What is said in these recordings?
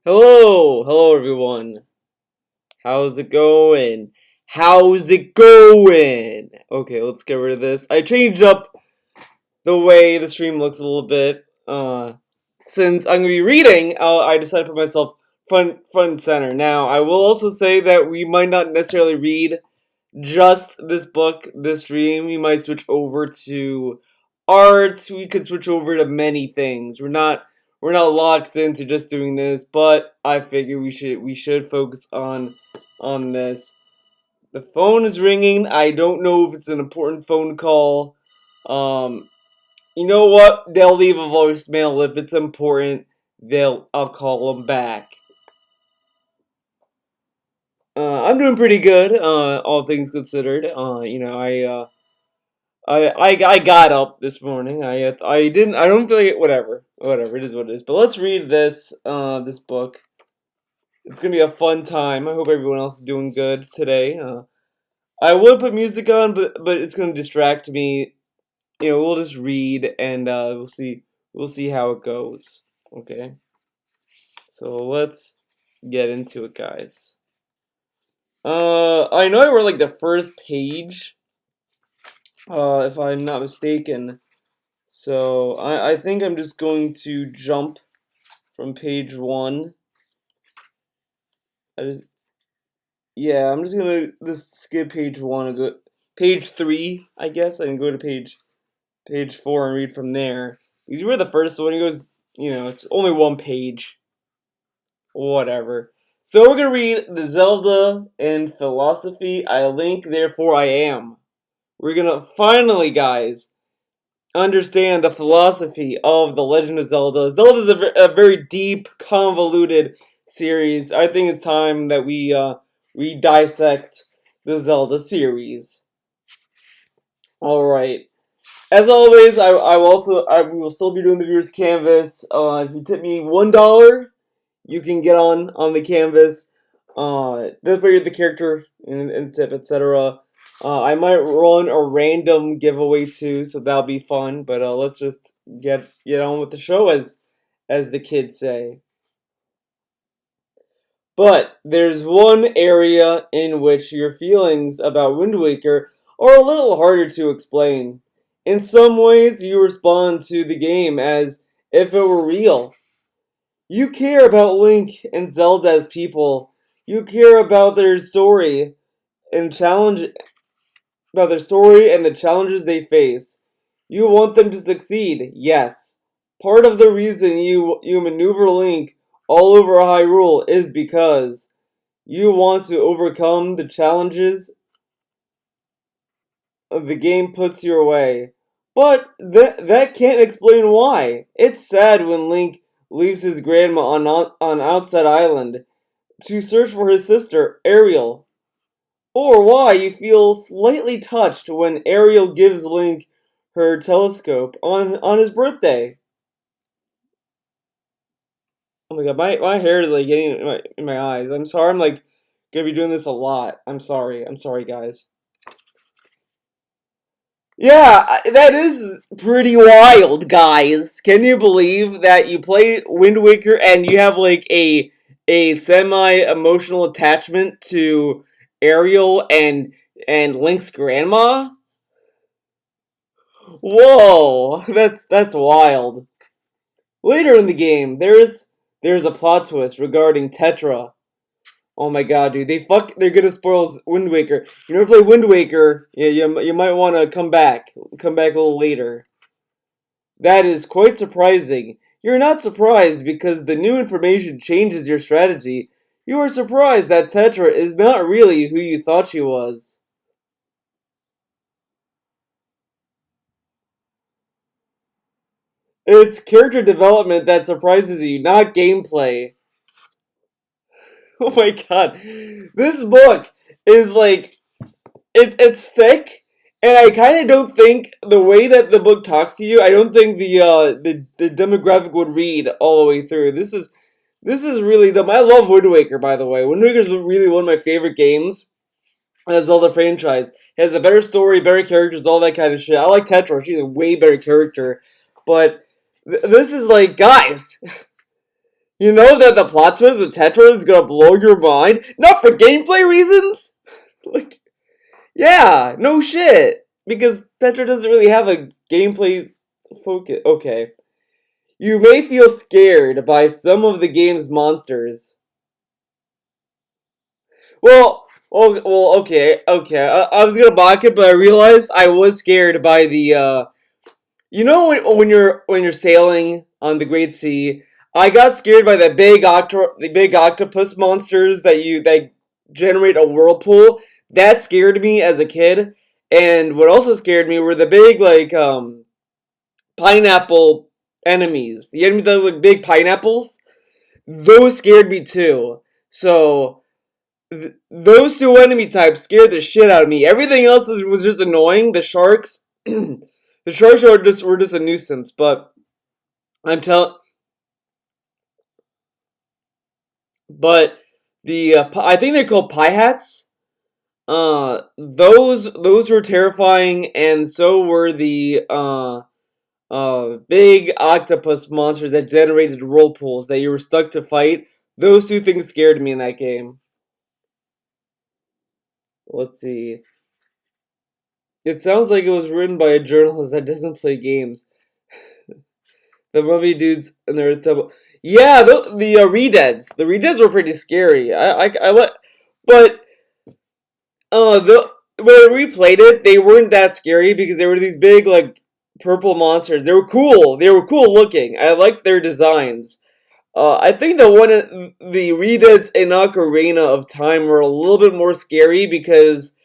Hello everyone. How's it going? How's it going? Okay, let's get rid of this. I changed up the way the stream looks a little bit. Since I'm gonna be reading, I decided to put myself front and center. Now, I will also say that we might not necessarily read just this book, this stream. We might switch over to arts. We could switch over to many things. We're not locked into just doing this, but I figure we should focus on this. The phone is ringing. I don't know if it's an important phone call. Um, you know what? They'll leave a voicemail if it's important. I'll call them back. I'm doing pretty good, all things considered. I got up this morning. I didn't. I don't feel like it. Whatever. It is what it is. But let's read this book. It's gonna be a fun time. I hope everyone else is doing good today. I would put music on, but it's gonna distract me. We'll just read and we'll see how it goes. Okay. So let's get into it, guys. I know I read like the first page, if I'm not mistaken. So I think I'm just going to jump from page one. I just Yeah, I'm just gonna just skip page one and go page three, I guess, and go to page four and read from there. Because you read the first one, it goes, it's only one page. Whatever. So we're gonna read the Zelda and philosophy. I link, therefore I am. We're gonna finally, guys, understand the philosophy of The Legend of Zelda. Zelda is a very deep, convoluted series. I think it's time that we dissect the Zelda series. All right. As always, we will still be doing the viewers canvas. If you tip me $1, you can get on the canvas. Just by the character and tip, etc. I might run a random giveaway too, so that'll be fun. But let's just get on with the show, as the kids say. But there's one area in which your feelings about Wind Waker are a little harder to explain. In some ways, you respond to the game as if it were real. You care about Link and Zelda as people. You care about their story and challenge about their story and the challenges they face. You want them to succeed, yes. Part of the reason you maneuver Link all over Hyrule is because you want to overcome the challenges the game puts your way. But that can't explain why. It's sad when Link leaves his grandma on Outside Island to search for his sister, Ariel. Or why you feel slightly touched when Ariel gives Link her telescope on his birthday. Oh my god, my hair is like getting in my eyes. I'm sorry, I'm like gonna be doing this a lot. I'm sorry. I'm sorry, guys. Yeah, that is pretty wild, guys. Can you believe that you play Wind Waker and you have like a semi-emotional attachment to Ariel and Link's grandma? Whoa, that's wild. Later in the game, there's a plot twist regarding Tetra. Oh my god, dude, they're gonna spoil Wind Waker. You never play Wind Waker, yeah, you might want to come back a little later. That is quite surprising. You're not surprised because the new information changes your strategy. You are surprised that Tetra is not really who you thought she was. It's character development that surprises you, not gameplay. Oh my god. This book is like it's thick, and I kind of don't think the way that the book talks to you, I don't think the demographic would read all the way through. This is really dumb. I love Wind Waker, by the way. Wind Waker is really one of my favorite games in the Zelda franchise. It has a better story, better characters, all that kind of shit. I like Tetra. She's a way better character. But this is like, guys, You know that the plot twist with Tetra is gonna blow your mind? Not for gameplay reasons? Like, yeah, no shit. Because Tetra doesn't really have a gameplay focus. Okay. You may feel scared by some of the game's monsters. Okay. I was gonna block it, but I realized I was scared by the. You know when you're sailing on the Great Sea, I got scared by the big octopus monsters that generate a whirlpool. That scared me as a kid, and what also scared me were the big pineapple enemies. The enemies that look like big pineapples. Those scared me too. So those two enemy types scared the shit out of me. Everything else was just annoying. The sharks, the sharks were just a nuisance. But I'm telling, but I think they're called pie hats. Those were terrifying, and so were the big octopus monsters that generated whirlpools that you were stuck to fight. Those two things scared me in that game. Let's see. It sounds like it was written by a journalist that doesn't play games. The mummy dudes and their table. Yeah, the Redeads. The Redeads were pretty scary. I let, but the when I replayed it, they weren't that scary because they were these big purple monsters. They were cool. They were cool looking. I liked their designs. I think the Redeads in Ocarina of Time were a little bit more scary because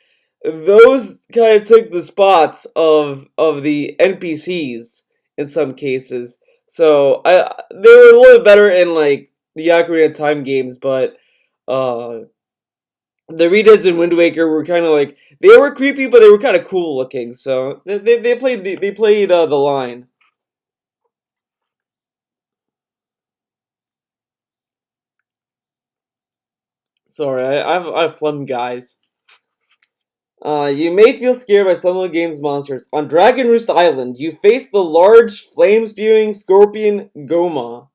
those kind of took the spots of the NPCs in some cases. So they were a little bit better in the Ocarina of Time games, but uh, the Redeads in Wind Waker were kind of they were creepy, but they were kind of cool looking. So they played the line. Sorry, I've phlegm, guys. You may feel scared by some of the game's monsters. On Dragon Roost Island, you face the large, flame-spewing scorpion Goma.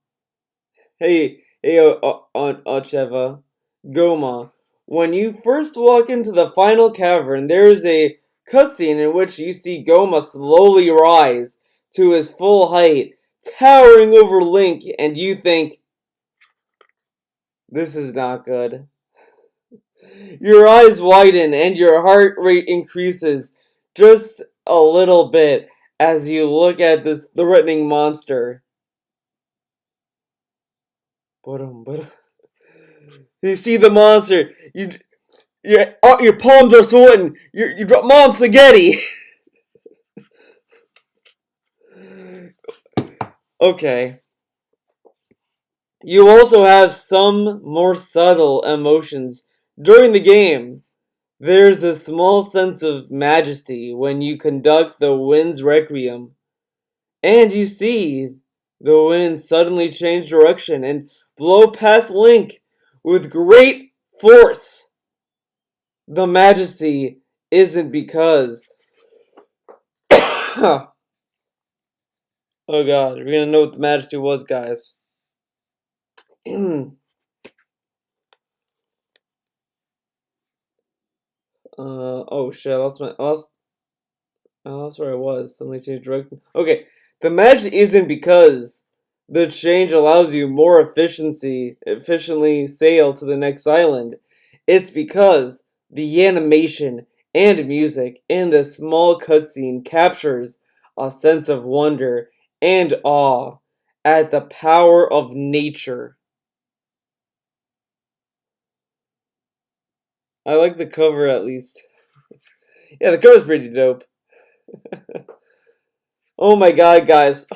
Hey, Ocheva. Goma. When you first walk into the final cavern, there is a cutscene in which you see Goma slowly rise to his full height, towering over Link, and you think, this is not good. Your eyes widen and your heart rate increases just a little bit as you look at this threatening monster. You see the monster. Your palms are sweating. You drop mom spaghetti. Okay. You also have some more subtle emotions during the game. There's a small sense of majesty when you conduct the wind's requiem. And you see the wind suddenly change direction and blow past Link with great force. The majesty isn't because. Oh god, we're gonna know what the majesty was, guys. Oh shit, I lost where I was. Suddenly changed direction. Okay, the majesty isn't because the change allows you more efficiently sail to the next island. It's because the animation and music in the small cutscene captures a sense of wonder and awe at the power of nature. I like the cover at least. Yeah, the cover's pretty dope. Oh my god, guys.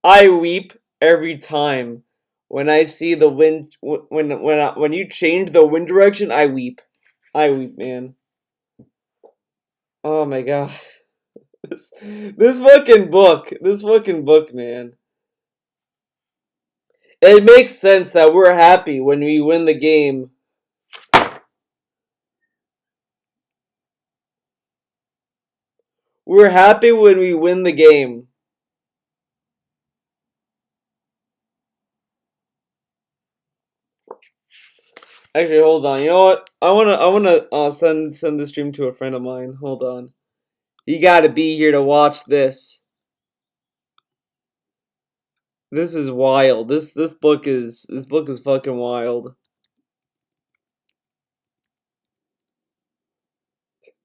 I weep every time when I see the wind when you change the wind direction. I weep. I weep, man. Oh my god. This fucking book, man. It makes sense that we're happy when we win the game. We're happy when we win the game. Actually, hold on. You know what? I wanna send the stream to a friend of mine. Hold on. You gotta be here to watch this. This is wild. This book is fucking wild.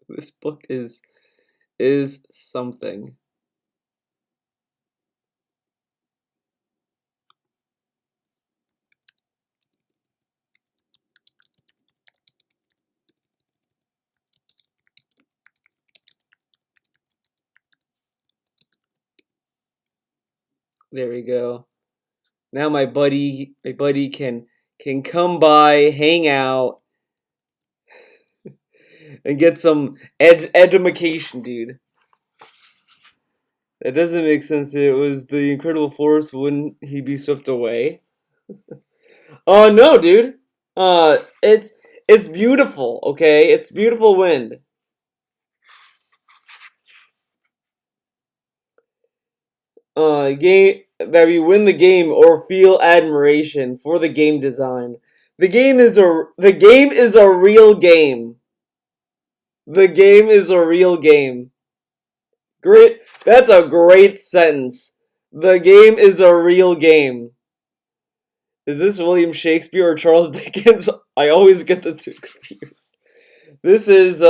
This book is something. There we go. Now my buddy can come by, hang out, and get some edumacation, dude. That doesn't make sense. It was the Incredible Force. Wouldn't he be swept away? Oh no, dude. It's beautiful. Okay, it's beautiful wind. Game that we win the game or feel admiration for the game design. The game is a real game. The game is a real game. Great. That's a great sentence. The game is a real game. Is this William Shakespeare or Charles Dickens? I always get the two confused. This is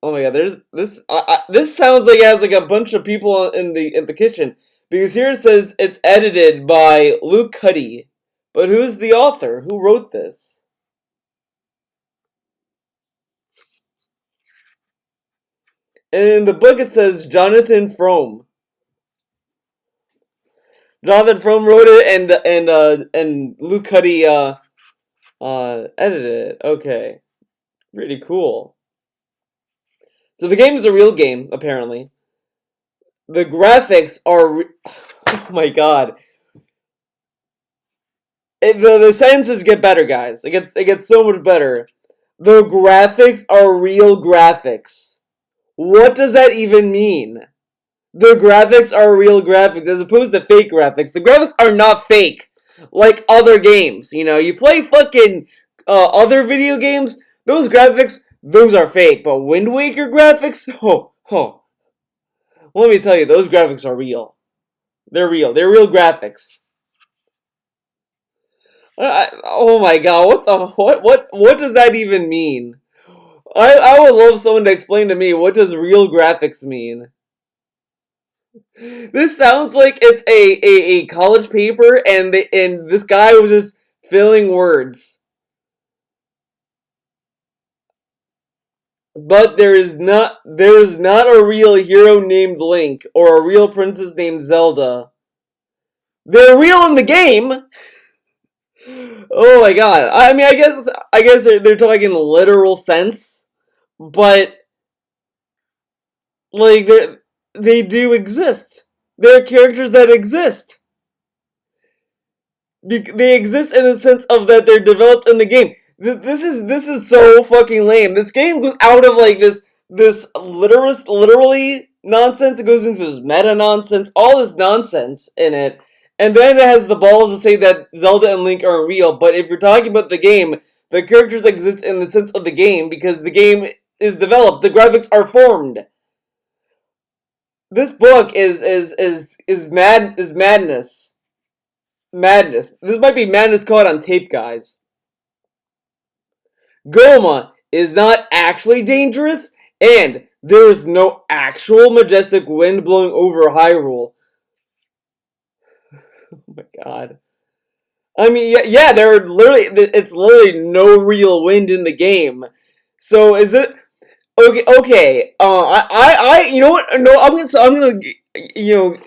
oh my god, there's this this sounds like it has like a bunch of people in the kitchen because here it says it's edited by Luke Cuddy. But who's the author? Who wrote this? And in the book it says Jonathan Frome. Jonathan Frome wrote it and Luke Cuddy edited it. Okay. Pretty cool. So the game is a real game, apparently. The graphics are oh my god. The sentences get better, guys. It gets so much better. The graphics are real graphics. What does that even mean? The graphics are real graphics as opposed to fake graphics. The graphics are not fake like other games. You know, you play fucking other video games, those graphics, those are fake. But Wind Waker graphics, oh. Well, let me tell you, those graphics are real. They're real. They're real graphics. Oh my god, what does that even mean? I would love someone to explain to me what does real graphics mean. This sounds like it's a college paper and this guy was just filling words. But there is not a real hero named Link or a real princess named Zelda. They're real in the game. Oh my god. I mean, I guess they're talking in a literal sense, but like they do exist. They're characters that exist. They exist in the sense of that they're developed in the game. This is so fucking lame. This game goes out of like this literally nonsense. It goes into this meta nonsense, all this nonsense in it, and then it has the balls to say that Zelda and Link aren't real. But if you're talking about the game, the characters exist in the sense of the game because the game is developed. The graphics are formed. This book is madness. Madness. This might be madness caught on tape, guys. Goma is not actually dangerous, and there is no actual majestic wind blowing over Hyrule. Oh my god. I mean, yeah, it's literally no real wind in the game. So is it okay? You know what? No, I'm gonna,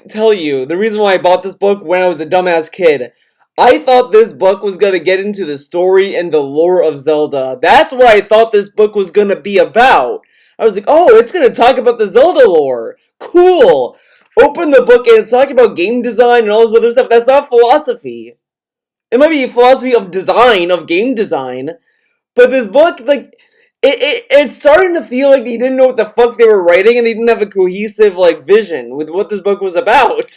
tell you the reason why I bought this book when I was a dumbass kid. I thought this book was gonna get into the story and the lore of Zelda. That's what I thought this book was gonna be about. I was like, oh, it's gonna talk about the Zelda lore. Cool. Open the book and it's talking about game design and all this other stuff. That's not philosophy. It might be philosophy of design, of game design, but this book, like, it's starting to feel like they didn't know what the fuck they were writing and they didn't have a cohesive, like, vision with what this book was about.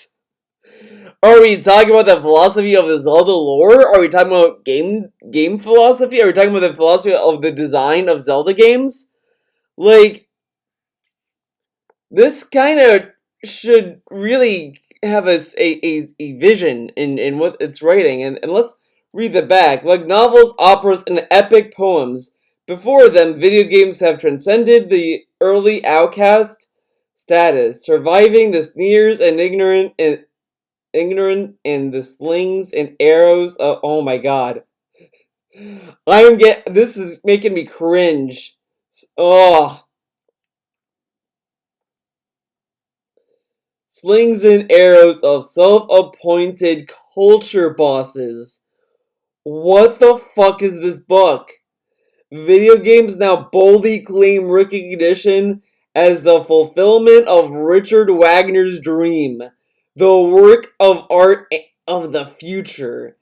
Are we talking about the philosophy of the Zelda lore? Are we talking about game philosophy? Are we talking about the philosophy of the design of Zelda games? Like, this kind of should really have a vision in what it's writing. And let's read the back. Like novels, operas, and epic poems, before them, video games have transcended the early outcast status, surviving the sneers and ignorant in the slings and arrows of, oh my god. This is making me cringe. Oh. Slings and arrows of self-appointed culture bosses. What the fuck is this book? Video games now boldly claim recognition as the fulfillment of Richard Wagner's dream, the work of art of the future.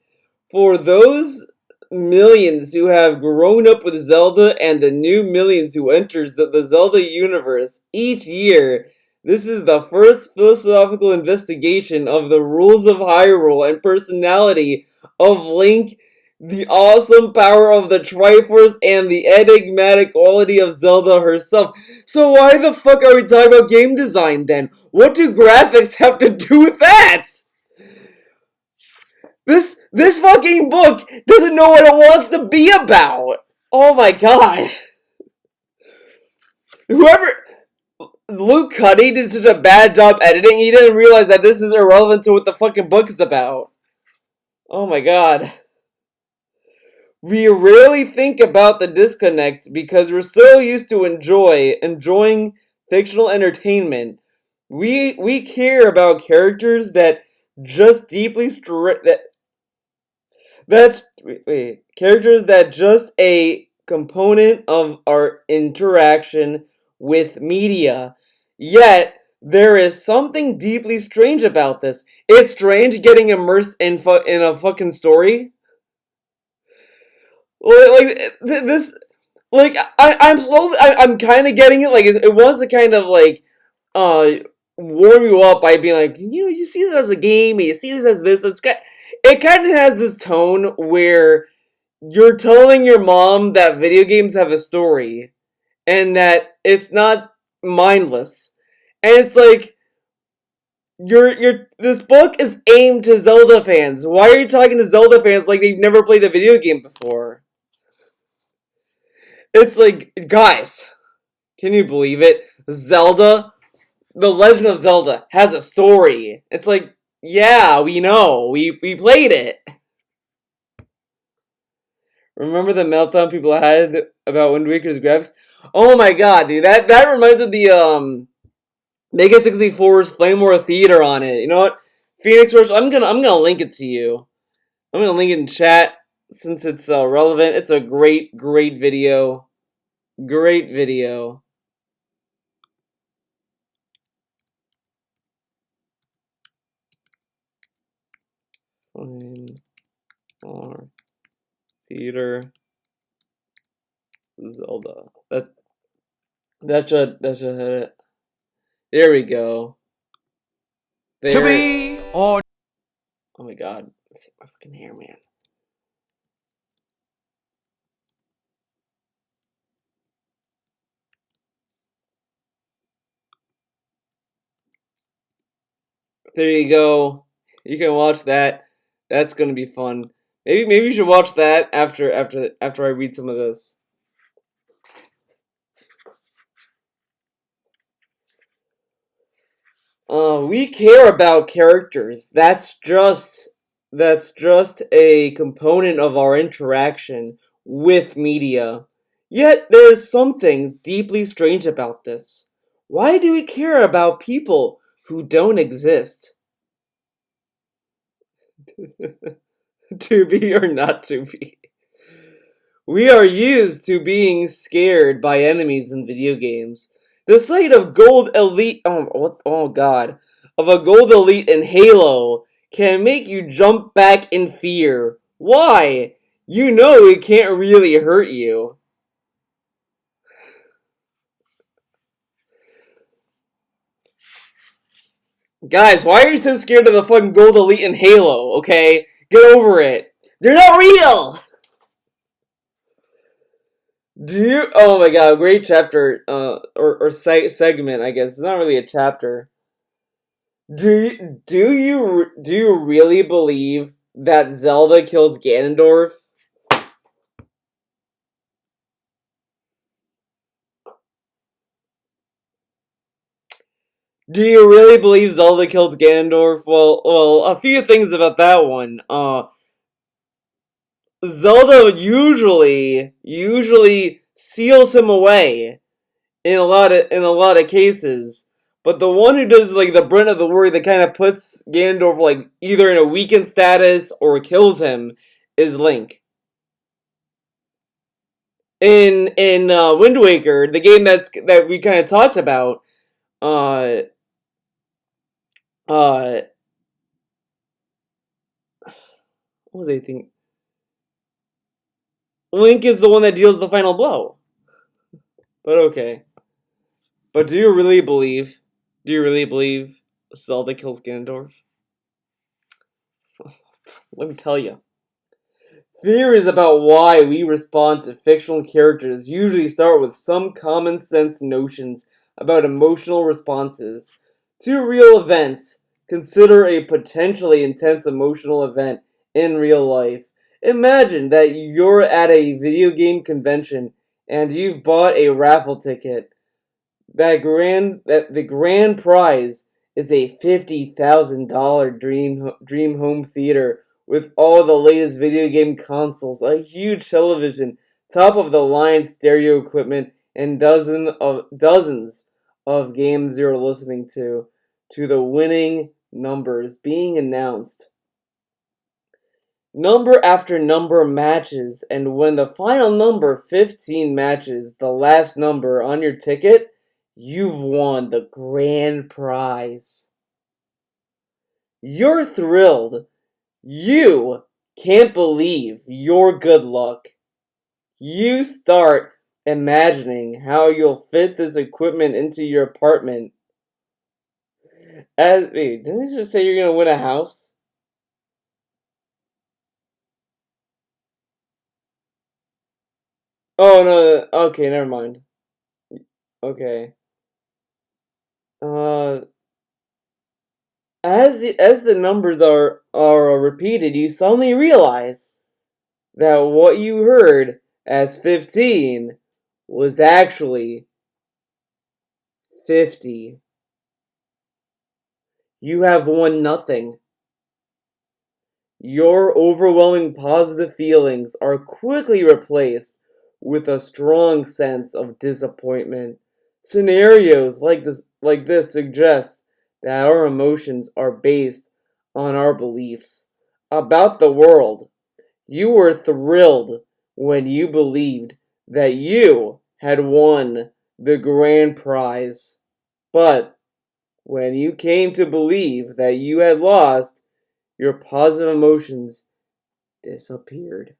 For those millions who have grown up with Zelda and the new millions who enter the Zelda universe each year, this is the first philosophical investigation of the rules of Hyrule and personality of Link, the awesome power of the Triforce, and the enigmatic quality of Zelda herself. So why the fuck are we talking about game design then? What do graphics have to do with that? This fucking book doesn't know what it wants to be about. Oh my god. Whoever Luke Cuddy did such a bad job editing, he didn't realize that this is irrelevant to what the fucking book is about. Oh my god. We rarely think about the disconnect because we're so used to enjoying fictional entertainment. We care about characters that just deeply characters that just a component of our interaction with media. Yet there is something deeply strange about this. It's strange getting immersed in a fucking story. This, like I'm kind of getting it. Like it wants to kind of like uh warm you up by being like, you see this as a game, and you see this as this. It kind of has this tone where you're telling your mom that video games have a story and that it's not mindless. And it's like this book is aimed to Zelda fans. Why are you talking to Zelda fans like they've never played a video game before? It's like, guys, can you believe it? Zelda, The Legend of Zelda has a story. It's like, yeah, we know. We played it. Remember the meltdown people had about Wind Waker's graphics? Oh my god, dude, that reminds me of the Mega 64's Flame War Theater on it. You know what? Phoenix Rush, I'm gonna link it to you. I'm gonna link it in chat since it's relevant. It's a great video. Great video. Flame War Theater Zelda. That should hit it. There we go. There. To be or oh my god, my fucking hair, man. There you go. You can watch that. That's gonna be fun. Maybe you should watch that after I read some of this. We care about characters. That's just a component of our interaction with media. Yet there's something deeply strange about this. Why do we care about people who don't exist? To be or not to be. We are used to being scared by enemies in video games. The sight of gold elite oh god. Of a gold elite in Halo can make you jump back in fear. Why? You know it can't really hurt you. Guys, why are you so scared of the fucking Gold Elite in Halo, okay? Get over it. They're not real! Do you... Oh my god, great chapter, or segment, I guess. It's not really a chapter. Do you really believe that Zelda killed Ganondorf? Do you really believe Zelda killed Ganondorf? Well, a few things about that one. Zelda usually seals him away in a lot of cases. But the one who does like the brunt of the work that kind of puts Ganondorf like either in a weakened status or kills him is Link. In Wind Waker, the game that we kind of talked about, uh, uh, what was I thinking? Link is the one that deals the final blow. But okay. But do you really believe? Do you really believe Zelda kills Ganondorf? Let me tell you. Theories about why we respond to fictional characters usually start with some common sense notions about emotional responses to real events. Consider a potentially intense emotional event in real life. Imagine that you're at a video game convention and you've bought a raffle ticket. That the grand prize is a $50,000 dream home theater with all the latest video game consoles, a huge television, top of the line stereo equipment, and dozens of games you're listening to the winning numbers being announced. Number after number matches, and when the final number 15 matches the last number on your ticket, you've won the grand prize. You're thrilled. You can't believe your good luck. You start imagining how you'll fit this equipment into your apartment. Wait, didn't I just say you're gonna win a house? Oh no, okay, never mind. Okay. Uh, as the numbers are repeated, you suddenly realize that what you heard as 15 was actually 50. You have won nothing. Your overwhelming positive feelings are quickly replaced with a strong sense of disappointment. Scenarios like this suggest that our emotions are based on our beliefs about the world. You were thrilled when you believed that you had won the grand prize. But when you came to believe that you had lost, your positive emotions disappeared.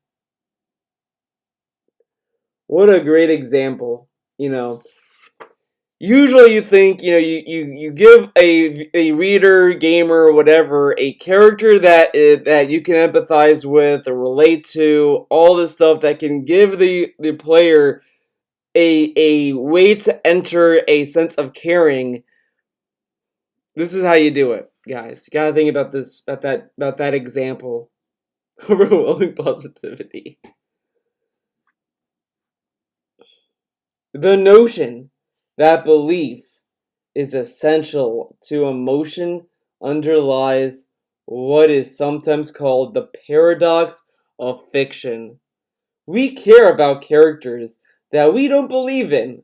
What a great example. You know, usually you think, you give a reader, gamer, whatever, a character that you can empathize with or relate to, all this stuff that can give the player a way to enter a sense of caring. This is how you do it, guys. You gotta think about this, about that example. Overwhelming positivity. The notion that belief is essential to emotion underlies what is sometimes called the paradox of fiction. We care about characters that we don't believe in.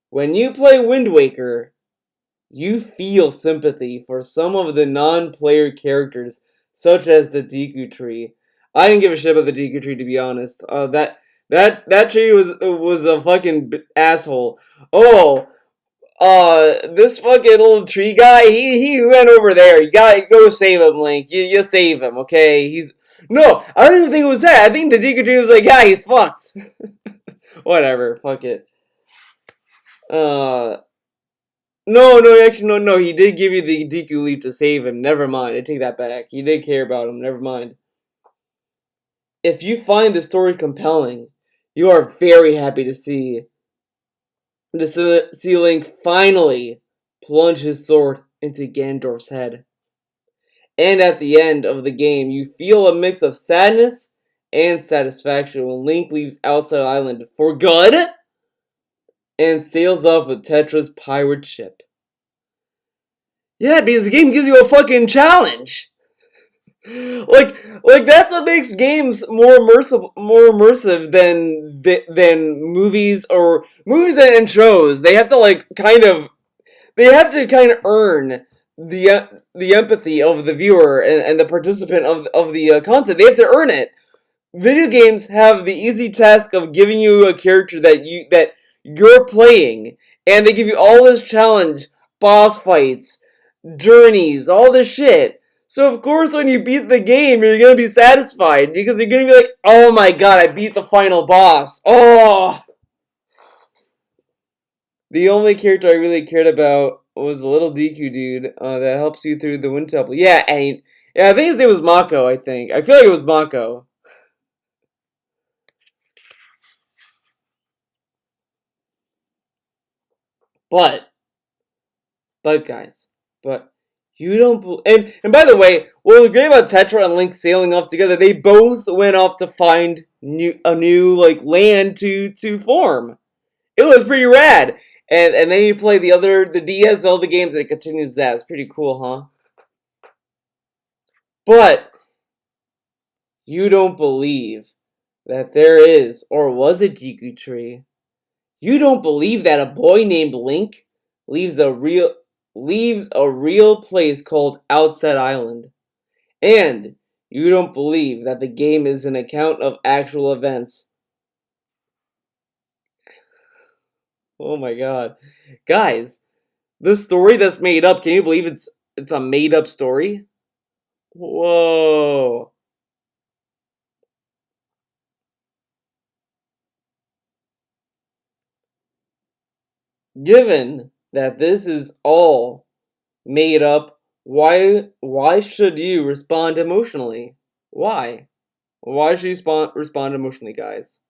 When you play Wind Waker, you feel sympathy for some of the non-player characters, such as the Deku Tree. I didn't give a shit about the Deku Tree, to be honest. That tree was a fucking asshole. Oh, this fucking little tree guy, he went over there. You gotta go save him, Link. You save him, okay? No, I don't even think it was that. I think the Deku Tree was like, yeah, he's fucked. Whatever, fuck it. Uh, no, actually, no. He did give you the Deku leaf to save him. Never mind. I take that back. He did care about him. Never mind. If you find the story compelling, you are very happy to see Link finally plunge his sword into Ganondorf's head. And at the end of the game, you feel a mix of sadness and satisfaction when Link leaves Outside Island for good and sails off with Tetra's pirate ship. Yeah, because the game gives you a fucking challenge. Like that's what makes games more immersive than movies and shows. They have to kind of earn the empathy of the viewer and the participant of the content. They have to earn it. Video games have the easy task of giving you a character that you're playing, and they give you all this challenge, boss fights, journeys, all this shit. So of course when you beat the game, you're gonna be satisfied because you're gonna be like, oh my god, I beat the final boss. Oh! The only character I really cared about was the little Deku dude that helps you through the wind temple. Yeah, I think his name was Mako, I think. I feel like it was Mako. But guys, you don't. And by the way, what was great about Tetra and Link sailing off together? They both went off to find a new like land to form. It was pretty rad. And then you play the DS Zelda games and it continues that. It's pretty cool, huh? But you don't believe that there is or was a Deku tree. You don't believe that a boy named Link leaves a real place called Outset Island. And you don't believe that the game is an account of actual events. Oh my god. Guys, this story that's made up, can you believe it's a made up story? Whoa. Given that this is all made up, why should you respond emotionally? Why? Why should you respond emotionally, guys?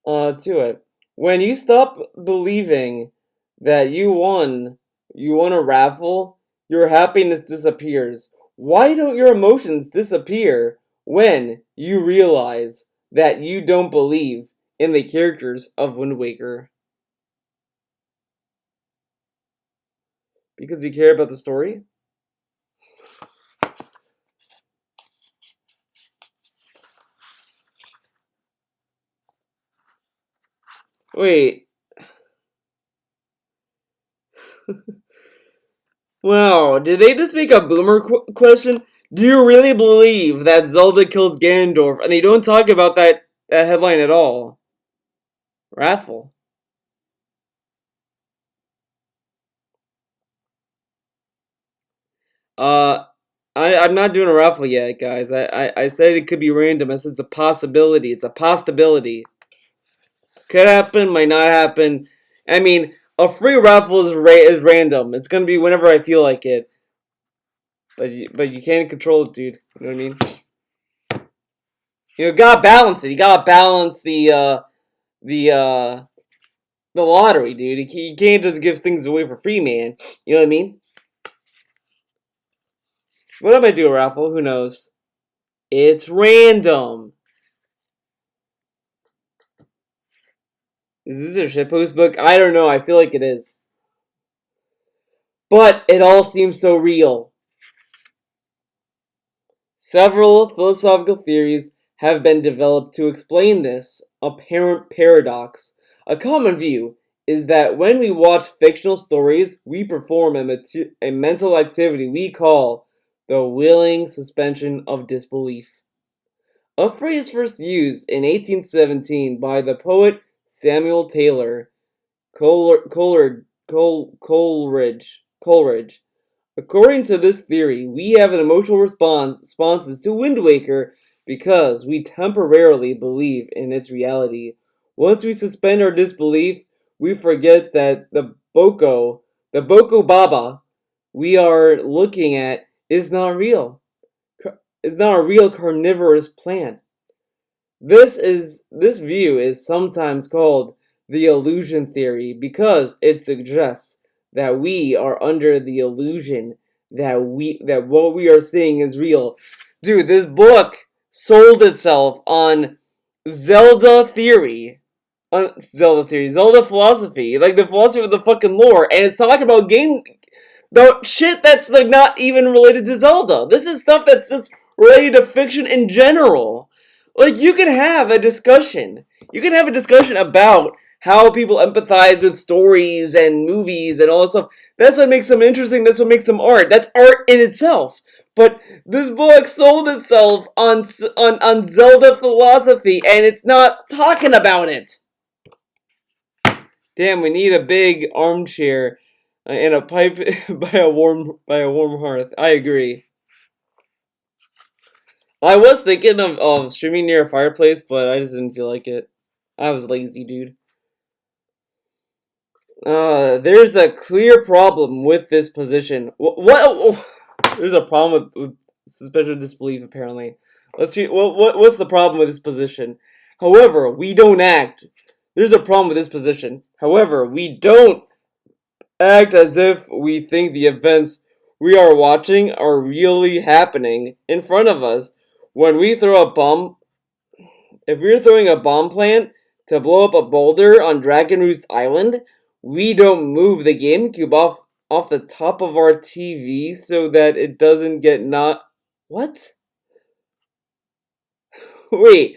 To it. When you stop believing that you won a raffle, your happiness disappears. Why don't your emotions disappear when you realize that you don't believe in the characters of Wind Waker? Because you care about the story? Wait. Wow, did they just make a boomer question? Do you really believe that Zelda kills Ganondorf? And they don't talk about that headline at all. Raffle. Uh, I'm not doing a raffle yet, guys. I said it could be random. I said it's a possibility. It's a possibility. Could happen, might not happen. I mean, a free raffle is random. It's gonna be whenever I feel like it. But you can't control it, dude. You know what I mean? You gotta balance it. You gotta balance the the lottery, dude. You can't just give things away for free, man. You know what I mean? What I might do a raffle? Who knows? It's random. Is this a shitpost book? I don't know. I feel like it is. But it all seems so real. Several philosophical theories have been developed to explain this apparent paradox. A common view is that when we watch fictional stories, we perform a mental activity we call the willing suspension of disbelief. A phrase first used in 1817 by the poet Samuel Taylor Coleridge. According to this theory, we have an emotional responses to Wind Waker because we temporarily believe in its reality. Once we suspend our disbelief, we forget that the Boko Baba we are looking at is not real. It's not a real carnivorous plant. This view is sometimes called the illusion theory because it suggests that we are under the illusion that what we are seeing is real. Dude, this book sold itself on Zelda theory. Zelda philosophy, like the philosophy of the fucking lore, and it's talking about about shit that's like not even related to Zelda. This is stuff that's just related to fiction in general. Like you can have a discussion. You can have a discussion about how people empathize with stories and movies and all that stuff. That's what makes them interesting. That's what makes them art. That's art in itself. But this book sold itself on Zelda philosophy, and it's not talking about it. Damn, we need a big armchair and a pipe by a warm hearth. I agree. I was thinking of streaming near a fireplace, but I just didn't feel like it. I was lazy, dude. There's a clear problem with this position. What? There's a problem with suspension of disbelief, apparently. Let's see. What's the problem with this position? However, we don't act. There's a problem with this position. However, we don't act as if we think the events we are watching are really happening in front of us. When we throw a bomb, if we're throwing a bomb plant to blow up a boulder on Dragon Roost Island, we don't move the GameCube off the top of our TV so that it doesn't get not. What? Wait.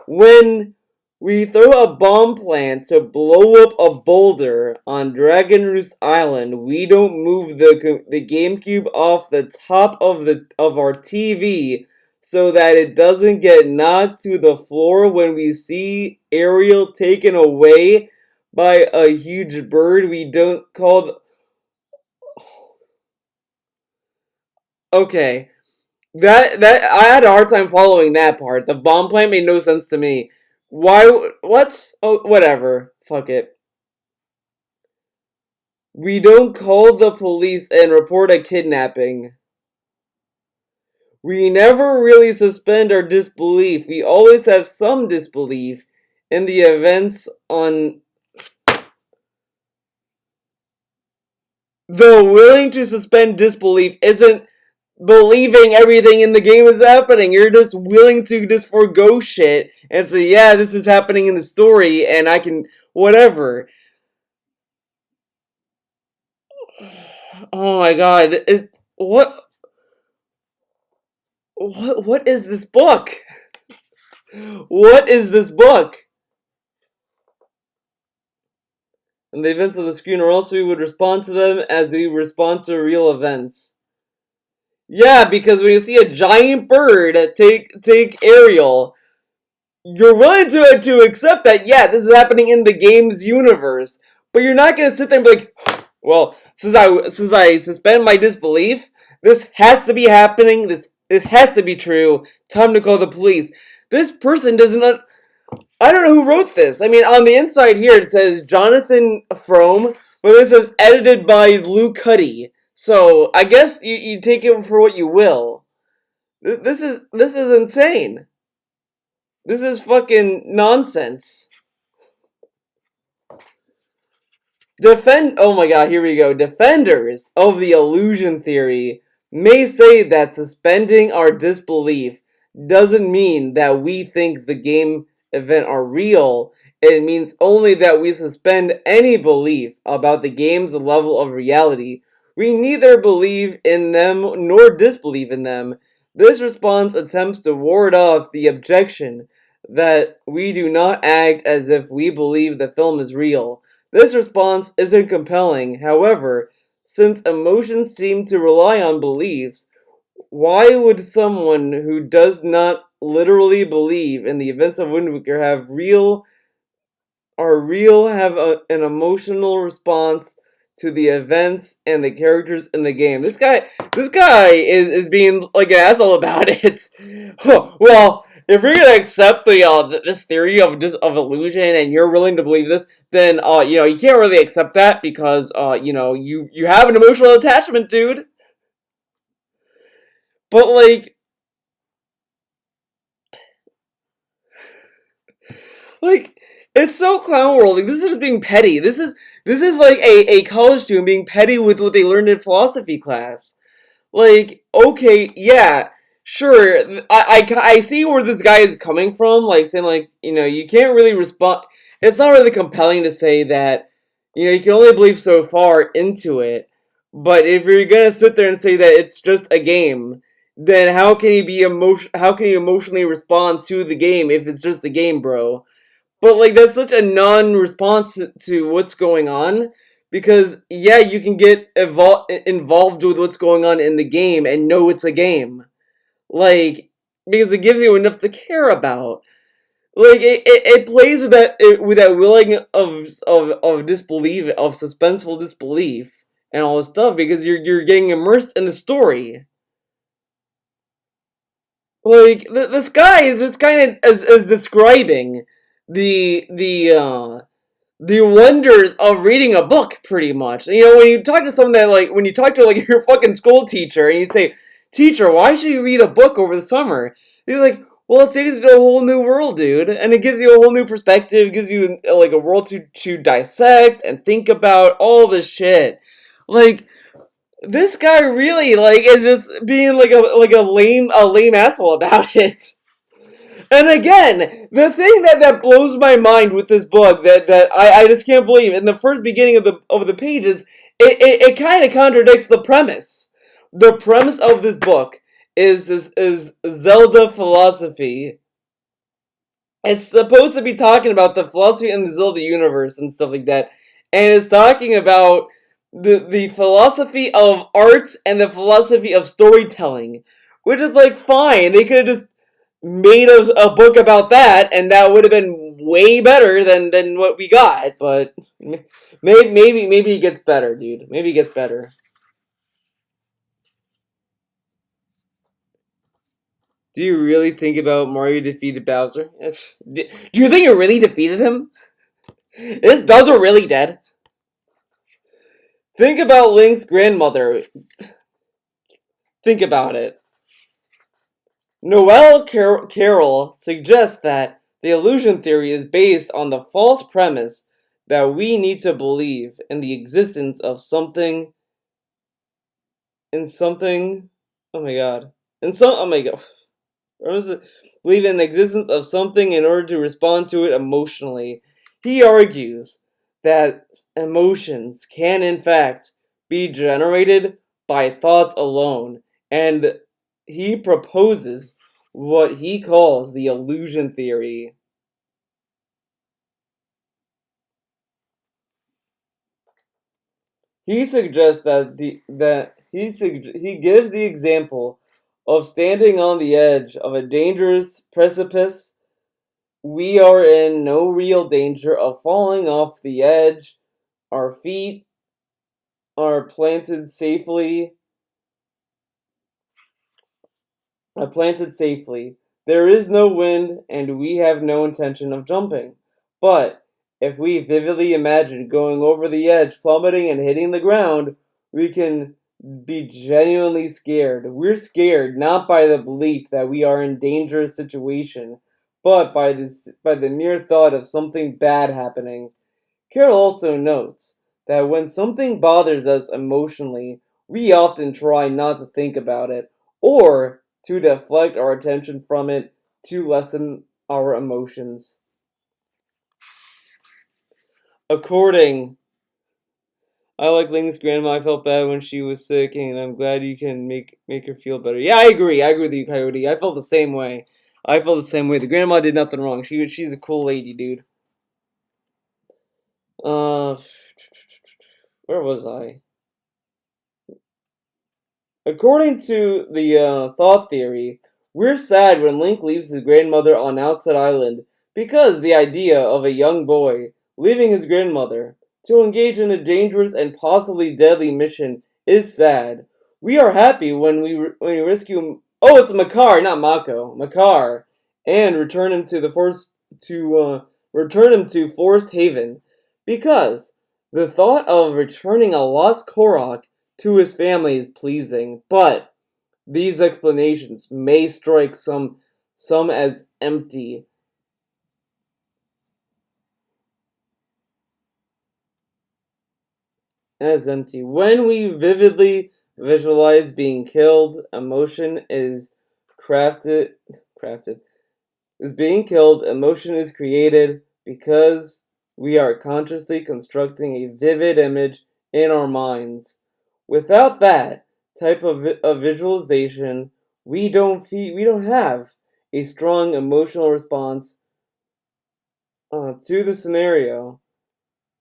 When we throw a bomb plant to blow up a boulder on Dragon Roost Island, we don't move the GameCube off the top of our TV so that it doesn't get knocked to the floor when we see Ariel taken away by a huge bird we don't call Okay. That I had a hard time following that part. The bomb plant made no sense to me. Why? What? Oh, whatever. Fuck it. We don't call the police and report a kidnapping. We never really suspend our disbelief. We always have some disbelief in the events on. Though willing to suspend disbelief isn't believing everything in the game is happening. You're just willing to just forego shit and say, yeah, this is happening in the story, and I can whatever. Oh my god! What is this book? What is this book? And the events of the screen, or else we would respond to them as we respond to real events. Yeah, because when you see a giant bird take Ariel, you're willing to accept that, yeah, this is happening in the game's universe. But you're not gonna sit there and be like, well, since I suspend my disbelief, this has to be happening, it has to be true, time to call the police. This person doesn't I don't know who wrote this. I mean, on the inside here it says Jonathan Frome, but it says edited by Lou Cuddy. So I guess you take it for what you will. This is insane. This is fucking nonsense. Oh my god, here we go. Defenders of the illusion theory may say that suspending our disbelief doesn't mean that we think the game event are real. It means only that we suspend any belief about the game's level of reality. We neither believe in them nor disbelieve in them. This response attempts to ward off the objection that we do not act as if we believe the film is real. This response isn't compelling, however, since emotions seem to rely on beliefs. Why would someone who does not literally believe in the events of Wind Waker have an emotional response to the events and the characters in the game? This guy is being like an asshole about it. Well, if you're gonna accept this theory of illusion and you're willing to believe this, then you can't really accept that because you have an emotional attachment, dude. But like it's so clown world. Like this is being petty. This is like a college student being petty with what they learned in philosophy class. Like, okay, yeah, sure. I see where this guy is coming from. Like, saying, like, you can't really respond. It's not really compelling to say that, you can only believe so far into it. But if you're gonna sit there and say that it's just a game, then how can you How can you emotionally respond to the game if it's just a game, bro? But like that's such a non-response to what's going on because yeah, you can get involved with what's going on in the game and know it's a game. Like because it gives you enough to care about. Like it plays with that willing of disbelief, of suspenseful disbelief and all this stuff because you're getting immersed in the story. Like this guy is just kind of as describing the the wonders of reading a book, pretty much. When you talk to someone that, like, when you talk to, like, your fucking school teacher and you say, Teacher, why should you read a book over the summer? He's like, well, it takes you to a whole new world, dude. And it gives you a whole new perspective, it gives you, like, a world to dissect and think about all this shit. Like, this guy really, like, is just being, like a lame asshole about it. And again, the thing that blows my mind with this book that I just can't believe in the first beginning of the pages, it kind of contradicts the premise. The premise of this book is Zelda philosophy. It's supposed to be talking about the philosophy in the Zelda universe and stuff like that, and it's talking about the philosophy of art and the philosophy of storytelling, which is like fine. They could have just made a book about that, and that would have been way better than what we got. But maybe it gets better, dude. Maybe it gets better. Do you really think about Mario defeated Bowser? Do you think you really defeated him? Is Bowser really dead? Think about Link's grandmother. Think about it. Carroll suggests that the illusion theory is based on the false premise that we need to believe in the existence of something in something. Oh my god. Oh my god. Believe in the existence of something in order to respond to it emotionally. He argues that emotions can, in fact, be generated by thoughts alone, and he proposes what he calls the illusion theory. He suggests he gives the example of standing on the edge of a dangerous precipice. We are in no real danger of falling off the edge. Our feet are planted safely. There is no wind, and we have no intention of jumping. But if we vividly imagine going over the edge, plummeting, and hitting the ground, we can be genuinely scared. We're scared not by the belief that we are in dangerous situation, but by the mere thought of something bad happening. Carroll also notes that when something bothers us emotionally, we often try not to think about it or to deflect our attention from it to lessen our emotions. According, I like Ling's grandma. I felt bad when she was sick, and I'm glad you can make her feel better. Yeah, I agree. I agree with you, Coyote. I felt the same way. I felt the same way. The grandma did nothing wrong. She's a cool lady, dude. Uh, where was I? According to the thought theory, we're sad when Link leaves his grandmother on Outset Island because the idea of a young boy leaving his grandmother to engage in a dangerous and possibly deadly mission is sad. We are happy when we rescue. Oh, it's Makar, not Mako. Makar, and return him to the forest to return him to Forest Haven. Because the thought of returning a lost Korok to his family is pleasing, but these explanations may strike some as empty. As empty. When we vividly visualize being killed, emotion is crafted is being killed, emotion is created because we are consciously constructing a vivid image in our minds. Without that type of visualization, we don't have a strong emotional response to the scenario.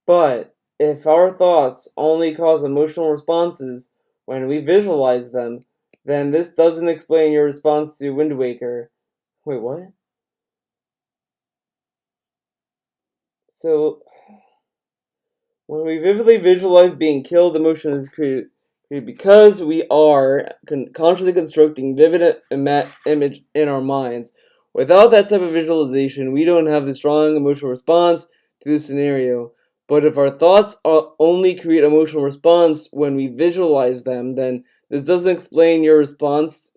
But if our thoughts only cause emotional responses when we visualize them, then this doesn't explain your response to Wind Waker. Wait, what? So, when we vividly visualize being killed, emotion is created because we are consciously constructing vivid image in our minds. Without that type of visualization, we don't have the strong emotional response to the scenario. But if our thoughts only create emotional response when we visualize them, then this doesn't explain your response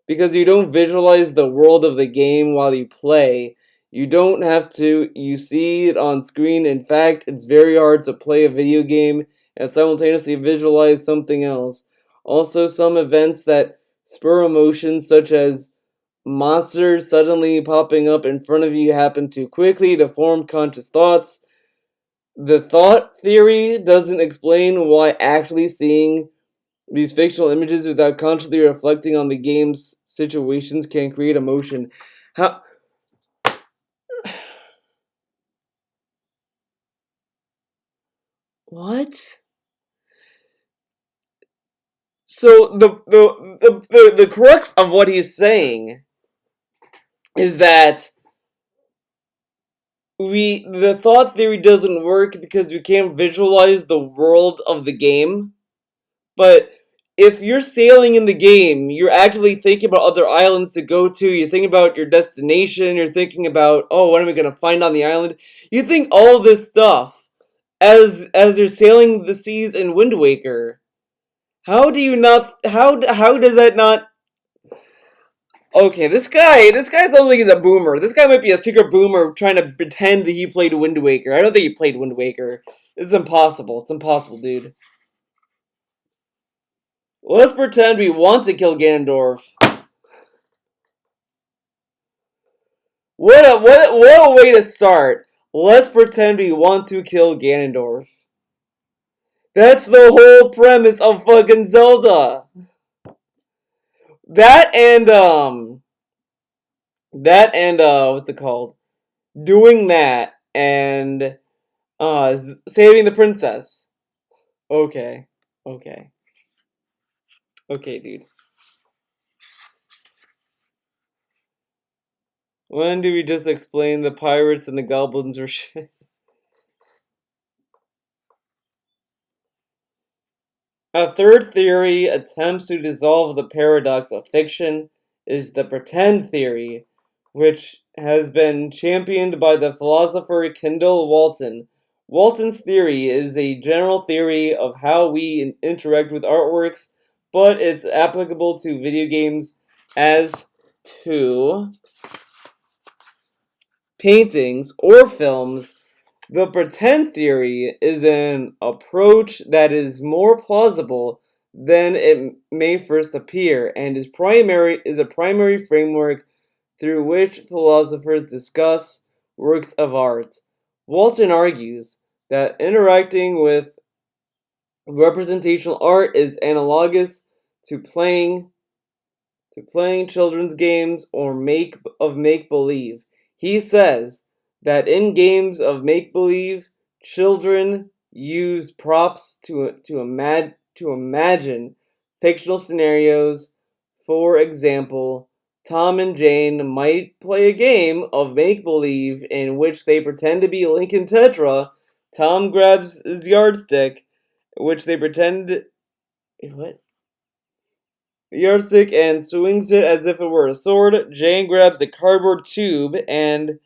because you don't visualize the world of the game while you play. You don't have to, you see it on screen. In fact, it's very hard to play a video game and simultaneously visualize something else. Also, some events that spur emotions, such as monsters suddenly popping up in front of you, happen too quickly to form conscious thoughts. The thought theory doesn't explain why actually seeing these fictional images without consciously reflecting on the game's situations can create emotion. How? What? So the crux of what he's saying is that the thought theory doesn't work because we can't visualize the world of the game. But if you're sailing in the game, you're actively thinking about other islands to go to. You're thinking about your destination. You're thinking about, oh, what am I gonna find on the island? You think all this stuff as you're sailing the seas in Wind Waker. How do you not? How does that not? Okay, this guy sounds like he's a boomer. This guy might be a secret boomer trying to pretend that he played Wind Waker. I don't think he played Wind Waker. It's impossible. It's impossible, dude. Let's pretend we want to kill Ganondorf. What a way to start. Let's pretend we want to kill Ganondorf. That's the whole premise of fucking Zelda. That and what's it called? Doing that and saving the princess. Okay. Okay. Okay, dude. When do we just explain the pirates and the goblins were shit? A third theory attempts to dissolve the paradox of fiction is the pretend theory, which has been championed by the philosopher Kendall Walton. Walton's theory is a general theory of how we interact with artworks, but it's applicable to video games as to paintings or films. The pretend theory is an approach that is more plausible than it may first appear and is a primary framework through which philosophers discuss works of art. Walton argues that interacting with representational art is analogous to playing children's games or make believe. He says that in games of make believe, children use props to imagine fictional scenarios. For example, Tom and Jane might play a game of make believe in which they pretend to be Link and Tetra. Tom grabs his yardstick, which they pretend. What? Yardstick and swings it as if it were a sword. Jane grabs the cardboard tube and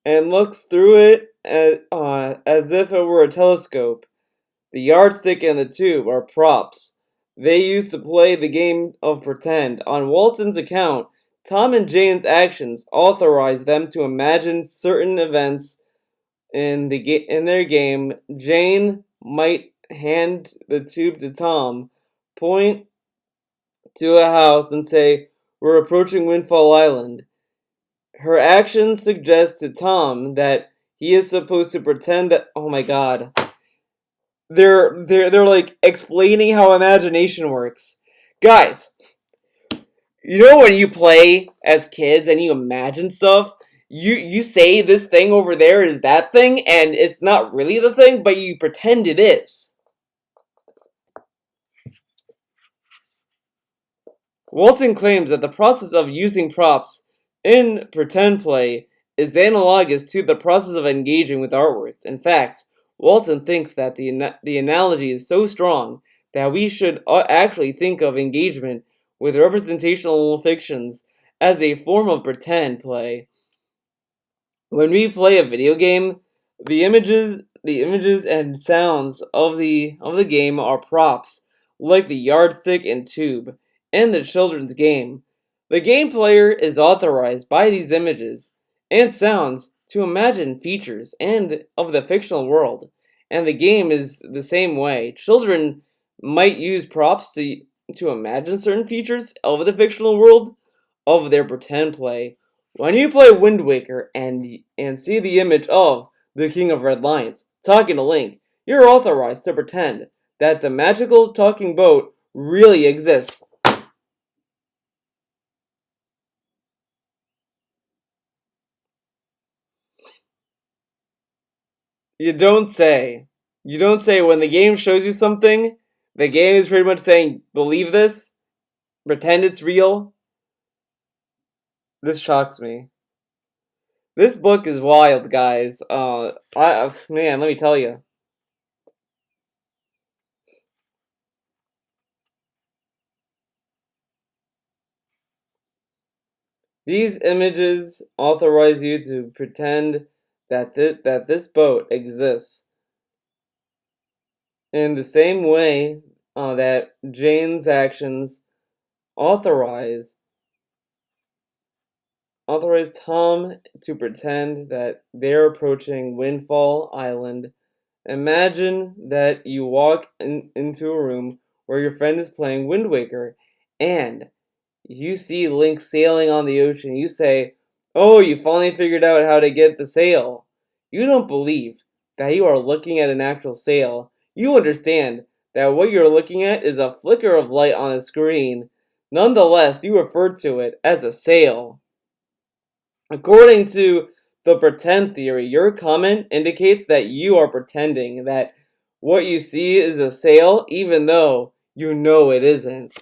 and looks through it as if it were a telescope. The yardstick and the tube are props they used to play the game of pretend. On Walton's account, Tom and Jane's actions authorize them to imagine certain events in their game. Jane might hand the tube to Tom, point to a house, and say, "We're approaching Windfall Island." Her actions suggest to Tom that he is supposed to pretend that. Oh my god. They're like explaining how imagination works. Guys, you know when you play as kids and you imagine stuff, you say this thing over there is that thing and it's not really the thing, but you pretend it is. Walton claims that the process of using props in pretend play is analogous to the process of engaging with artworks. In fact, Walton thinks that the analogy is so strong that we should actually think of engagement with representational fictions as a form of pretend play. When we play a video game, the images and sounds of the game are props, like the yardstick and tube in the children's game. The game player is authorized by these images and sounds to imagine features and of the fictional world, and the game is the same way. Children might use props to imagine certain features of the fictional world of their pretend play. When you play Wind Waker and see the image of the King of Red Lions talking to Link, you're authorized to pretend that the magical talking boat really exists. You don't say. You don't say when the game shows you something, the game is pretty much saying, believe this, pretend it's real. This shocks me. This book is wild, guys. Man, let me tell you. These images authorize you to pretend that this boat exists in the same way that Jane's actions authorize authorize Tom to pretend that they're approaching Windfall Island. Imagine that you walk into a room where your friend is playing Wind Waker and you see Link sailing on the ocean. You say, "Oh, you finally figured out how to get the sail." You don't believe that you are looking at an actual sail. You understand that what you're looking at is a flicker of light on a screen. Nonetheless, you refer to it as a sail. According to the pretend theory, your comment indicates that you are pretending that what you see is a sail, even though you know it isn't.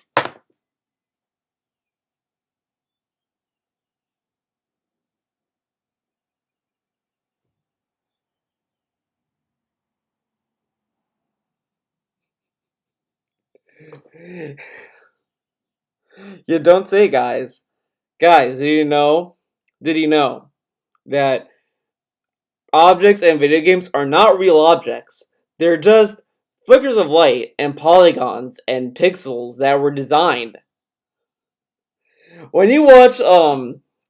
You don't say, guys. Guys, did you know? Did you know that objects in video games are not real objects? They're just flickers of light and polygons and pixels that were designed. When you watch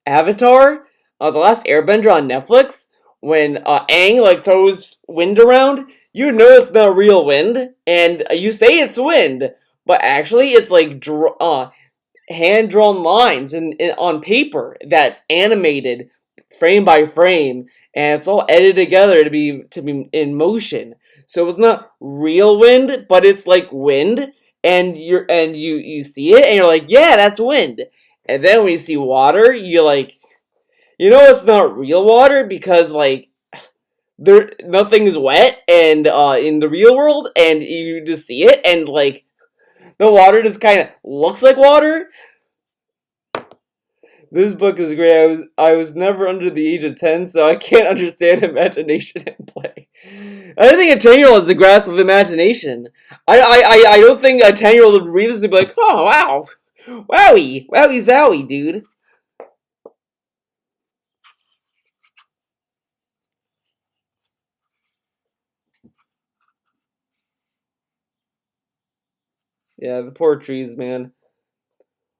Avatar, the last Airbender on Netflix, when Aang like throws wind around, you know it's not real wind, and you say it's wind, but actually it's like hand drawn lines on paper that's animated frame by frame, and it's all edited together to be in motion. So it's not real wind, but it's like wind, and you see it, and you're like, yeah, that's wind. And then when you see water, you're like, it's not real water because like there nothing is wet and in the real world, and you just see it, and like the water just kind of looks like water. This book is great. I was never under the age of 10, so I can't understand imagination in play. I don't think a 10-year-old has a grasp of imagination. I don't think a 10-year-old would read this and be like, oh wow, wowie zowie, dude. Yeah, the poor trees, man.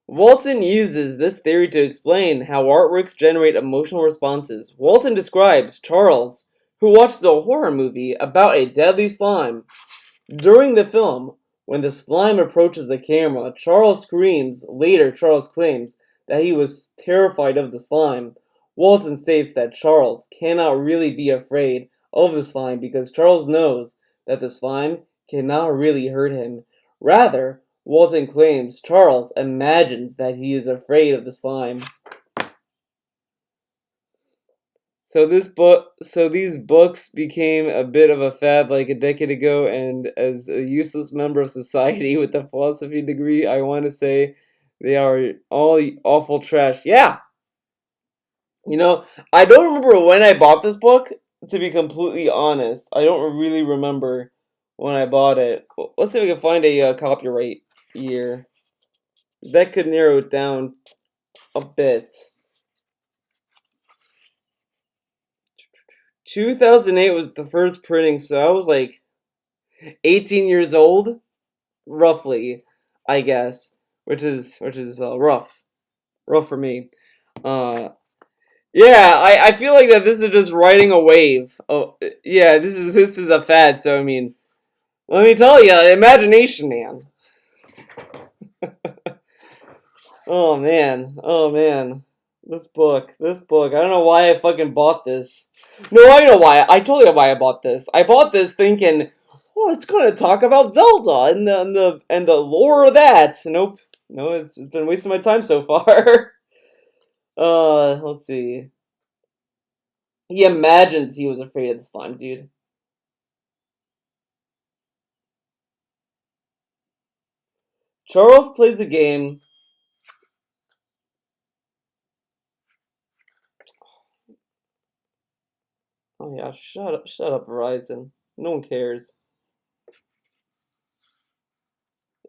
Walton uses this theory to explain how artworks generate emotional responses. Walton describes Charles, who watches a horror movie about a deadly slime. During the film, when the slime approaches the camera, Charles screams. Later, Charles claims that he was terrified of the slime. Walton states that Charles cannot really be afraid of the slime because Charles knows that the slime cannot really hurt him. Rather, Walton claims Charles imagines that he is afraid of the slime. So these books became a bit of a fad like a decade ago, and as a useless member of society with a philosophy degree, I want to say they are all awful trash. Yeah, you know, I don't remember when I bought this book. To be completely honest, I don't really remember when I bought it. Let's see if we can find a copyright year. That could narrow it down a bit. 2008 was the first printing, so I was like 18 years old, roughly, I guess, which is rough for me. Uh, yeah, I feel like that this is just riding a wave. Oh, yeah, this is a fad. So I mean, let me tell you, imagination, man. Oh man, this book. I don't know why I fucking bought this. No, I know why. I told you why I bought this. I bought this thinking, oh, it's gonna talk about Zelda and the lore of that. Nope, no, it's been wasting my time so far. Let's see. He imagines he was afraid of the slime, dude. Charles plays the game. Oh yeah, shut up, Verizon. No one cares.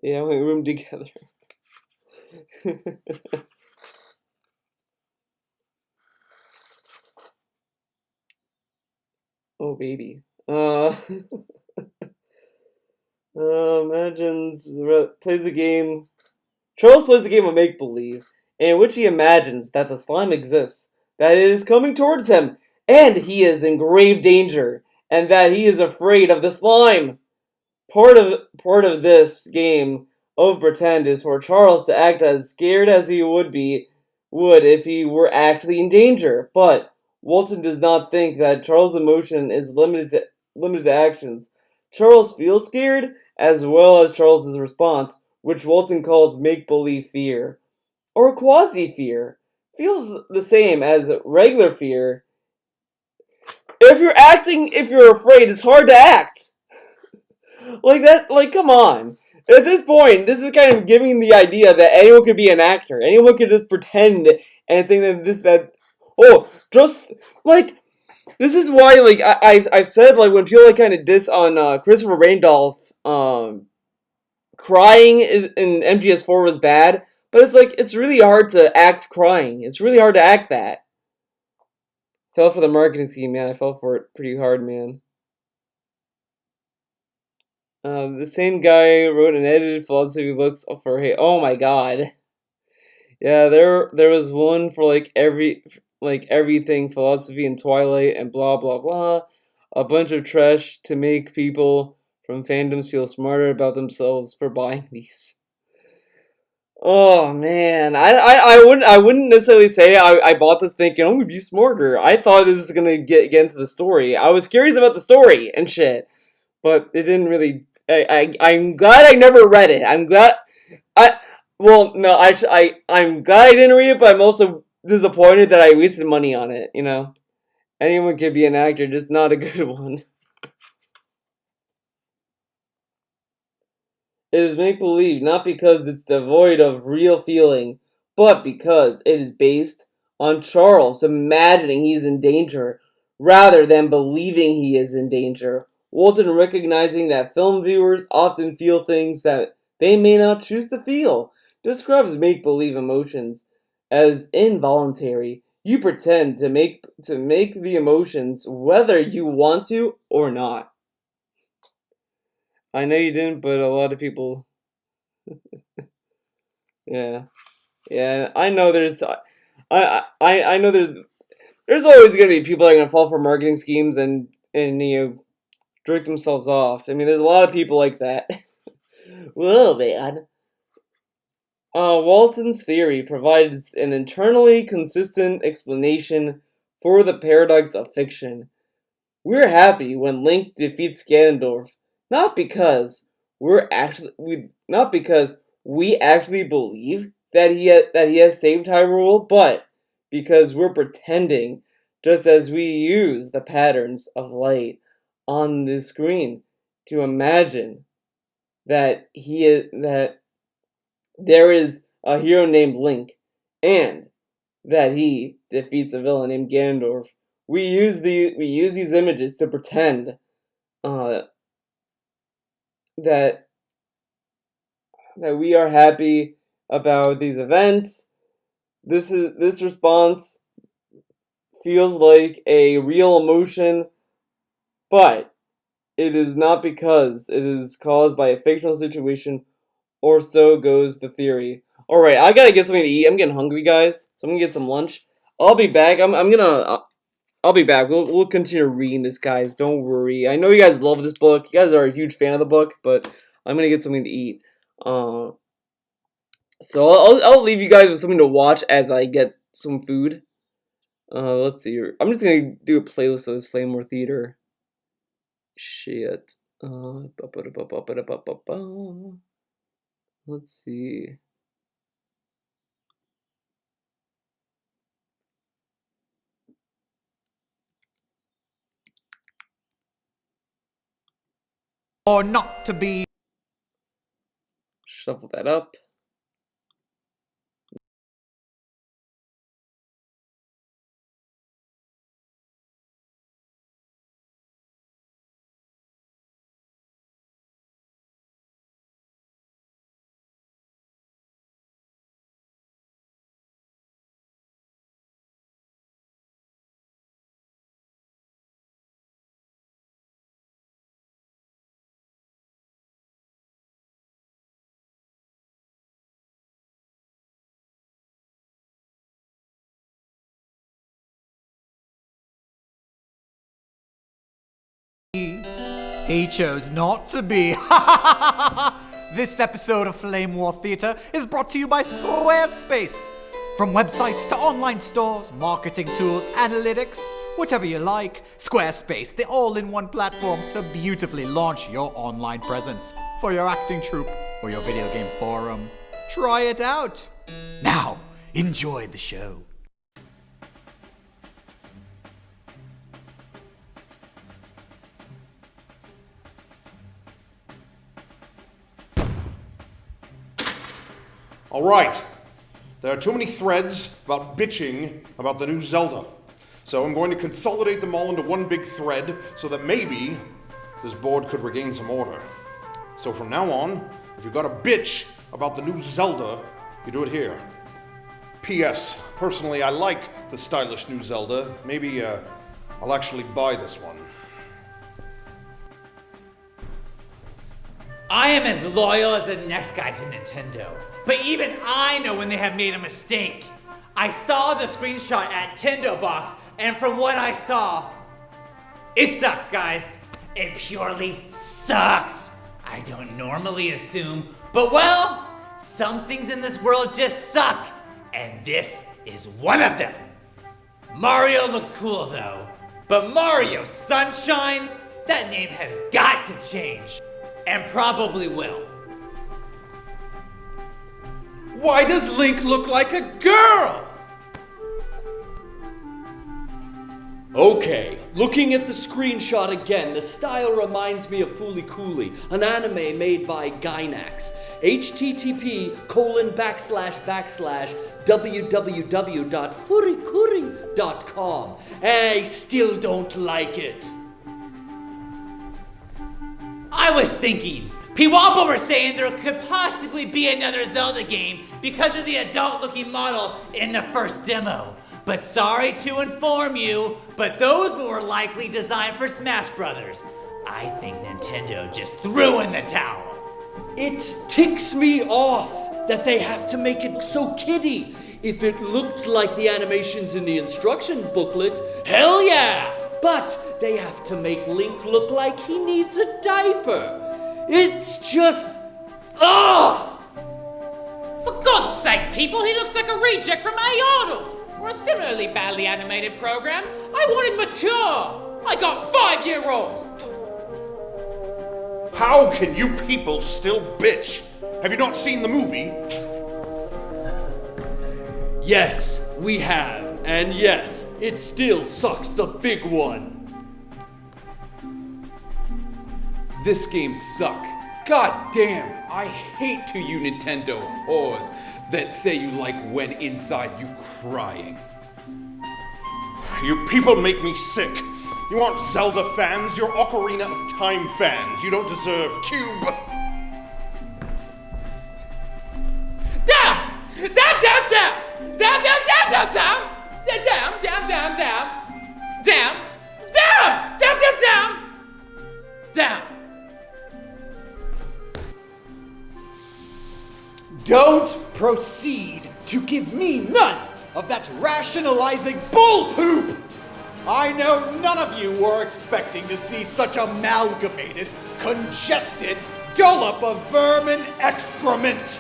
Yeah, we room together. Oh baby. Imagines plays the game. Charles plays the game of make believe, in which he imagines that the slime exists, that it is coming towards him, and he is in grave danger, and that he is afraid of the slime. Part of this game of pretend is for Charles to act as scared as he would if he were actually in danger. But Walton does not think that Charles' emotion is limited to actions. Charles feels scared as well as Charles's response, which Walton calls make-believe fear or quasi-fear. Feels the same as regular fear. If you're afraid, it's hard to act. Like that, like, come on. At this point, this is kind of giving the idea that anyone could be an actor. Anyone could just pretend and think oh, just, like, this is why, like, I've said, like, when people, like, kind of diss on, Christopher Randolph, crying in MGS4 was bad, but it's, like, it's really hard to act crying. It's really hard to act that. Fell for the marketing scheme, man. I fell for it pretty hard, man. The same guy wrote an edited philosophy books for hey. Oh my god. Yeah, there was one for like everything philosophy and Twilight and blah blah blah. A bunch of trash to make people from fandoms feel smarter about themselves for buying these. Oh man, I wouldn't necessarily say I bought this thinking I'm gonna be smarter. I thought this was gonna get into the story. I was curious about the story and shit, but it didn't really. I'm glad I never read it. I'm glad I. Well, no, I'm glad I didn't read it, but I'm also disappointed that I wasted money on it. You know, anyone could be an actor, just not a good one. It is make believe not because it's devoid of real feeling, but because it is based on Charles imagining he's in danger rather than believing he is in danger. Walton recognizing that film viewers often feel things that they may not choose to feel describes make believe emotions as involuntary. You pretend to make the emotions whether you want to or not. I know you didn't, but a lot of people Yeah, yeah. I know I know there's always gonna be people that are gonna fall for marketing schemes and jerk themselves off. I mean, there's a lot of people like that. Whoa, man. Walton's theory provides an internally consistent explanation for the paradox of fiction. We're happy when Link defeats Ganondorf, not because not because we actually believe that he has saved Hyrule, but because we're pretending, just as we use the patterns of light on the screen to imagine that there is a hero named Link, and that he defeats a villain named Ganondorf. We use these images to pretend uh, that that we are happy about these events. This response feels like a real emotion, but it is not because it is caused by a fictional situation, or so goes the theory. All right, I gotta get something to eat. I'm getting hungry, guys. So I'm gonna get some lunch. I'll be back. I'll be back. We'll continue reading this, guys. Don't worry. I know you guys love this book. You guys are a huge fan of the book, but I'm gonna get something to eat. Uh, so I'll leave you guys with something to watch as I get some food. Let's see here. I'm just gonna do a playlist of this Flame War Theater. Shit. Let's see. Or not to be. Shuffle that up. He chose not to be. This episode of Flame War Theater is brought to you by Squarespace. From websites to online stores, marketing tools, analytics, whatever you like, Squarespace, the all-in-one platform to beautifully launch your online presence for your acting troupe or your video game forum. Try it out. Now, enjoy the show. All right. There are too many threads about bitching about the new Zelda. So I'm going to consolidate them all into one big thread so that maybe this board could regain some order. So from now on, if you've got a bitch about the new Zelda, you do it here. P.S. Personally, I like the stylish new Zelda. Maybe I'll actually buy this one. I am as loyal as the next guy to Nintendo, but even I know when they have made a mistake. I saw the screenshot at Nintendo Box, and from what I saw, it sucks, guys. It purely sucks. I don't normally assume, but well, some things in this world just suck, and this is one of them. Mario looks cool though, but Mario Sunshine? That name has got to change. And probably will. Why does Link look like a girl? Okay, looking at the screenshot again, the style reminds me of Fooly Cooly, an anime made by Gainax. http://www.furikuri.com. I still don't like it. I was thinking, Piwapa were saying there could possibly be another Zelda game because of the adult-looking model in the first demo. But sorry to inform you, but those were likely designed for Smash Brothers. I think Nintendo just threw in the towel. It ticks me off that they have to make it so kiddie. If it looked like the animations in the instruction booklet, hell yeah! But they have to make Link look like he needs a diaper. It's just... ugh! For God's sake, people, he looks like a reject from A. Arnold, or a similarly badly animated program. I wanted mature. I got 5-year-old. How can you people still bitch? Have you not seen the movie? Yes, we have. And yes, it still sucks the big one. This game suck. God damn, I hate to you Nintendo whores that say you like when inside you crying. You people make me sick. You aren't Zelda fans, you're Ocarina of Time fans. You don't deserve Cube. Down! Down, down, down! Down, down, down, down, down! Down, down, down, down! Down! Down! Down, down, down! Down! Don't proceed to give me none of that rationalizing bull poop! I know none of you were expecting to see such amalgamated, congested dollop of vermin excrement.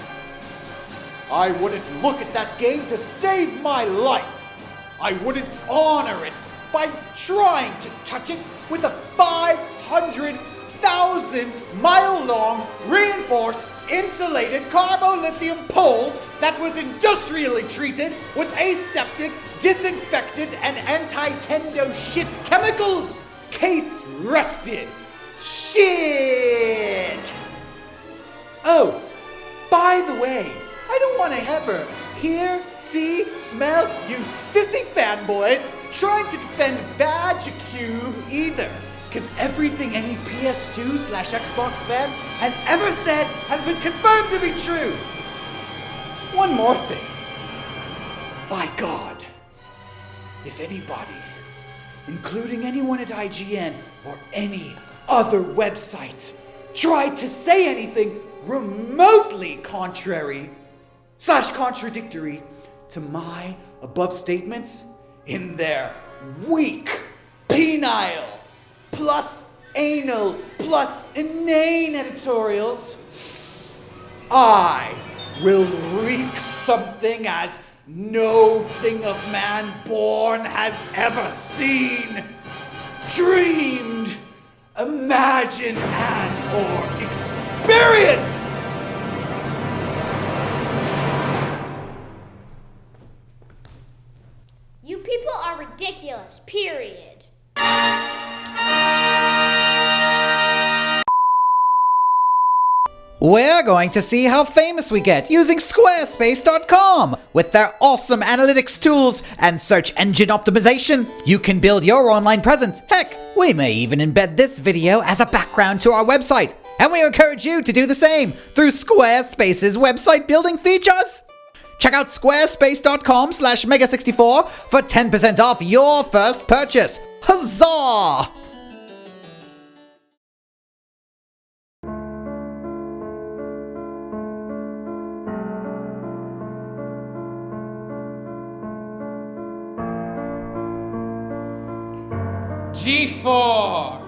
I wouldn't look at that game to save my life. I wouldn't honor it by trying to touch it with a 500,000-mile-long reinforced insulated carbolithium pole that was industrially treated with aseptic, disinfectant, and anti-tendo shit chemicals. Case rusted. Shit! Oh, by the way, I don't want to ever hear, see, smell you sissy fanboys trying to defend Vagicube either. Because everything any PS2/Xbox fan has ever said has been confirmed to be true. One more thing. By God, if anybody, including anyone at IGN or any other website, tried to say anything remotely contrary/contradictory to my above statements in their weak, penile, plus anal, plus inane editorials, I will wreak something as no thing of man born has ever seen, dreamed, imagined, and or experienced. You people are ridiculous, period. We're going to see how famous we get using Squarespace.com. With their awesome analytics tools and search engine optimization, you can build your online presence. Heck, we may even embed this video as a background to our website. And we encourage you to do the same through Squarespace's website building features. Check out squarespace.com/mega64 for 10% off your first purchase. Huzzah! G4!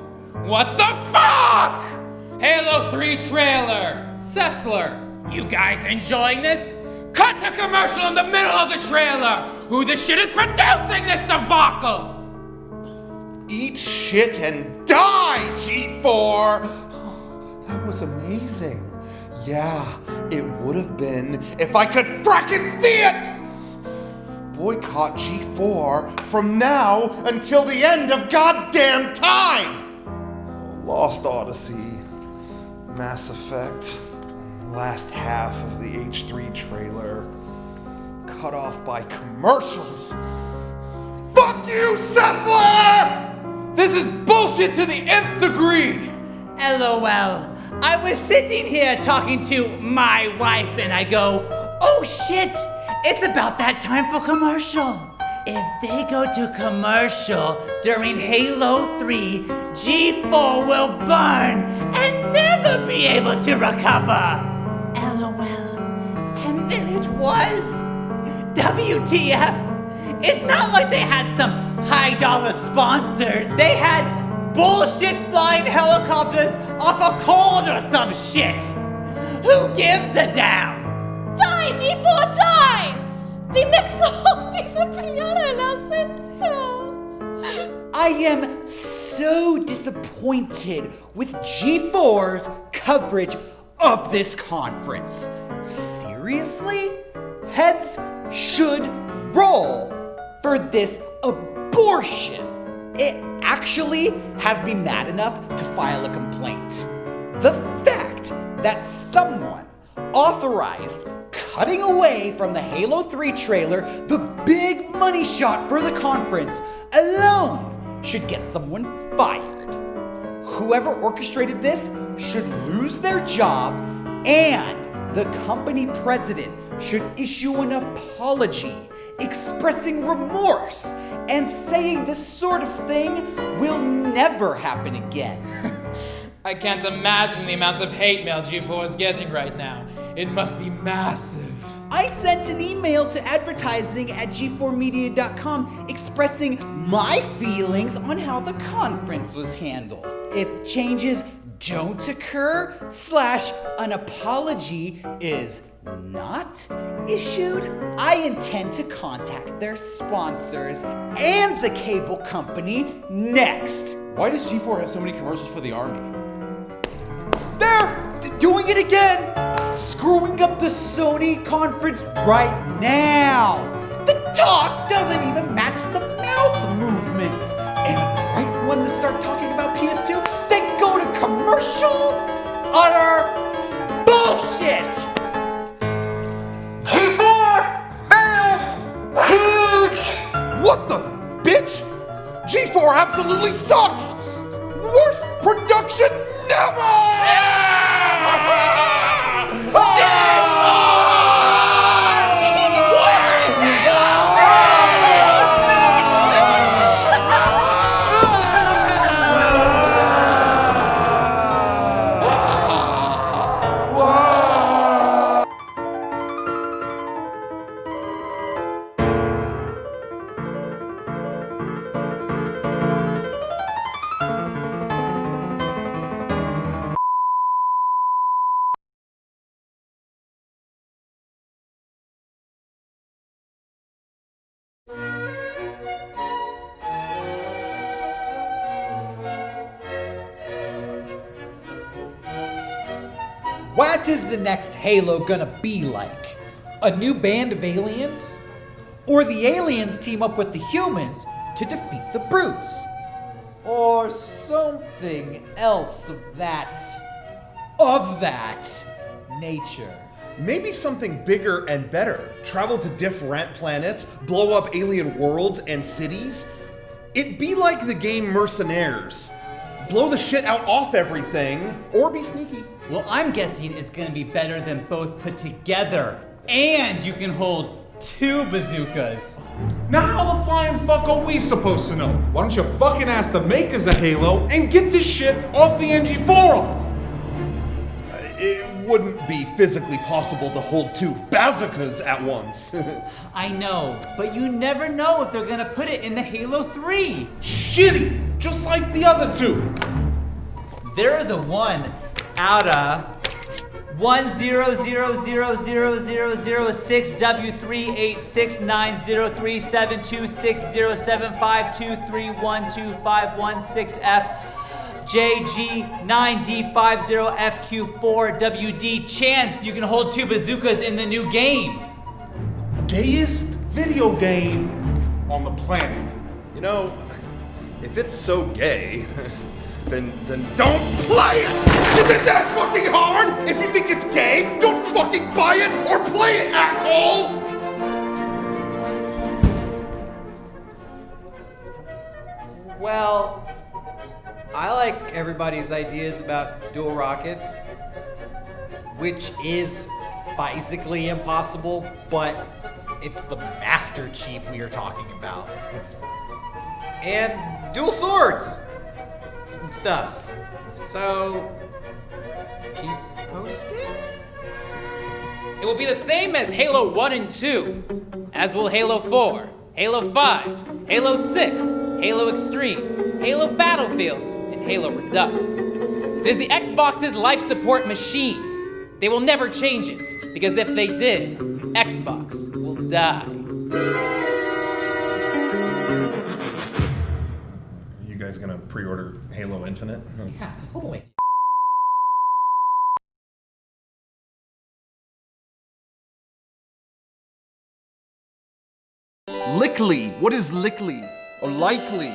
What the fuck? Halo 3 trailer! Sessler, you guys enjoying this? Cut to commercial in the middle of the trailer! Who the shit is producing this debacle? Eat shit and die, G4! That was amazing. Yeah, it would have been if I could frickin' see it! Boycott G4 from now until the end of goddamn time! Lost Odyssey, Mass Effect, last half of the H3 trailer, cut off by commercials. Fuck you, Sessler! This is bullshit to the nth degree! LOL. I was sitting here talking to my wife and I go, oh shit, it's about that time for commercial. If they go to commercial during Halo 3, G4 will burn and never never be able to recover. LOL. And there it was. WTF. It's not like they had some high-dollar sponsors. They had bullshit flying helicopters off a cold or some shit. Who gives a damn? Die, G4, die! They missed the whole FIFA Pinata announcement too. I am so disappointed with G4's coverage of this conference. Seriously? Heads should roll for this abortion. It actually has me mad enough to file a complaint. The fact that someone authorized cutting away from the Halo 3 trailer, the big money shot for the conference, alone should get someone fired. Whoever orchestrated this should lose their job, and the company president should issue an apology expressing remorse and saying this sort of thing will never happen again. I can't imagine the amounts of hate mail G4 is getting right now. It must be massive. I sent an email to advertising at g4media.com expressing my feelings on how the conference was handled. If changes don't occur, / an apology is not issued, I intend to contact their sponsors and the cable company next. Why does G4 have so many commercials for the army? They're doing it again! Screwing up the Sony conference right now! The talk doesn't even match the mouth movements! And right when they start talking about PS2, they go to commercial? Utter bullshit! G4 fails huge! What the bitch? G4 absolutely sucks! Worst production never! What is the next Halo gonna be like? A new band of aliens? Or the aliens team up with the humans to defeat the brutes? Or something else of that nature? Maybe something bigger and better. Travel to different planets, blow up alien worlds and cities. It'd be like the game Mercenaries. Blow the shit out off everything, or be sneaky. Well, I'm guessing it's gonna be better than both put together. And you can hold 2 bazookas. Now how the flying fuck are we supposed to know? Why don't you fucking ask the makers of Halo and get this shit off the NG forums? It wouldn't be physically possible to hold 2 bazookas at once. I know, but you never know if they're gonna put it in the Halo 3. Shitty, just like the other 2. There is a 1 out of 1000006W3869037260752312312516F JG9D50FQ4WD. Chance you can hold 2 bazookas in the new game. Gayest video game on the planet. You know, if it's so gay, then don't play it! Is it that fucking hard? If you think it's gay, don't fucking buy it or play it, asshole! Well, I like everybody's ideas about dual rockets, which is physically impossible, but it's the Master Chief we are talking about. And dual swords and stuff. So, Keep posting? It will be the same as Halo 1 and 2, as will Halo 4, Halo 5, Halo 6, Halo Extreme, Halo Battlefields, and Halo Redux. It is the Xbox's life support machine. They will never change it, because if they did, Xbox will die. You guys gonna pre-order Halo Infinite? Yeah, totally. Lickly. What is lickly? Or likely?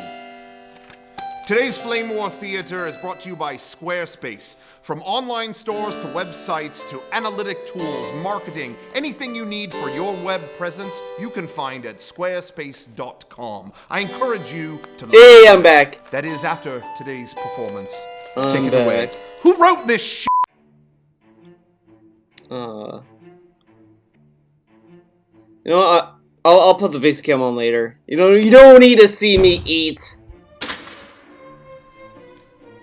Today's Flame War Theater is brought to you by Squarespace. From online stores to websites to analytic tools, marketing, anything you need for your web presence, you can find at squarespace.com. I encourage you to look. Hey, I'm back. That is after today's performance. I'm Take it away. back. Who wrote this shit? You know what? I'll put the face cam on later. You don't need to see me eat.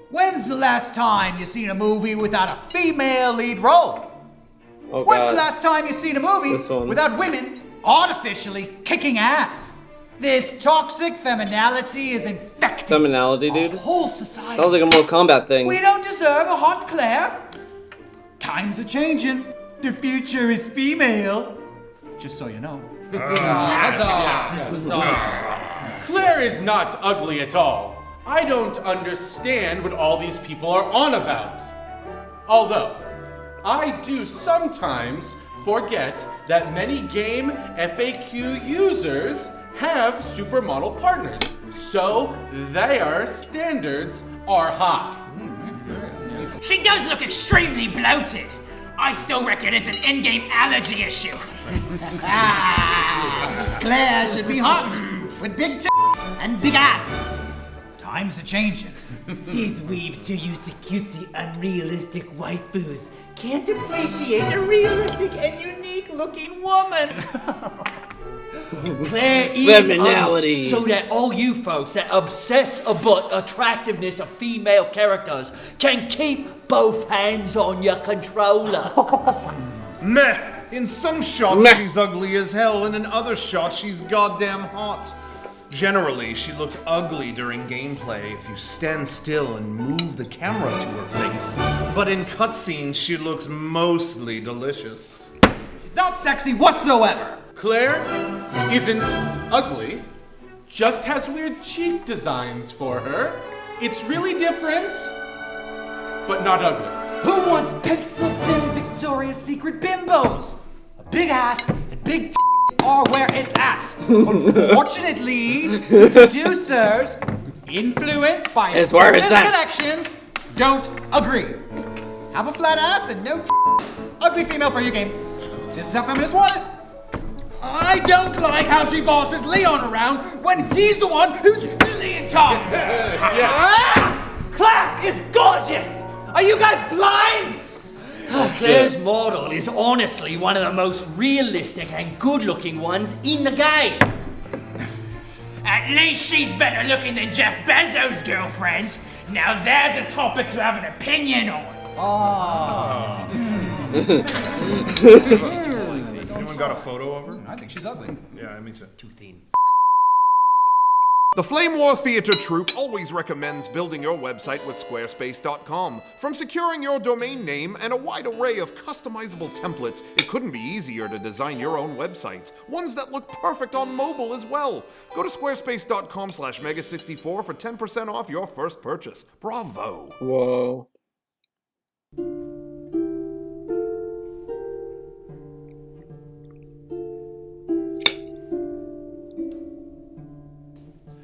When's the last time you seen a movie without a female lead role? Oh, When's God. the last time you seen a movie This one. without women artificially kicking ass? This toxic femininity is infecting Femininity, dude? a whole society. Sounds like a Mortal Kombat thing. We don't deserve a hot Claire. Times are changing. The future is female. Just so you know. Claire is not ugly at all. I don't understand what all these people are on about. Although, I do sometimes forget that many game FAQ users have supermodel partners, so their standards are high. She does look extremely bloated. I still reckon it's an in-game allergy issue. Claire should be hot with big tits and big ass. Times are changing. These weebs too used to cutesy, unrealistic waifus can't appreciate a realistic and unique-looking woman. Claire is Femininity. so that all you folks that obsess about attractiveness of female characters can keep both hands on your controller. Meh. In some shots, Meh. she's ugly as hell, and in other shots, she's goddamn hot. Generally, she looks ugly during gameplay if you stand still and move the camera to her face. But in cutscenes, she looks mostly delicious. She's not sexy whatsoever. Claire isn't ugly, just has weird cheek designs for her. It's really different, but not ugly. Who wants pixel thin Victoria's Secret bimbos? A big ass and big are where it's at. Unfortunately, the producers, influenced by It's where it's at. connections, don't agree. Have a flat ass and no ugly female for your game. This is how feminists want it. I don't like how she bosses Leon around when he's the one who's really in charge. Claire is gorgeous. Are you guys blind? Claire's model is honestly one of the most realistic and good-looking ones in the game. At least she's better looking than Jeff Bezos' girlfriend. Now there's a topic to have an opinion on. Has anyone got a photo of her? I think she's ugly. Yeah, me too. Too thin. The Flame War Theater Troupe always recommends building your website with Squarespace.com. From securing your domain name and a wide array of customizable templates, it couldn't be easier to design your own websites, ones that look perfect on mobile as well. Go to squarespace.com/mega64 for 10% off your first purchase. Bravo! Whoa.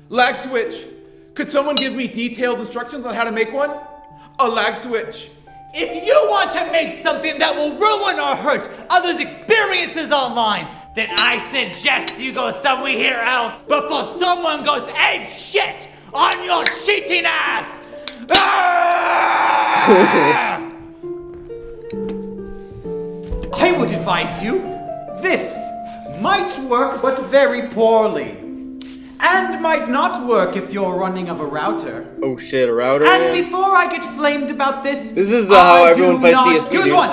Lag switch. Could someone give me detailed instructions on how to make one? A lag switch. If you want to make something that will ruin or hurt others' experiences online, then I suggest you go somewhere else before someone goes ape shit on your cheating ass! Ah! I would advise you, this might work but very poorly. and might not work if you're running of a router. Oh shit, a router? And before I get flamed about this, This is how everyone fights TSP. Here's dude. one.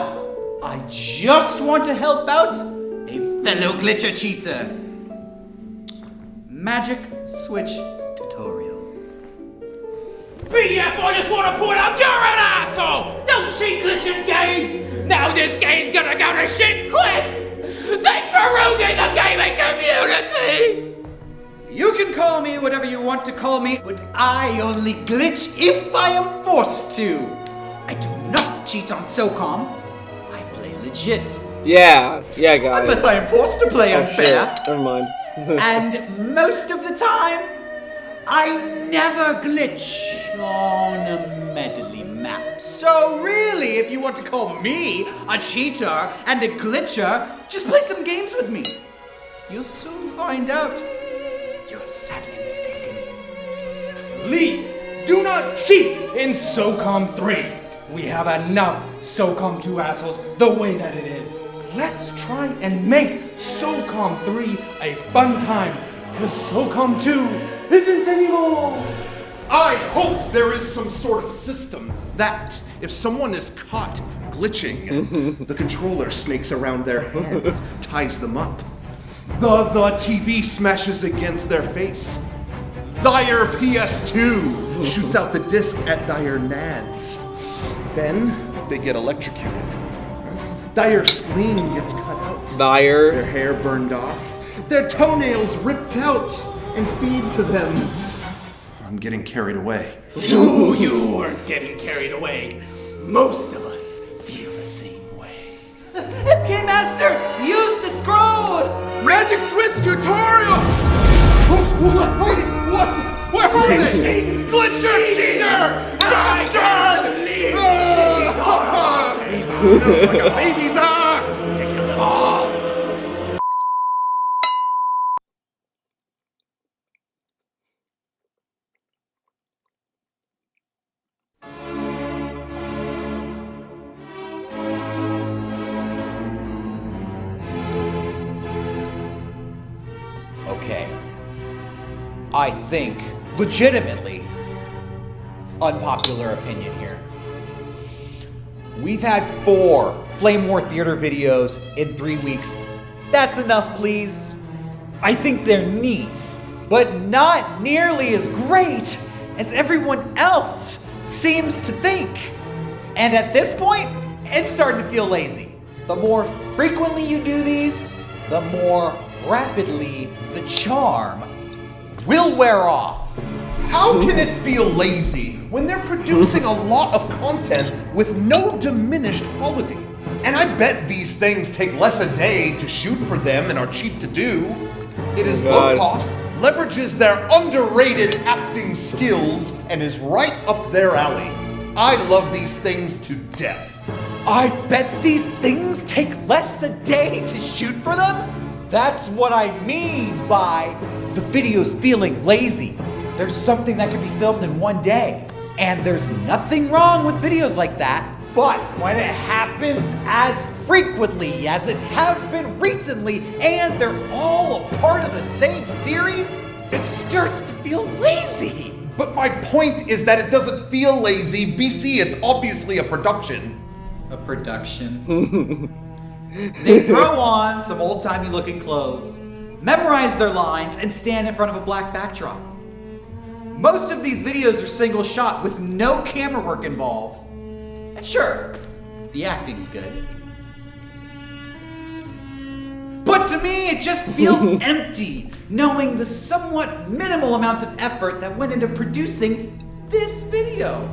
I just want to help out a fellow glitcher cheater. Magic switch tutorial. BF, I just want to point out you're an asshole! Don't cheat glitching games! Now this game's gonna go to shit quick! Thanks for ruining the gaming community! You can call me whatever you want to call me, but I only glitch if I am forced to. I do not cheat on SOCOM. I play legit. Yeah, guys. Unless I am forced to play Oh, unfair. shit. Never mind. And most of the time, I never glitch on a medley map. So really, if you want to call me a cheater and a glitcher, just play some games with me. You'll soon find out you're sadly mistaken. Please, do not cheat in SOCOM 3. We have enough SOCOM 2 assholes the way that it is. Let's try and make SOCOM 3 a fun time, because SOCOM 2 isn't anymore. I hope there is some sort of system that, if someone is caught glitching, the controller snakes around their hands, ties them up. The TV smashes against their face. Their PS2 shoots out the disc at their nads. Then they get electrocuted. Their spleen gets cut out. Their hair burned off. Their toenails ripped out and feed to them. I'm getting carried away. No, you weren't getting carried away. Most of us feel the same way. Game Master, use the scroll! Magic switch tutorial! What? Where are they? Glitcher cheater! Bastard! Smells like a baby's ass! To kill them all! Okay. I think, legitimately, unpopular opinion here. We've had 4 Flame War Theater videos in 3 weeks. That's enough, please. I think they're neat, but not nearly as great as everyone else seems to think. And at this point, it's starting to feel lazy. The more frequently you do these, the more rapidly the charm will wear off. How can it feel lazy when they're producing a lot of content with no diminished quality? And I bet these things take less a day to shoot for them and are cheap to do. It is low cost, leverages their underrated acting skills, and is right up their alley. I love these things to death. I bet these things take less a day to shoot for them? That's what I mean by the videos feeling lazy. There's something that can be filmed in 1 day. And there's nothing wrong with videos like that. But when it happens as frequently as it has been recently, and they're all a part of the same series, it starts to feel lazy. But my point is that it doesn't feel lazy. BC, it's obviously a production. A production? They throw on some old-timey looking clothes, memorize their lines, and stand in front of a black backdrop. Most of these videos are single shot with no camera work involved. And sure, the acting's good. But to me, it just feels empty, knowing the somewhat minimal amount of effort that went into producing this video.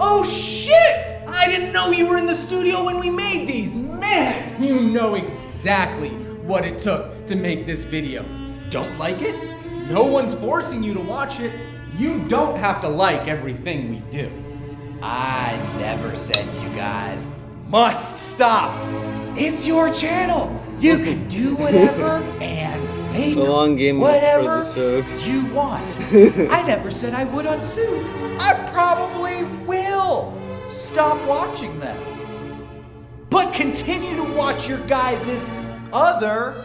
Oh shit! I didn't know you were in the studio when we made these. Man, you know exactly what it took to make this video. Don't like it? No one's forcing you to watch it. You don't have to like everything we do. I never said you guys must stop. It's your channel. You can do whatever and make whatever you want. I never said I would unsue. I probably will stop watching them. But continue to watch your guys' other,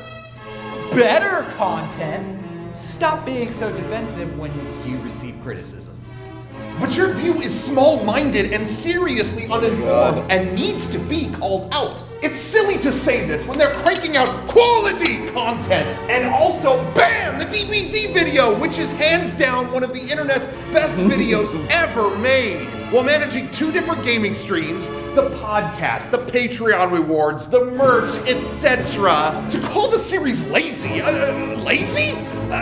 better content Stop being so defensive when you receive criticism. But your view is small-minded and seriously uninformed and needs to be called out. It's silly to say this when they're cranking out quality content and also, bam, the DBZ video, which is hands down one of the internet's best videos ever made. While managing 2 different gaming streams, the podcast, the Patreon rewards, the merch, etc. To call the series lazy? Lazy?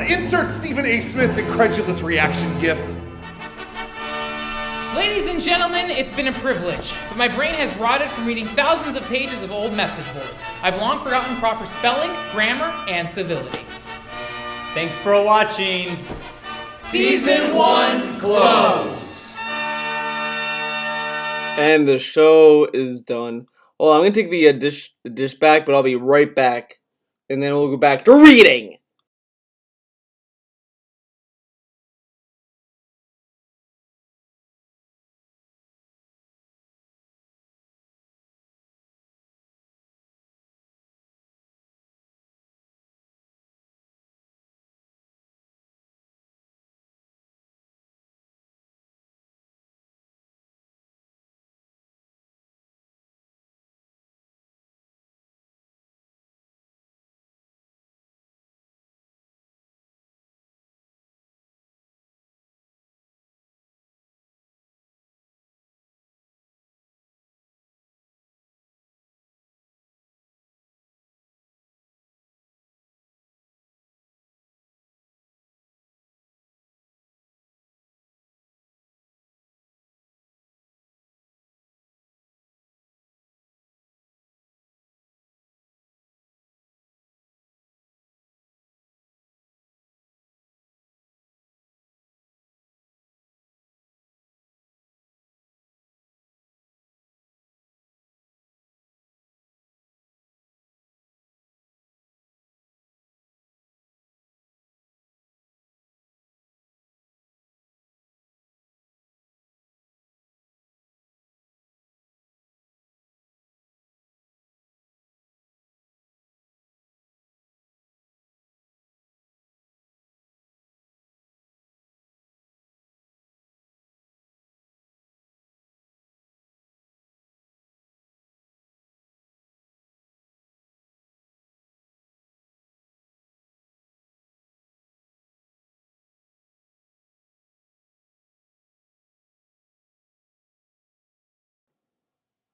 Insert Stephen A. Smith's incredulous reaction gif. Ladies and gentlemen, it's been a privilege, but my brain has rotted from reading thousands of pages of old message boards. I've long forgotten proper spelling, grammar, and civility. Thanks for watching. Season 1 closed. And the show is done. Well, I'm gonna take the dish back, but I'll be right back. And then we'll go back to reading!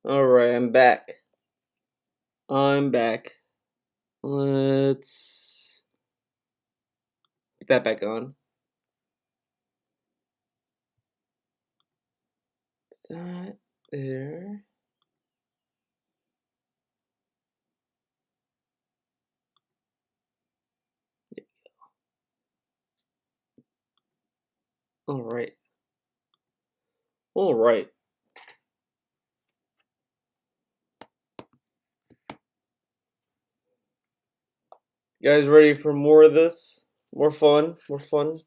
Alright, I'm back. Let's put that back on. Put that there. Alright. Alright. You guys ready for more of this? More fun? More fun?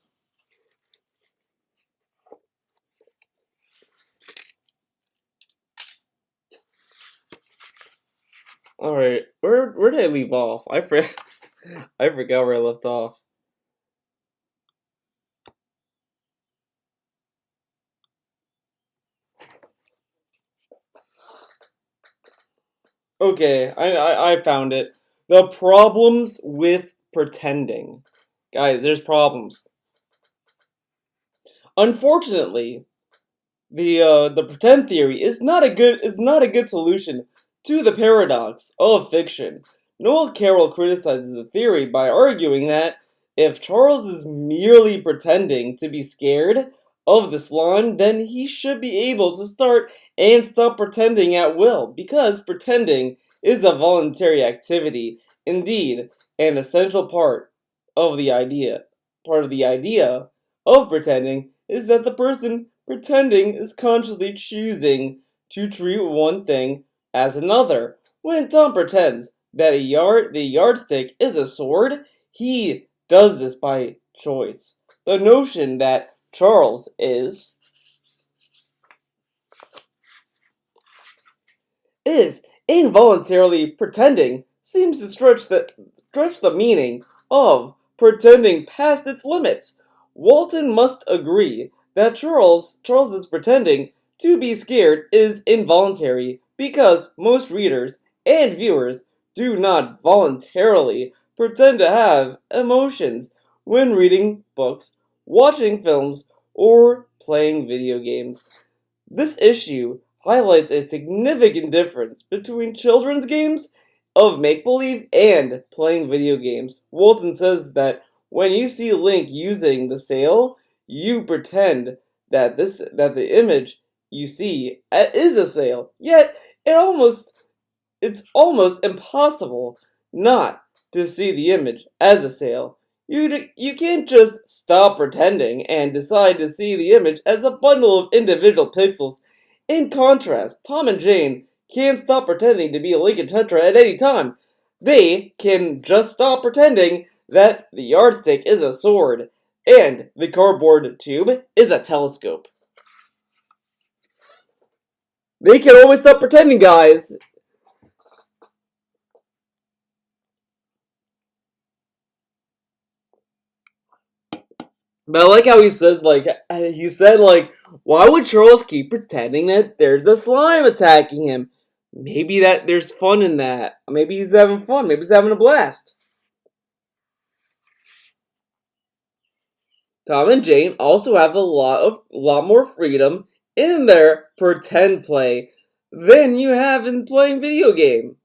Alright. Where did I leave off? I forgot where I left off. Okay, I found it. The problems with pretending. Guys, there's problems. Unfortunately, the pretend theory is not a good solution to the paradox of fiction. Noel Carroll criticizes the theory by arguing that if Charles is merely pretending to be scared of the slime, then he should be able to start and stop pretending at will, because pretending is a voluntary activity, indeed, an essential part of the idea. Part of the idea of pretending is that the person pretending is consciously choosing to treat one thing as another. When Tom pretends that the yardstick is a sword, he does this by choice. The notion that Charles is involuntarily pretending seems to stretch the meaning of pretending past its limits. Walton must agree that Charles's pretending to be scared is involuntary because most readers and viewers do not voluntarily pretend to have emotions when reading books, watching films, or playing video games. This issue highlights a significant difference between children's games of make believe and playing video games. Walton says that when you see Link using the sail, you pretend that the image you see is a sail. Yet it's almost impossible not to see the image as a sail. You can't just stop pretending and decide to see the image as a bundle of individual pixels. In contrast, Tom and Jane can't stop pretending to be a Link and Tetra at any time. They can just stop pretending that the yardstick is a sword and the cardboard tube is a telescope. They can always stop pretending, guys. But I like how he says, why would Charles keep pretending that there's a slime attacking him? Maybe that there's fun in that. Maybe he's having fun. Maybe he's having a blast. Tom and Jane also have a lot more freedom in their pretend play than you have in playing playing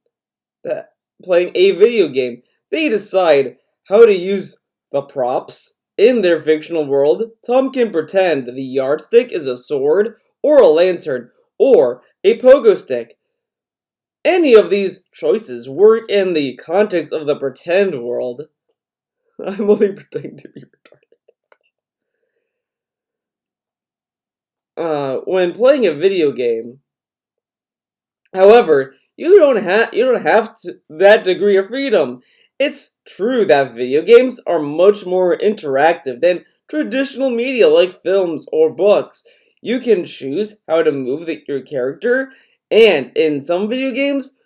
a video game. They decide how to use the props in their fictional world. Tom can pretend the yardstick is a sword, or a lantern, or a pogo stick. Any of these choices work in the context of the pretend world. I'm only pretending to be retarded. When playing a video game, however, you don't have that degree of freedom. It's true that video games are much more interactive than traditional media like films or books. You can choose how to move your character, and in some video games,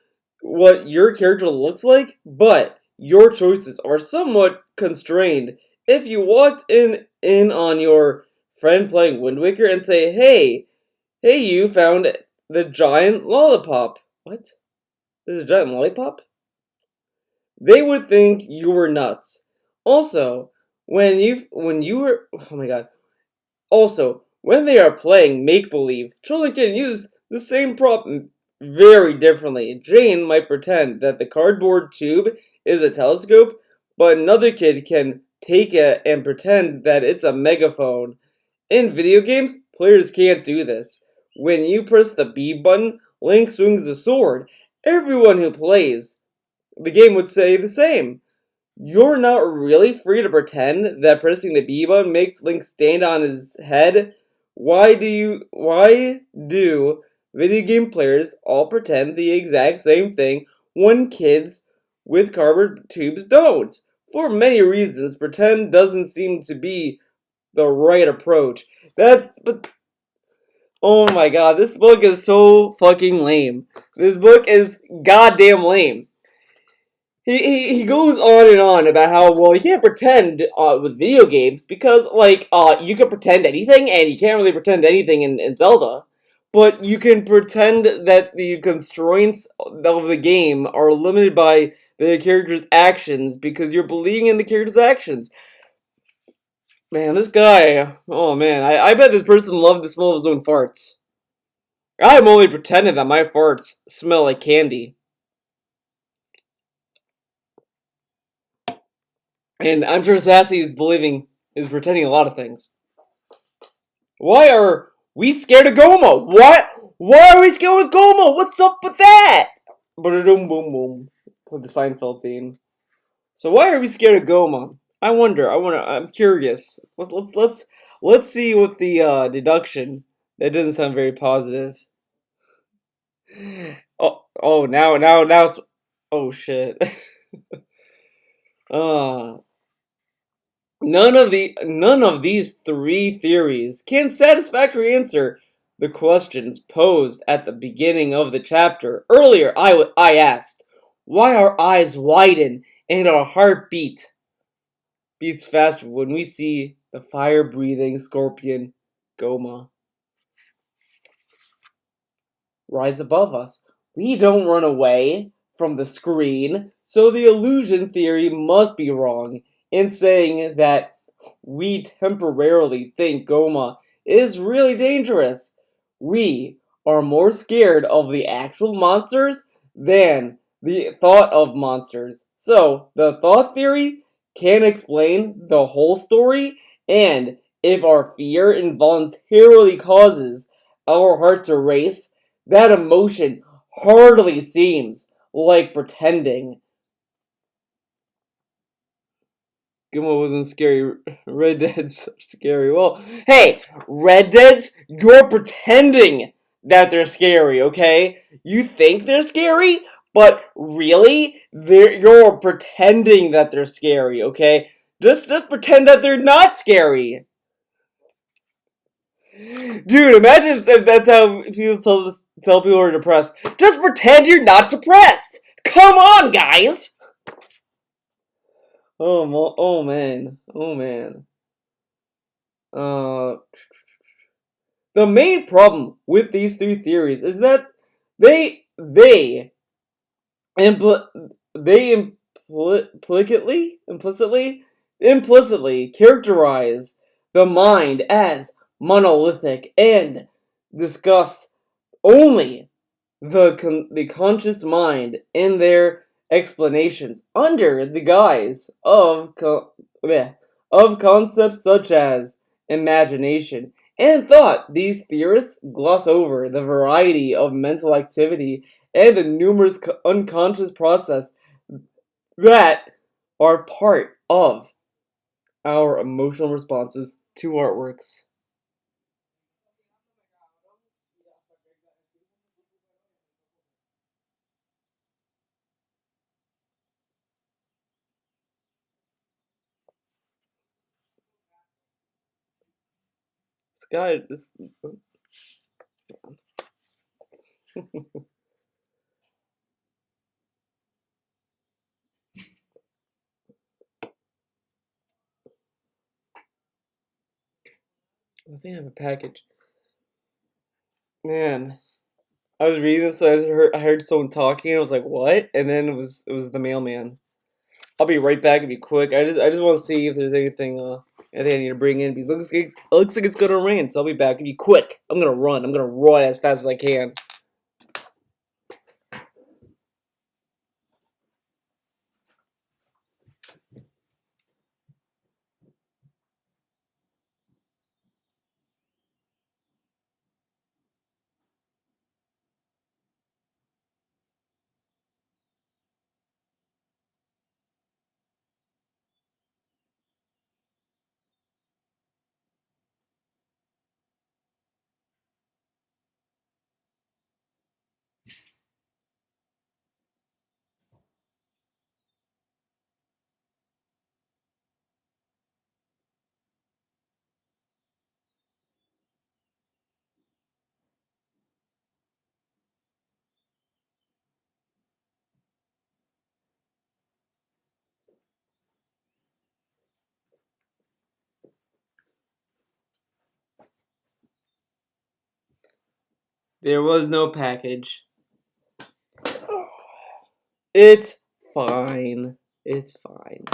what your character looks like, but your choices are somewhat constrained. If you walked in on your friend playing Wind Waker and say, hey, you found the giant lollipop. What? There's a giant lollipop? They would think you were nuts. Also, when they are playing make-believe, children can use the same prop very differently. Jane might pretend that the cardboard tube is a telescope, but another kid can take it and pretend that it's a megaphone. In video games, players can't do this. When you press the B button, Link swings the sword. Everyone who plays the game would say the same. You're not really free to pretend that pressing the B button makes Link stand on his head. Why do video game players all pretend the exact same thing when kids with cardboard tubes don't? For many reasons, pretend doesn't seem to be the right approach. Oh my god, this book is so fucking lame. This book is goddamn lame. He goes on and on about how, well, you can't pretend with video games because, you can pretend anything, and you can't really pretend anything in Zelda. But you can pretend that the constraints of the game are limited by the character's actions because you're believing in the character's actions. Man, this guy, oh man, I bet this person loved the smell of his own farts. I'm only pretending that my farts smell like candy. And I'm sure Sassy is pretending a lot of things. Why are we scared of Goma? What? Why are we scared with Goma? What's up with that? Boom, boom, boom. Play the Seinfeld theme. So why are we scared of Goma? I wonder. I'm curious. Let's see what the deduction. That doesn't sound very positive. Now it's. Oh shit. None of these three theories can satisfactorily answer the questions posed at the beginning of the chapter. Earlier, I asked, why our eyes widen and our heart beat? beats faster when we see the fire-breathing scorpion Goma rise above us. We don't run away from the screen, so the illusion theory must be wrong in saying that we temporarily think Goma is really dangerous. We are more scared of the actual monsters than the thought of monsters. So, the thought theory can explain the whole story, and if our fear involuntarily causes our heart to race, that emotion hardly seems like pretending. Guma wasn't scary. Red Dead's scary. Well, hey, Red Dead's, you're pretending that they're scary, okay? You think they're scary, but really, you're pretending that they're scary, okay? Just pretend that they're not scary. Dude, imagine if that's how people tell people are depressed. Just pretend you're not depressed. Come on, guys. Oh man, oh man. Uh, the main problem with these three theories is that they impl- they implicitly characterize the mind as monolithic and discuss only the conscious mind in their explanations under the guise of concepts such as imagination and thought. These theorists gloss over the variety of mental activity and the numerous unconscious process that are part of our emotional responses to artworks. This guy, this. I think I have a package. Man, I was reading this. I heard someone talking. I was like, "What?" And then it was the mailman. I'll be right back. It'll be quick. I just want to see if there's anything I need to bring in because it looks like it's gonna rain. So I'll be back. It'll be quick. I'm gonna run. I'm gonna run as fast as I can. There was no package. It's fine. It's fine.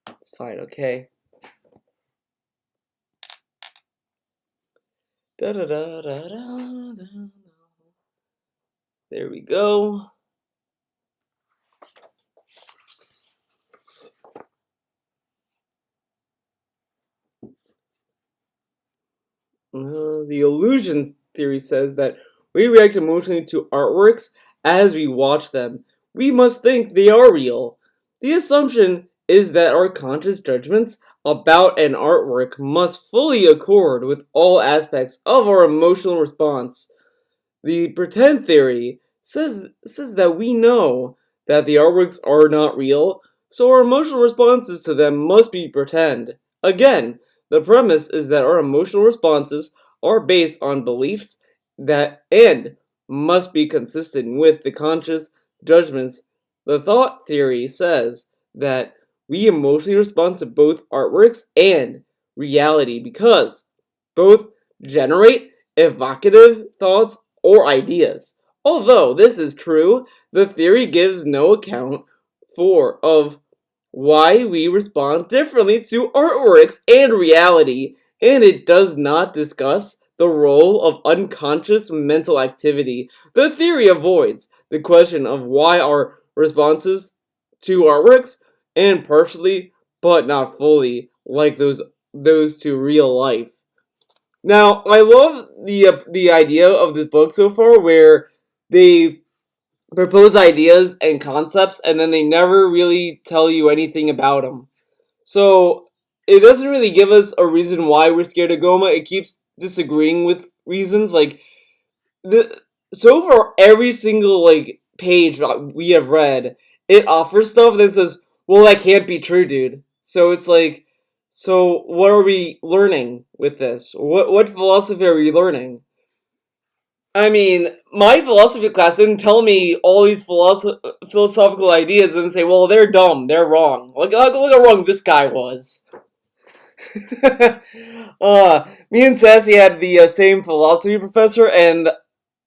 It's fine. Okay. Da da da da da da. There we go. The illusion theory says that we react emotionally to artworks as we watch them. We must think they are real. The assumption is that our conscious judgments about an artwork must fully accord with all aspects of our emotional response. The pretend theory says that we know that the artworks are not real, so our emotional responses to them must be pretend. Again, the premise is that our emotional responses are based on beliefs that and must be consistent with the conscious judgments. The thought theory says that we emotionally respond to both artworks and reality because both generate evocative thoughts or ideas. Although this is true, the theory gives no account of why we respond differently to artworks and reality, and it does not discuss the role of unconscious mental activity. The theory avoids the question of why our responses to artworks, and partially, but not fully, like those to real life. Now, I love the idea of this book so far, where they propose ideas and concepts, and then they never really tell you anything about them. So it doesn't really give us a reason why we're scared of Goma. It keeps disagreeing with reasons. Like the so far, every single like page we have read, it offers stuff that says, "Well, that can't be true, dude." So it's like, so what are we learning with this? What philosophy are we learning? I mean, my philosophy class didn't tell me all these philosophical ideas and say, well, they're dumb, they're wrong. Look how wrong this guy was. Me and Sassy had the same philosophy professor, and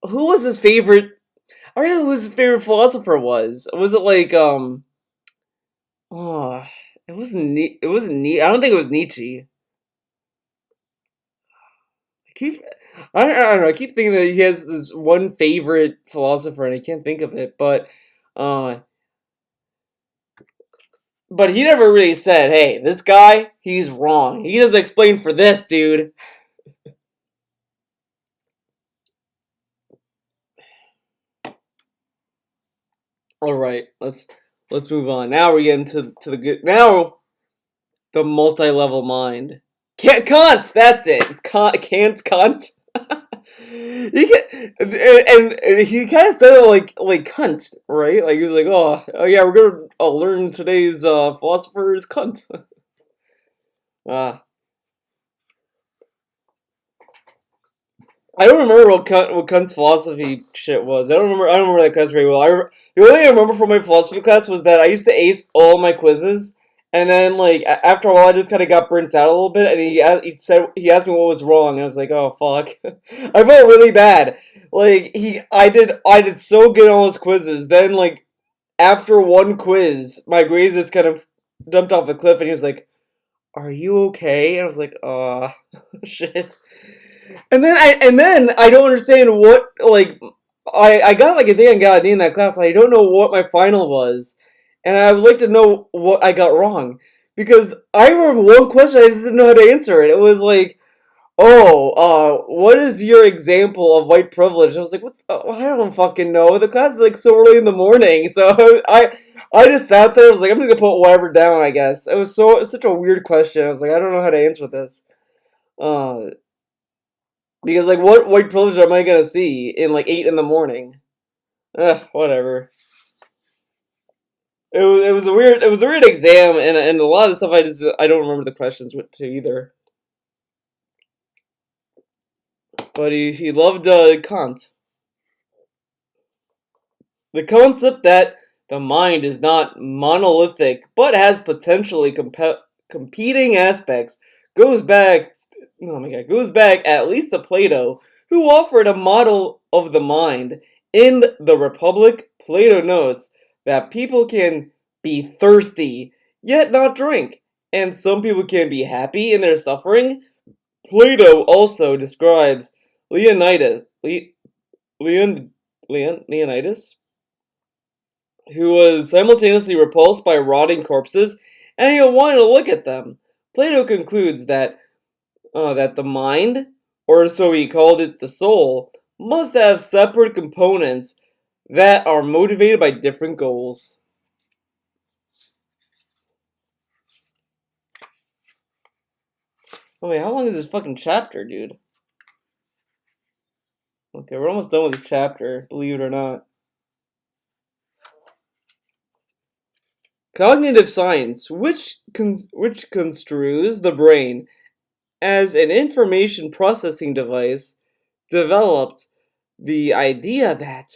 who was his favorite? I don't know who his favorite philosopher was. Was it like, oh, it wasn't I don't think it was Nietzsche. I don't know. I keep thinking that he has this one favorite philosopher, and I can't think of it. Uh, but he never really said, "Hey, this guy, he's wrong. He doesn't explain for this dude." All right, let's move on. Now we're getting to the good. Now the multi-level mind. Kant. That's it. It's Kant's Kant. He can, and he kind of said it like cunt, right? Like he was like, oh yeah, we're gonna learn today's philosopher's cunt. I don't remember what Kant's philosophy shit was. I don't remember that class very well. The only thing I remember from my philosophy class was that I used to ace all my quizzes, and then like after a while, I just kind of got burnt out a little bit. And he asked me what was wrong, and I was like, oh fuck, I felt really bad. Like I did so good on all his quizzes. Then like after one quiz, my grades just kind of dumped off the cliff, and he was like, "Are you okay?" And I was like, shit." And then I don't understand what like I got like I think I got an A in that class. And I don't know what my final was, and I would like to know what I got wrong because I remember one question I just didn't know how to answer it. It was like, "Oh, what is your example of white privilege?" I was like, "What? I don't fucking know." The class is like so early in the morning, so I just sat there. I was like, "I'm just gonna put whatever down." I guess it was such a weird question. I was like, "I don't know how to answer this." Uh, because like, what white privilege am I gonna see in like 8 in the morning? Whatever. It was a weird exam, and a lot of the stuff I don't remember the questions to either. But he loved Kant. The concept that the mind is not monolithic but has potentially competing aspects goes back. Oh my god, goes back at least to Plato, who offered a model of the mind. In the Republic, Plato notes that people can be thirsty yet not drink, and some people can be happy in their suffering. Plato also describes Leonidas, Leonidas, who was simultaneously repulsed by rotting corpses, and he wanted to look at them. Plato concludes that the mind, or so he called it, the soul, must have separate components that are motivated by different goals. Oh wait, how long is this fucking chapter, dude? Okay, we're almost done with this chapter, believe it or not. Cognitive science, which construes the brain as an information processing device, developed the idea that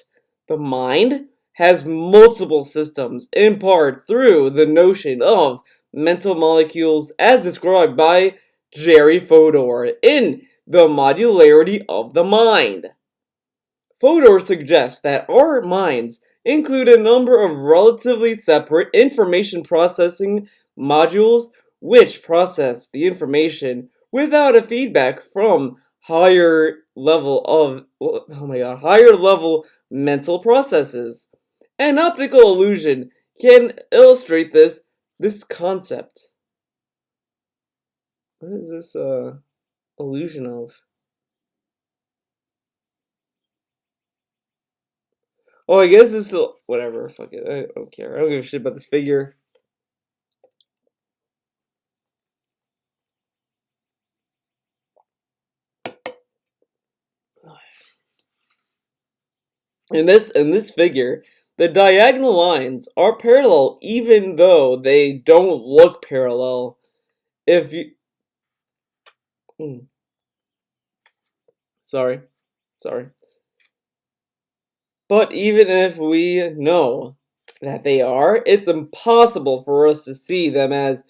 the mind has multiple systems, in part through the notion of mental molecules as described by Jerry Fodor in The Modularity of the Mind. Fodor suggests that our minds include a number of relatively separate information processing modules which process the information without a feedback from higher level mental processes. An optical illusion can illustrate this concept. What is this illusion of? Oh, I guess it's still whatever. Fuck it. I don't care. I don't give a shit about this figure. In this figure, the diagonal lines are parallel even though they don't look parallel. If you sorry. But even if we know that they are, it's impossible for us to see them as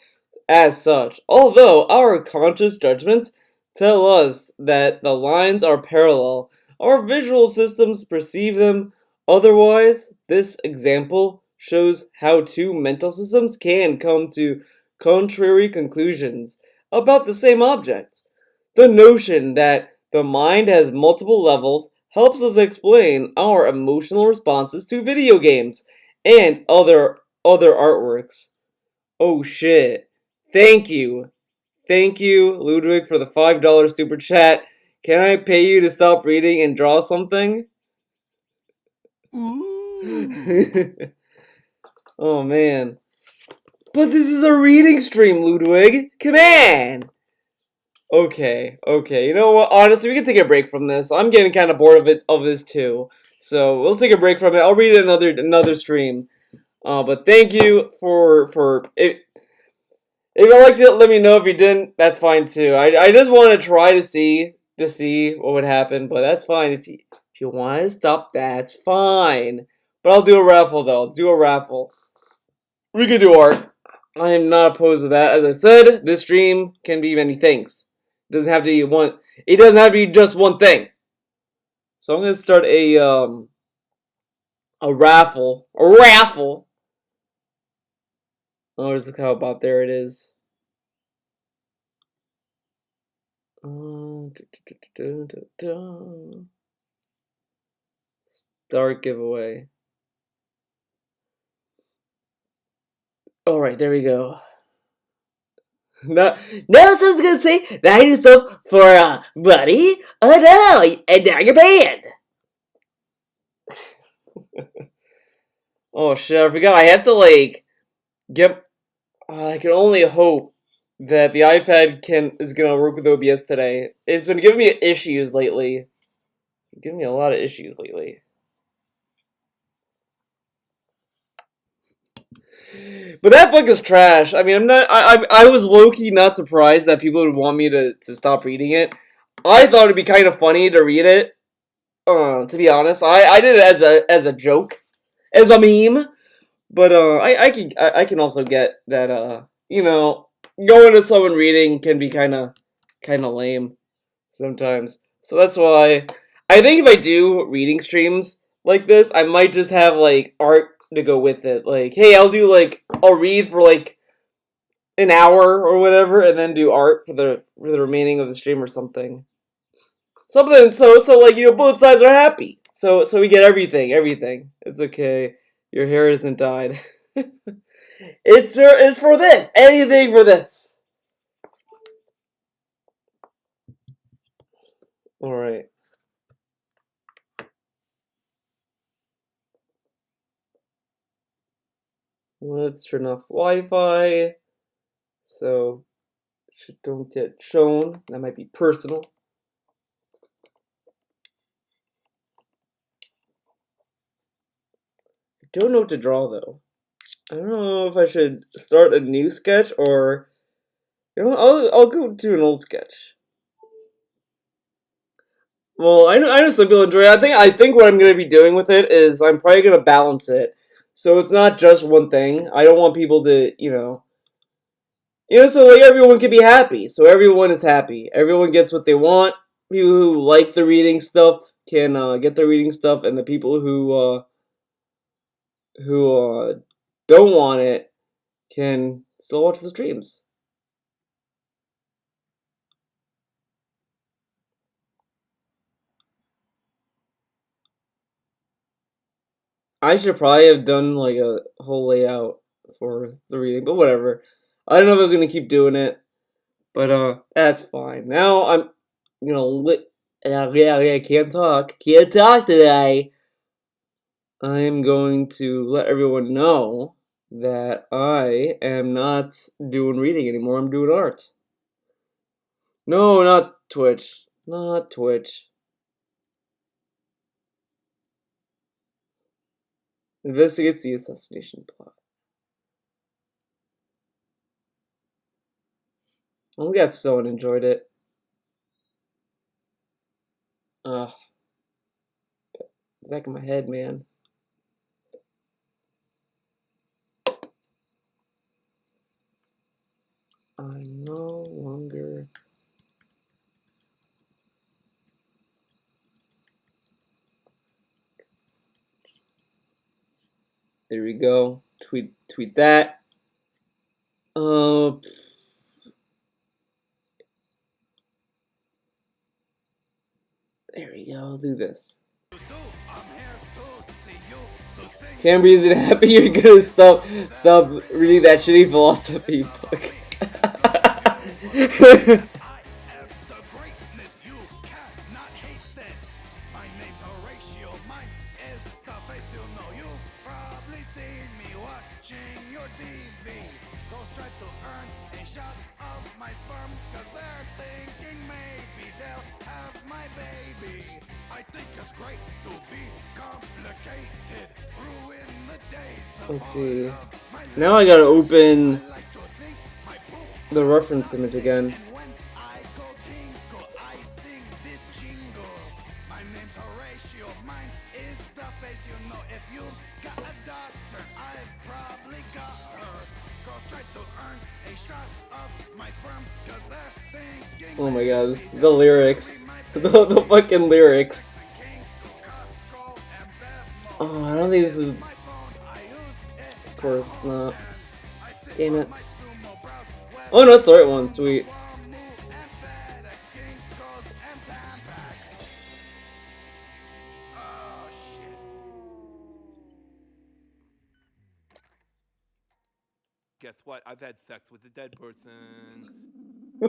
such. Although our conscious judgments tell us that the lines are parallel, our visual systems perceive them otherwise. This example shows how two mental systems can come to contrary conclusions about the same object. The notion that the mind has multiple levels helps us explain our emotional responses to video games and other artworks. Oh shit. Thank you, Ludwig, for the $5 super chat. Can I pay you to stop reading and draw something? Oh man. But this is a reading stream, Ludwig. Come on. Okay. You know what? Honestly, we can take a break from this. I'm getting kind of bored of this too. So we'll take a break from it. I'll read it another stream. But thank you for it. If you liked it, let me know. If you didn't, that's fine too. I just want to try to see what would happen, but that's fine. If you want to stop, that's fine. But I'll do a raffle though. We can do art. I am not opposed to that. As I said, this stream can be many things. It doesn't have to be one. It doesn't have to be just one thing. So I'm gonna start a raffle. A raffle. Oh, there's the cow about. There it is. Start giveaway. Alright, there we go. Now someone's gonna say that I do stuff for buddy. Oh no, and now you're banned. Oh shit, I forgot. I have to get. I can only hope that the iPad is gonna work with OBS today. It's been giving me issues lately. Giving me a lot of issues lately. But that book is trash. I mean, I was low-key not surprised that people would want me to stop reading it. I thought it'd be kind of funny to read it. To be honest, I did it as a joke, as a meme. But I can also get that going to someone reading can be kind of lame sometimes. So that's why I think if I do reading streams like this, I might just have art to go with it. Hey, I'll read for an hour or whatever, and then do art for the remaining of the stream or something. Something so both sides are happy. So we get everything. It's okay. Your hair isn't dyed. It's for this. Anything for this. All right. Let's turn off Wi-Fi so shit don't get shown. That might be personal. I don't know what to draw though. I don't know if I should start a new sketch or I'll go to an old sketch. Well, I know some people enjoy it. I think what I'm gonna be doing with it is I'm probably gonna balance it. So it's not just one thing. I don't want people to, You know, so like everyone can be happy. So everyone is happy. Everyone gets what they want. People who like the reading stuff can get the reading stuff, and the people who don't want it can still watch the streams. I should probably have done like a whole layout for the reading, but whatever. I don't know if I was gonna keep doing it, but that's fine. Now I'm I can't talk today. I'm going to let everyone know that I am not doing reading anymore. I'm doing art. No, not Twitch. Not Twitch. Investigates the assassination plot. I'm glad someone enjoyed it. Ugh. Back of my head, man. I'm no longer. There we go. Tweet that. There we go. I'll do this. Canberra isn't happy. You're gonna stop reading that shitty philosophy book. Let's see. Now I gotta open the reference image again. Oh my god, the lyrics. The fucking lyrics. Oh, I don't think this is... Of course not. Damn it. Oh no, it's the right one, sweet. Guess what? I've had sex with a dead person. Do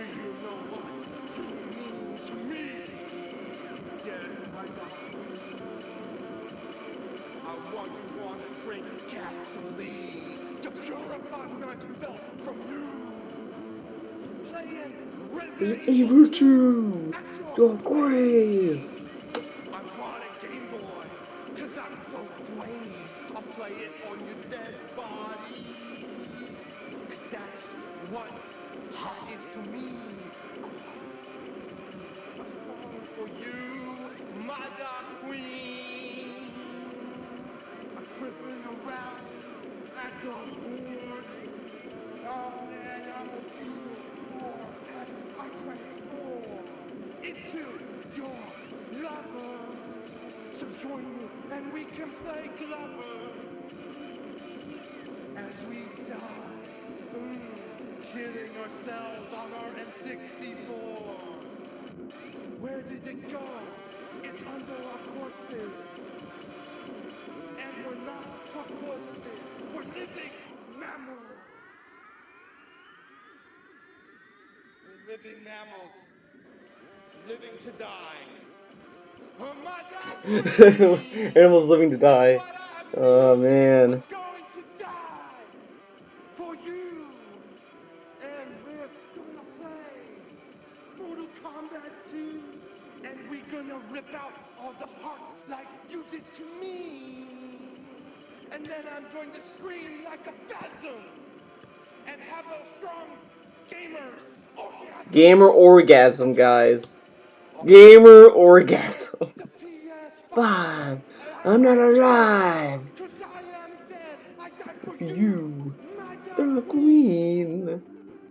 you know what you mean to me? Yes, my darling. I want you on to drink gasoline to purify myself from you. Playing Resident Evil 2! Your grave! I brought a Game Boy, cause I'm so brave. I'll play it on your dead body. Cause that's what hot is to me. A song for you, my dark queen. I'm tripping around at the board. Oh man, I'm a beautiful as I transform into your lover. So join me and we can play Glover as we die, killing ourselves on our M64. Where did it go? It's under our corpses. And we're not corpses, we're living mammals. We're living mammals, living to die. Oh my God! Animals living to die. Oh man. Going to die for you. And we're gonna play Mortal Kombat 2. And we're gonna rip out all the hearts like you did to me. and then I'm going to scream like a phasm and have a strong gamers orgasm. Gamer orgasm, guys. Gamer orgasm. 5. I'm not alive. You, the queen.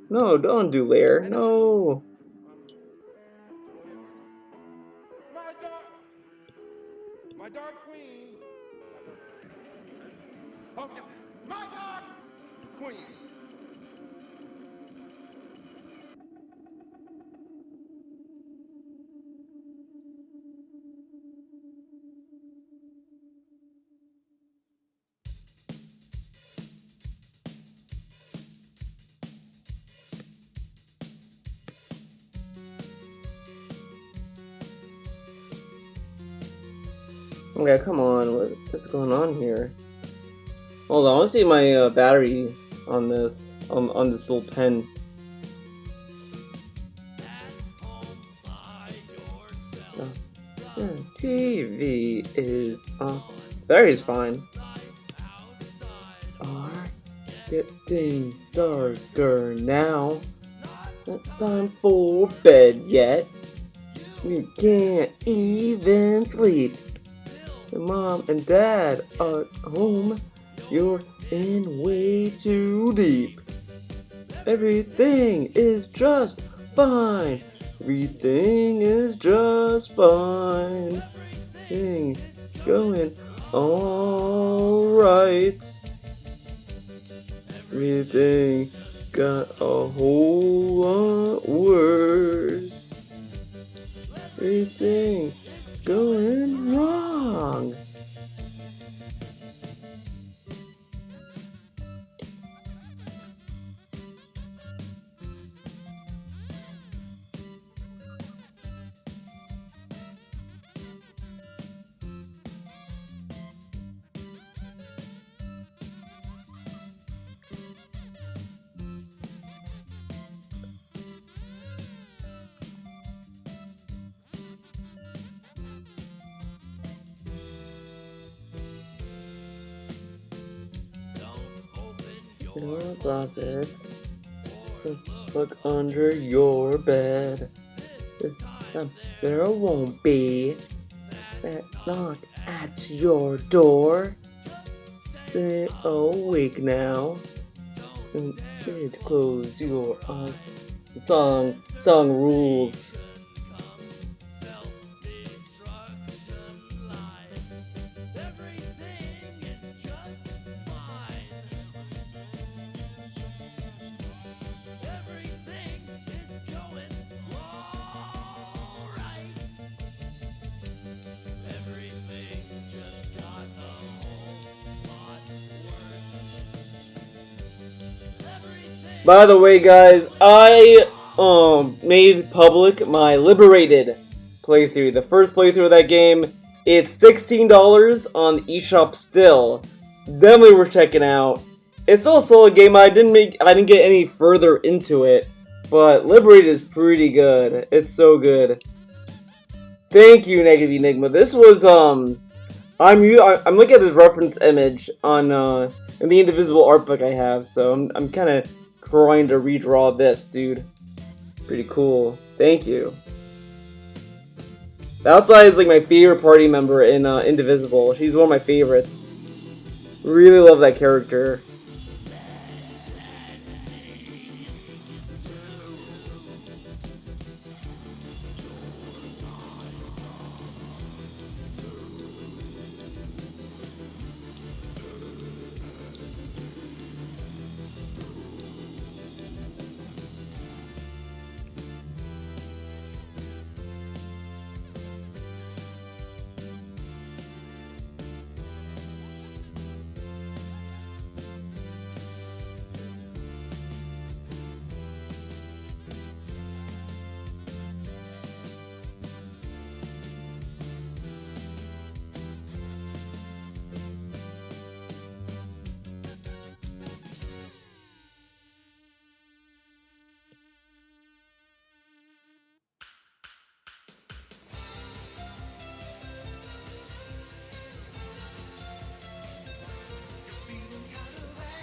No, don't do Lair. No. My dark queen. Okay, my dark queen. Okay, come on. What's going on here? Hold on, I want to see my battery on this little pen. So, yeah, TV is on. Battery's fine. Are getting darker now. Not time for bed yet. You can't even sleep. Mom and Dad are home. You're in way too deep. Everything is just fine. Everything is just fine. Everything going alright. Everything got a whole lot worse. Everything going wrong. Your closet. Look under your bed. This time there won't be that knock at your door. Stay awake now. And close your eyes. Song rules. By the way, guys, I made public my Liberated playthrough, the first playthrough of that game. It's $16 on the eShop still. Definitely worth checking out. It's still a solid game. I didn't get any further into it, but Liberated is pretty good. It's so good. Thank you, Negative Enigma. This was I'm looking at this reference image on in the Indivisible art book I have, so I'm kind of trying to redraw this, dude. Pretty cool. Thank you. The Outside is like my favorite party member in Indivisible. She's one of my favorites. Really love that character.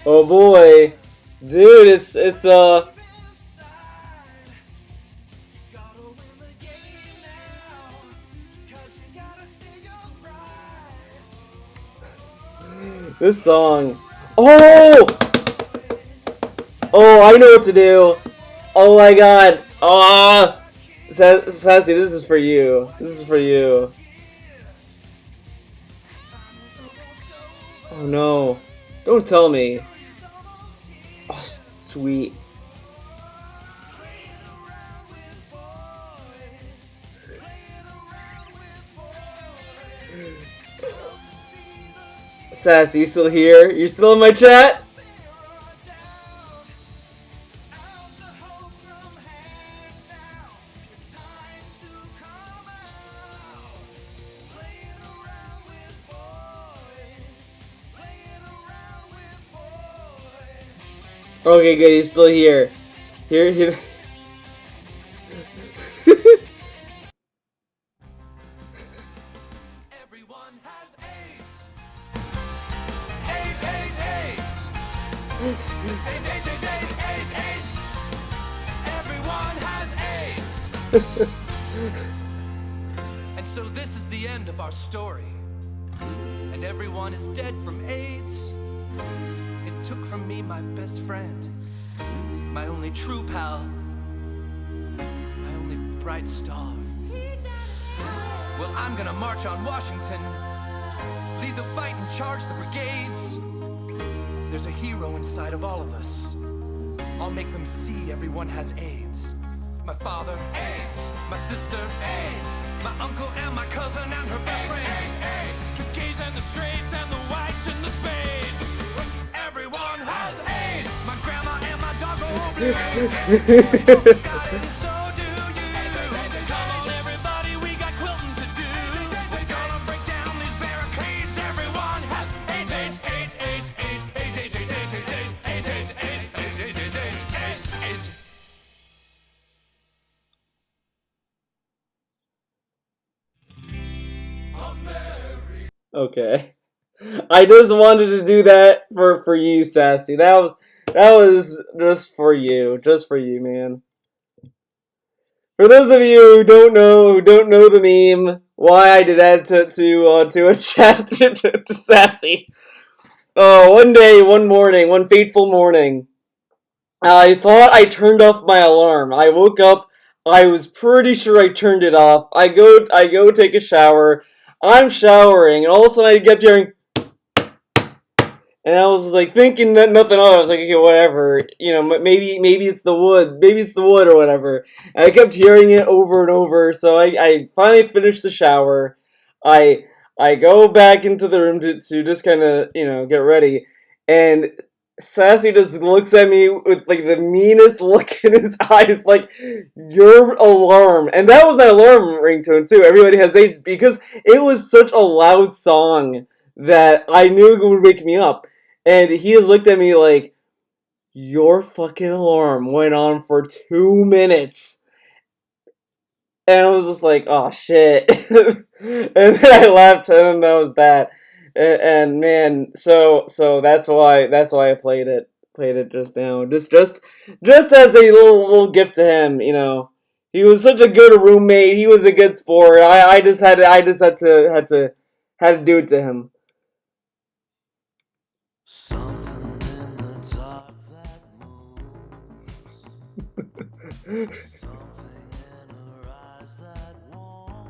Oh boy, dude, it's this song. Oh, oh, I know what to do. Oh my god. Ah, Sassy, this is for you. This is for you. Oh no, don't tell me. Oh, sweet. Sassy, you still here? You still in my chat? Okay, good. He's still here. Here. And so this is the end of our story. And everyone is dead from AIDS. It took from me my best friend, my only true pal, my only bright star. Well, I'm gonna march on Washington, lead the fight and charge the brigades. There's a hero inside of all of us. I'll make them see everyone has AIDS. My father, AIDS. My sister, AIDS. My uncle and my cousin and her best friend, AIDS. The gays and the straights and the whites and the spades. Everyone has AIDS. My grandma and my dog are blue. Mama's got it and so do you. Come on everybody, we got quilting to do. We're gonna break down these barricades. Everyone has AIDS, AIDS, AIDS, AIDS, AIDS, AIDS, AIDS, AIDS, AIDS, AIDS, AIDS, AIDS, AIDS, AIDS, AIDS, AIDS. Okay. I just wanted to do that for you, Sassy. That was just for you. Just for you, man. For those of you who don't know the meme, why I did that to a chat to Sassy. One day, one morning, one fateful morning, I thought I turned off my alarm. I woke up. I was pretty sure I turned it off. I go take a shower. I'm showering, and all of a sudden I kept hearing, and I was like thinking that nothing else. I was like, okay, whatever. You know, maybe it's the wood. Maybe it's the wood or whatever. And I kept hearing it over and over. So I finally finished the shower. I I go back into the room to just kind of get ready, and Sassy just looks at me with like the meanest look in his eyes, like your alarm. And that was my alarm ringtone too. Everybody has ages because it was such a loud song that I knew it would wake me up. And he has looked at me like, your fucking alarm went on for 2 minutes. And I was just like, oh shit. And then I left, and that was that. And man, so that's why I played it just now. Just as a little gift to him, He was such a good roommate. He was a good sport. I just had to do it to him.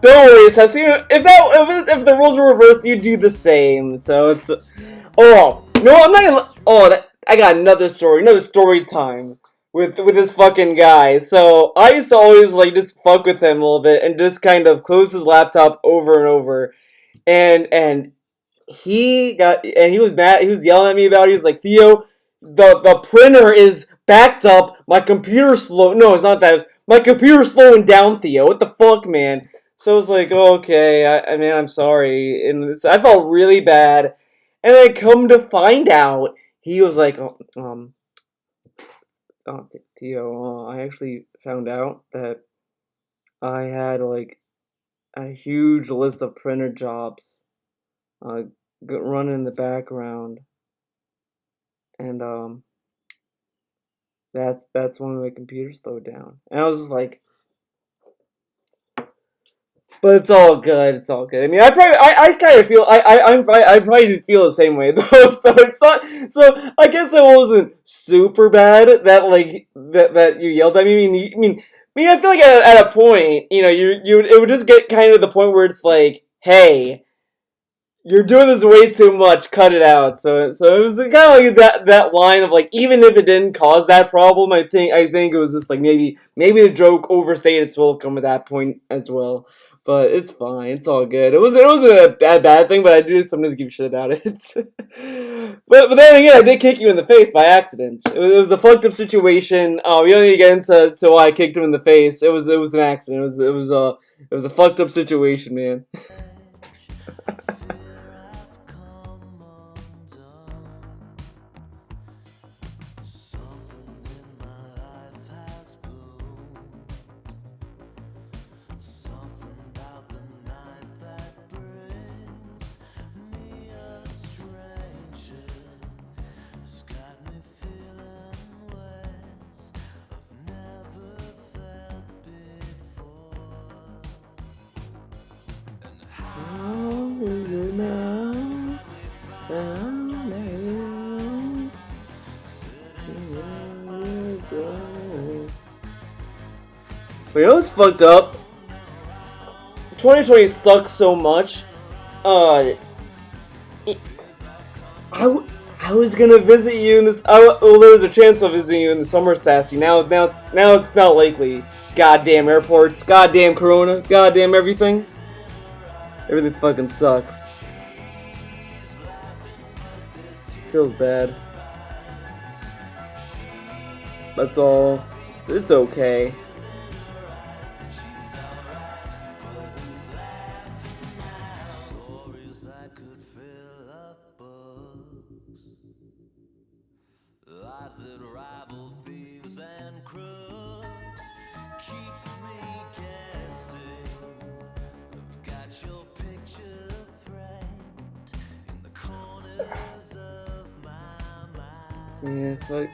Don't worry, Sassy. If the roles were reversed, you'd do the same. So it's no, I'm not. I got another story time with this fucking guy. So I used to always like just fuck with him a little bit and just kind of close his laptop over and over, and he was mad. He was yelling at me about it. He was like, Theo, the printer is backed up. My computer's slow. No, it's not that. It's, my computer's slowing down, Theo. What the fuck, man? So I was like, oh, okay. I mean, I'm sorry. And I felt really bad. And then come to find out, he was like, Theo, I actually found out that I had like a huge list of printer jobs running in the background. and that's when the computer slowed down, and I was just like, but it's all good. It's all good. I mean, I kind of feel, I probably feel the same way though. So it's not. So I guess it wasn't super bad that like that you yelled at me. I feel like at a point, it would just get kind of the point where it's like, hey, you're doing this way too much. Cut it out. So it was kind of like that line of like, even if it didn't cause that problem, I think it was just like maybe the joke overstayed its welcome at that point as well. But it's fine. It's all good. It wasn't a bad thing, but I do sometimes give shit about it. but then again, I did kick you in the face by accident. It was a fucked up situation. We don't need to get into why I kicked him in the face. It was an accident. It was a fucked up situation, man. But you know what's fucked up? 2020 sucks so much. I was gonna visit you in this. Well, there was a chance of visiting you in the summer, Sassy. Now it's not likely. Goddamn airports. Goddamn Corona. Goddamn everything. Everything fucking sucks. Feels bad. That's all. It's okay. Yeah, fuck.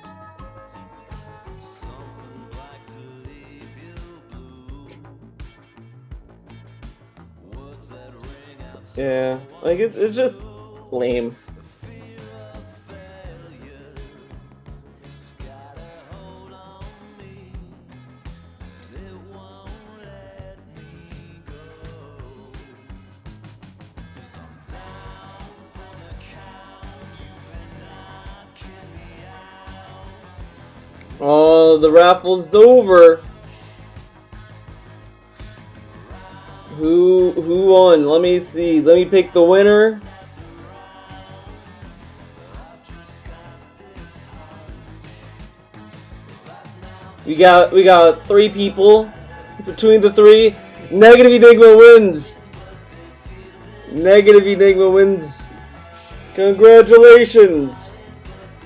Yeah, like it's just lame. Oh, the raffle's over. Who won? Let me see. Let me pick the winner. We got 3 people. Between the 3, Negative Enigma wins. Negative Enigma wins. Congratulations.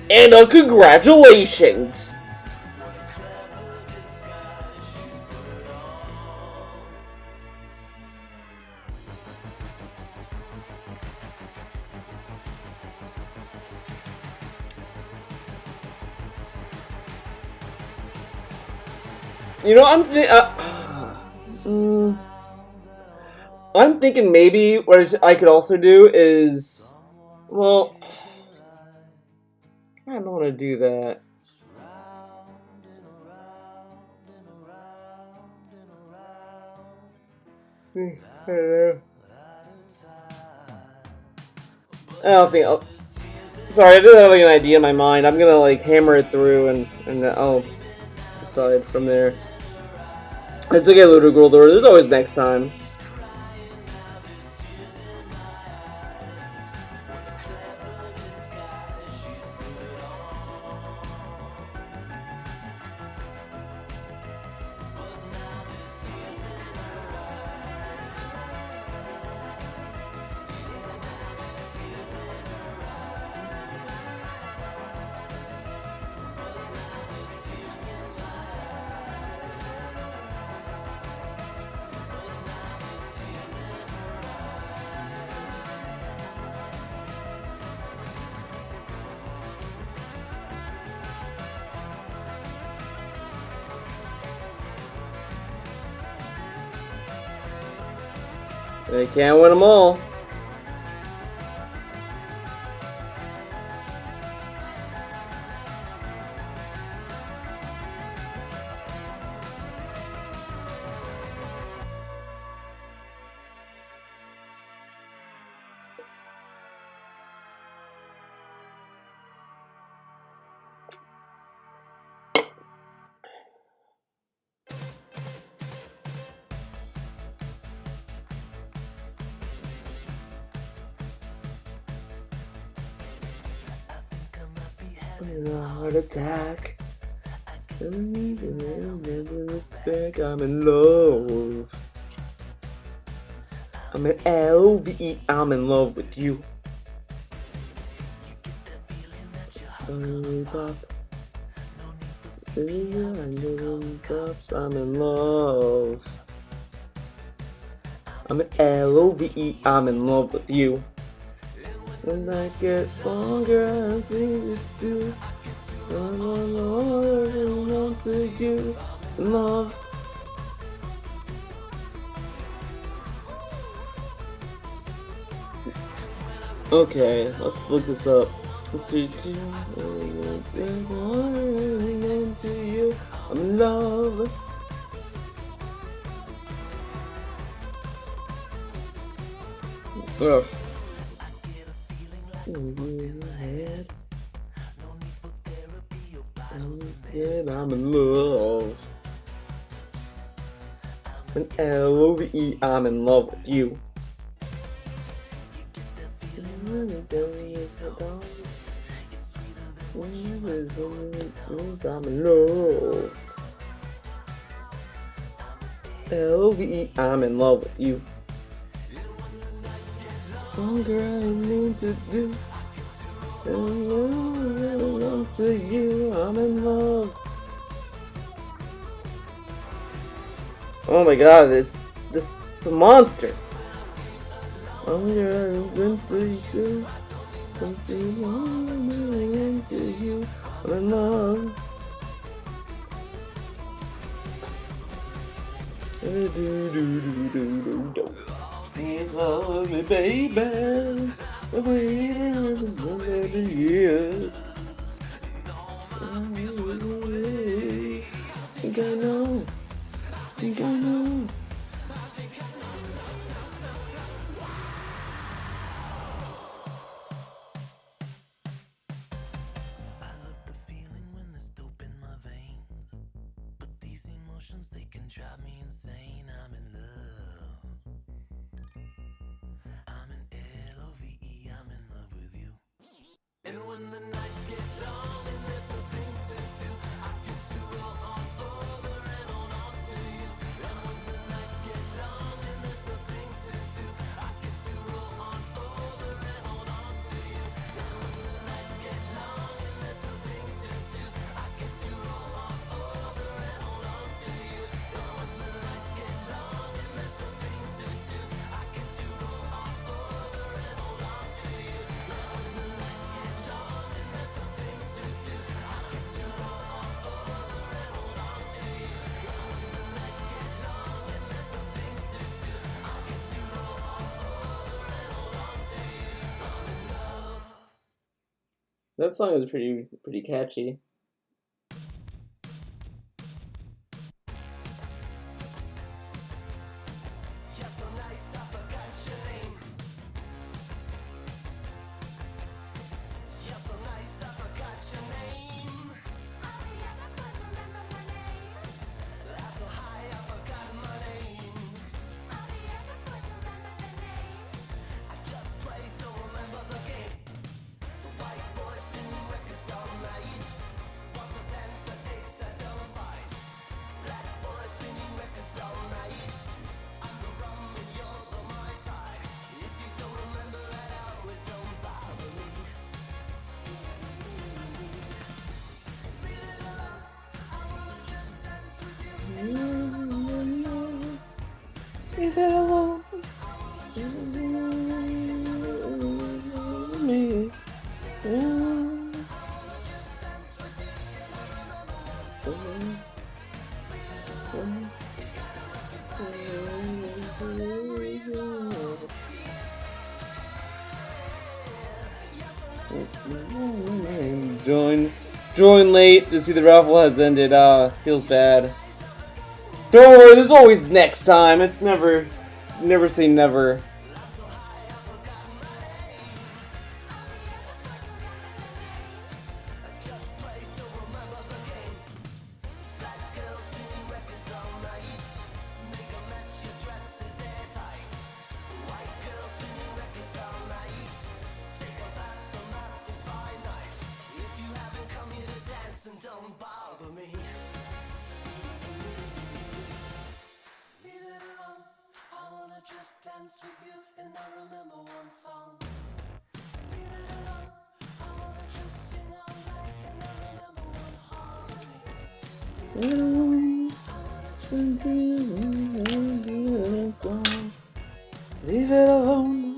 And congratulations. You know, I'm thinking maybe what I could also do is, well, I don't want to do that. I don't think I'll... Sorry, I didn't have like an idea in my mind. I'm gonna like hammer it through and I'll decide from there. It's okay, Ludogorld. There's always next time. They can't win them all. A heart attack. I'm in love. I'm in LVE. I'm in love with you. Lollipop. I'm in love. I'm in LOVE. I'm in love with you. When I get longer, I think it's you. I'm alone to you. Love. Okay, let's look this up. Let's see. To you. I'm in love. Oh. I'm in love. An LOVE, I'm in love with you. I'm in love. LOVE, I'm in love with you. Longer I need to do. To you, I'm in love. Oh my god, it's a monster. Longer I need to do. To you, I'm in love. Please love me, baby. Yes. Think I know. Think I know. Drive me insane, I'm in love. I'm in LOVE, I'm in love with you. And when the nights get long and there's nothing to do, I get to roll on over and hold on to you. And when the nights get long and there's nothing to do, I get to roll on over and hold on to you. And when the nights get long and there's nothing to do, I get to roll on over and hold on to you. And when the nights get long and there's nothing to do, I get to roll on over and hold on to you. And when the nights get long and there's nothing to do, I get to roll on over and hold on to you. And when the nights get long and there's nothing to do, I get to roll on over and hold on to you. I'm in love. That song is pretty catchy. You're so nice, I forgot your name. You're so nice, I forgot your name. Oh yeah, that boy remember my name. I'm so high, I forgot my name. Oh yeah, that boy remember the name. I just play, don't remember the game. The white boy spinning records all night. Want to dance, I taste, I don't bite. Black boy spinning records all night. I'm the rum and you're the Mai Tai. If you don't remember that hour, it don't bother me. Leave it alone, I wanna just dance with you. Leave it alone. Me. Join late to see the raffle has ended. Feels bad. Don't worry, there's always next time. It's never say never. Leave it alone.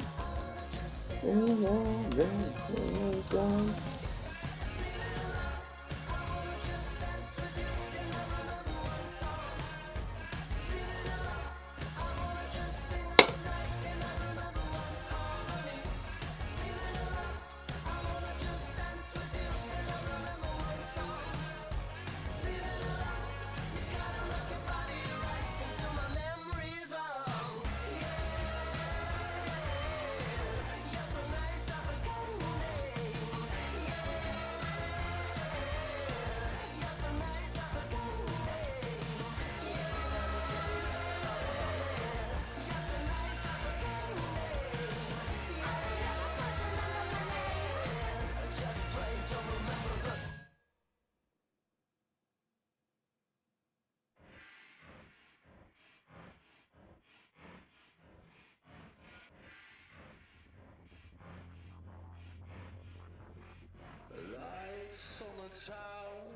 Lights on the town,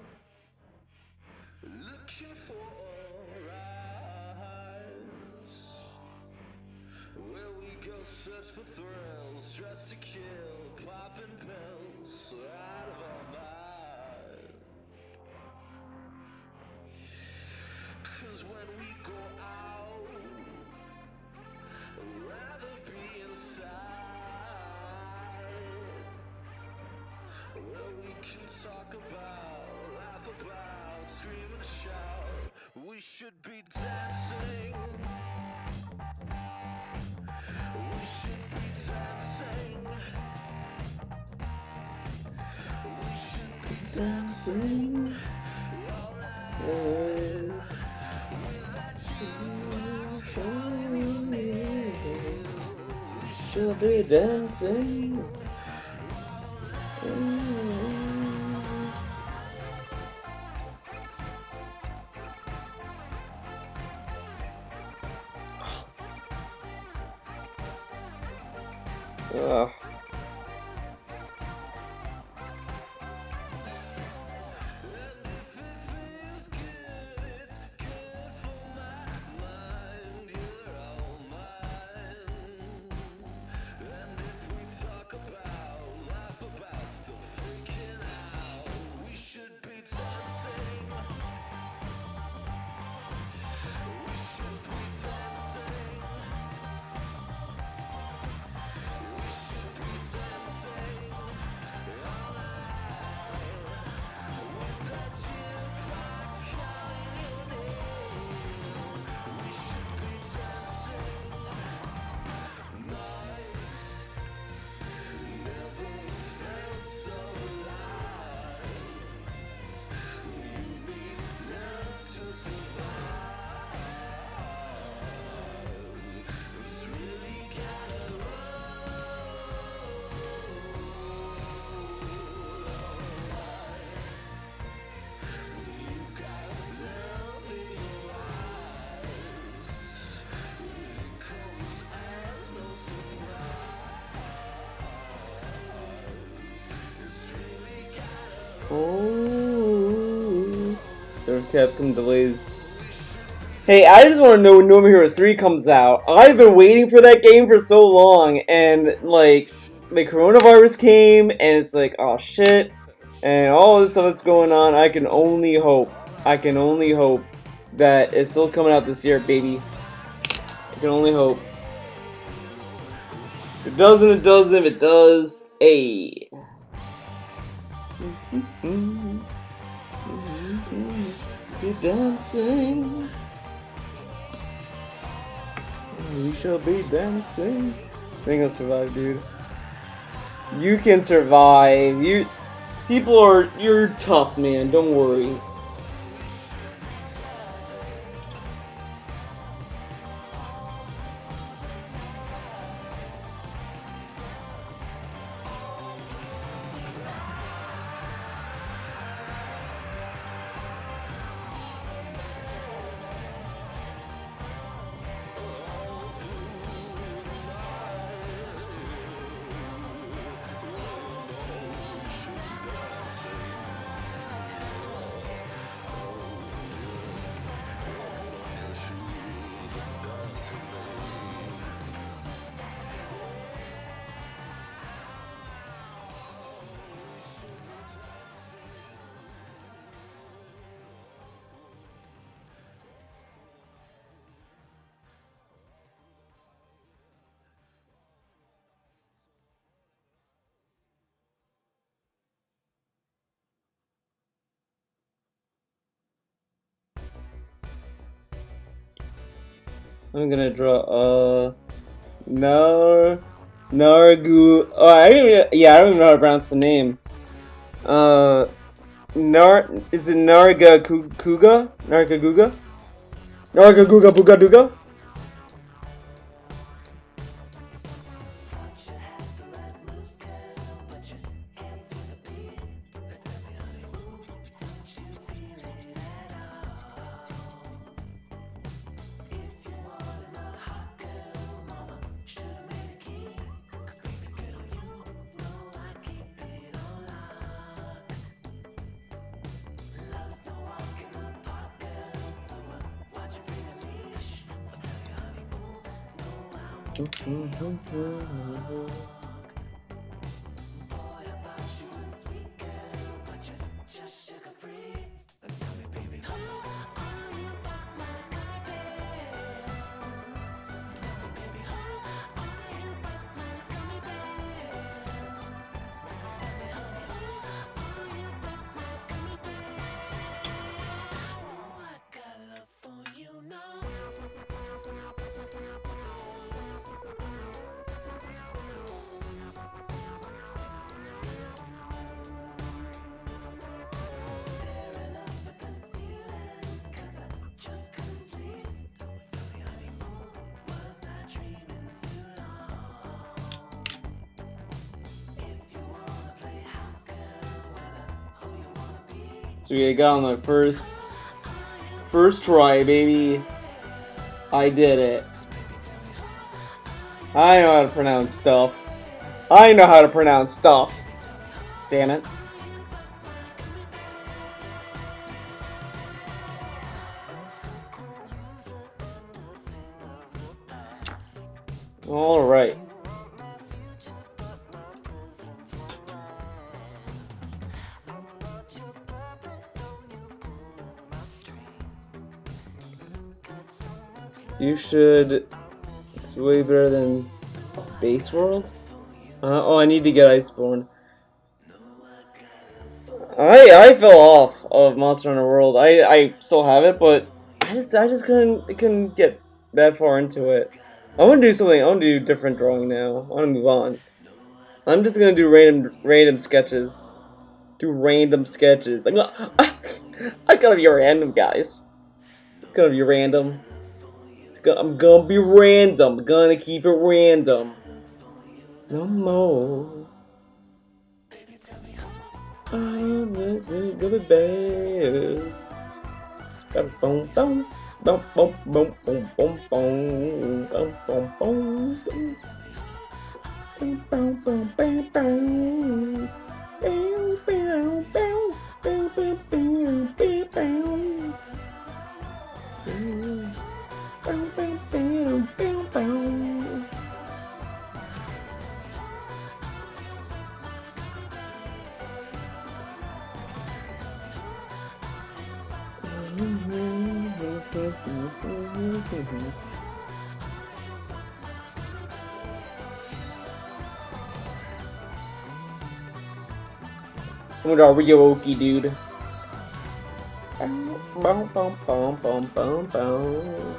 looking for a rise. Where we go search for thrills, dressed to kill, popping pills out of our mind. 'Cause when we go out, I'd rather be inside, where we can talk about, laugh about, scream and shout. We should be dancing. We should be dancing. We should be dancing. All night. With that jukebox calling me. We should be dancing. Ugh. Oh, there Capcom delays. Hey, I just want to know when No More Heroes 3 comes out. I've been waiting for that game for so long, and like the coronavirus came, and it's like, oh shit, and all this stuff that's going on. I can only hope that it's still coming out this year, baby. I can only hope. If it doesn't, it doesn't. If it does, hey. be dancing. We shall be dancing. I think I'll survive, dude. You can survive. You're tough, man. Don't worry. I'm gonna draw Nargu. Oh, I don't even, yeah, I don't even know how to pronounce the name. Is it Narga Kuga? Narga Guga? Narga Guga Buga Duga? So yeah, I got on my first try, baby. I did it. I know how to pronounce stuff. I know how to pronounce stuff. Damn it. All right. You should. It's way better than Base World. Oh, I need to get Iceborne. I fell off of Monster Hunter World. I still have it, but I just couldn't get that far into it. I want to do something. I want to do different drawing now. I want to move on. I'm just gonna do random sketches. Do random sketches. I gotta be random, guys. It's gonna be random. I'm gonna be random. I'm gonna keep it random. No more. I'm gonna be bad. Boom, boom, boom, boom, boom, boom, boom, boom, boom, boom, boom, boom, boom, boom, boom, boom. Bow, bow, bow, bow, bow, bow, bow, bow. Bow, bow, bow, bow, bow. I'm gonna Ryoki, dude. Boom, boom, boom, boom, boom, boom.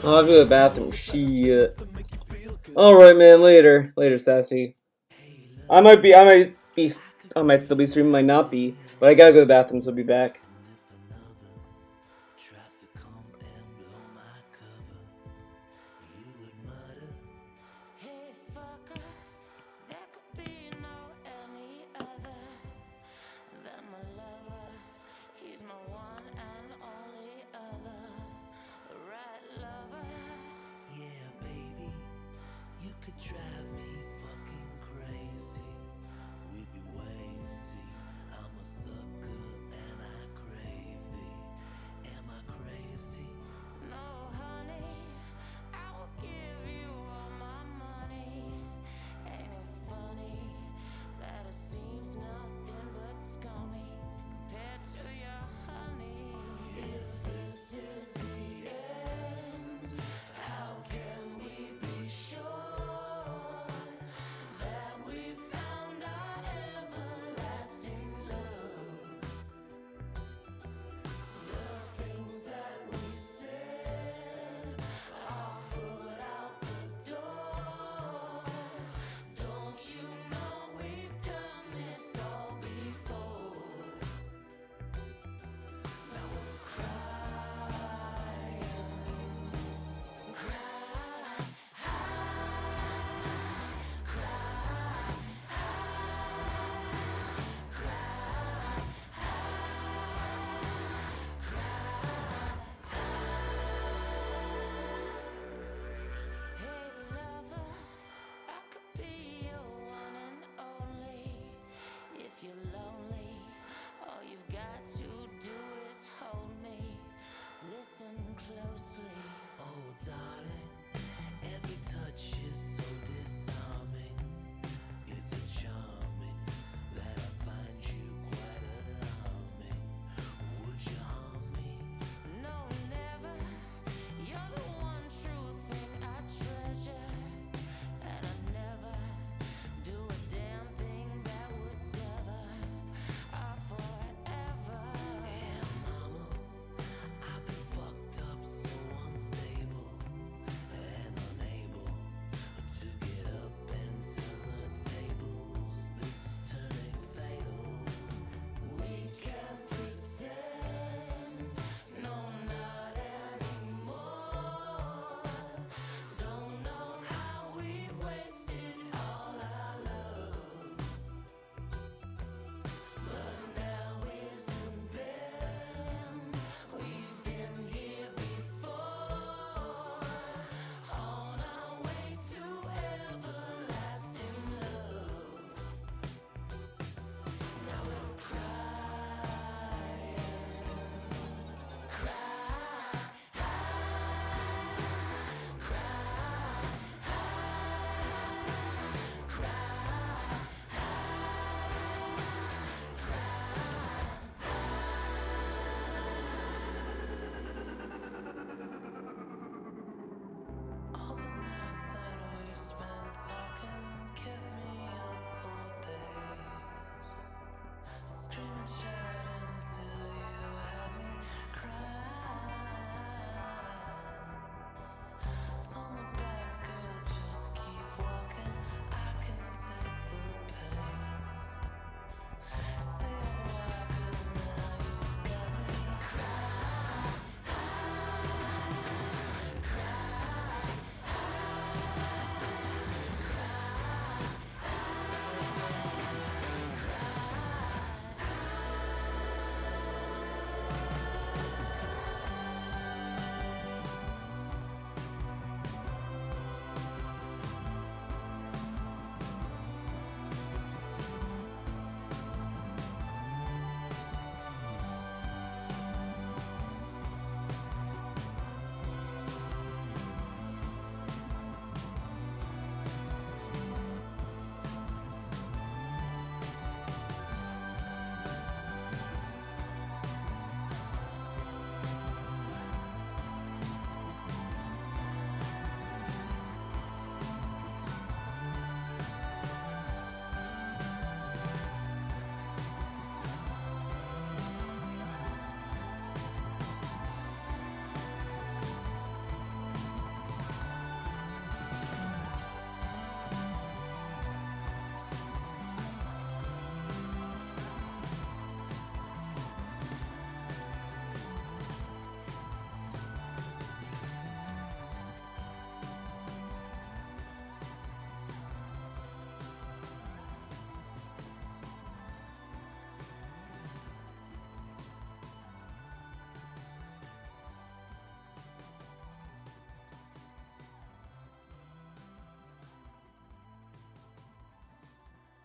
I'll have to go to the bathroom. Shit. Alright, man. Later. Later, Sassy. I might still be streaming, might not be. But I gotta go to the bathroom, so I'll be back.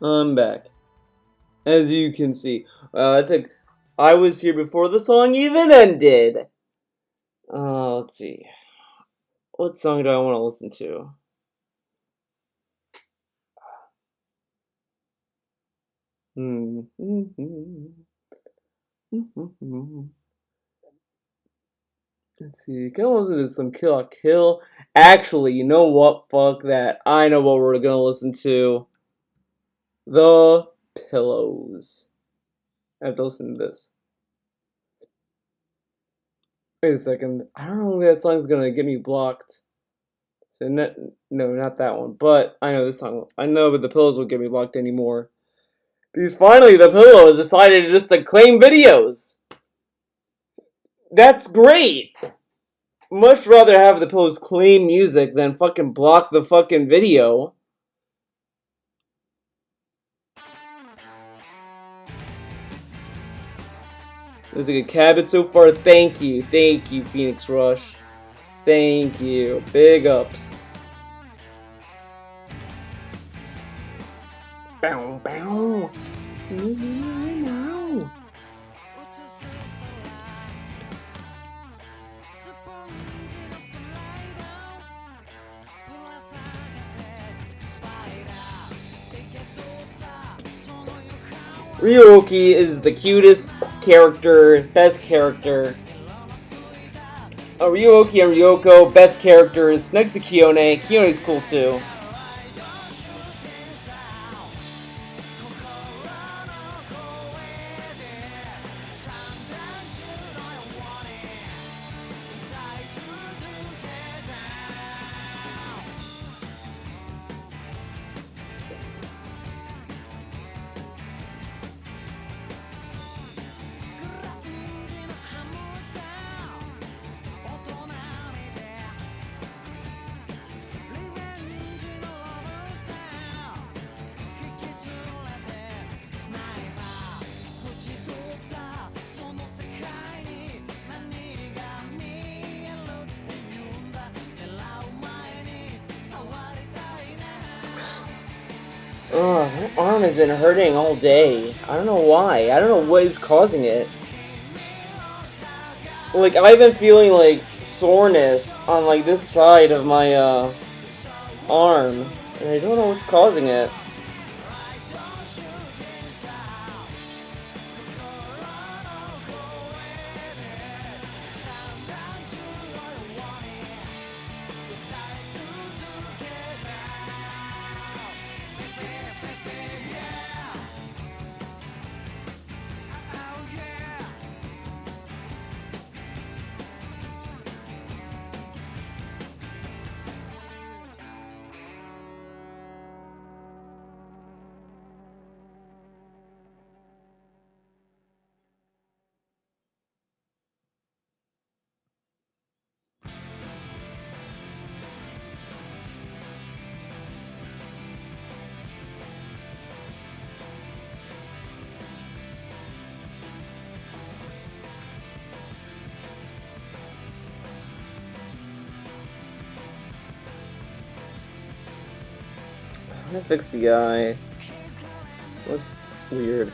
I'm back. As you can see. I was here before the song even ended. Let's see. What song do I want to listen to? Let's see. Can I listen to some Kill la Kill? Actually, you know what? Fuck that. I know what we're gonna listen to. The Pillows. I have to listen to this. Wait a second. I don't know if that song's gonna get me blocked. So no, not that one. But I know this song. I know, but The Pillows won't get me blocked anymore. Because finally, The Pillows decided just to claim videos. That's great. Much rather have The Pillows claim music than fucking block the fucking video. There's a good cabin so far. Thank you, Phoenix Rush. Thank you. Big ups. Bow, bow. No. Ryoki is the cutest character, best character. Ryoki and Ryoko, best characters. Next to Kione. Kione's cool too. Ugh, my arm has been hurting all day. I don't know why. I don't know what is causing it. Like, I've been feeling, like, soreness on, like, this side of my, arm. And I don't know what's causing it. I'm gonna fix the eye. Looks weird.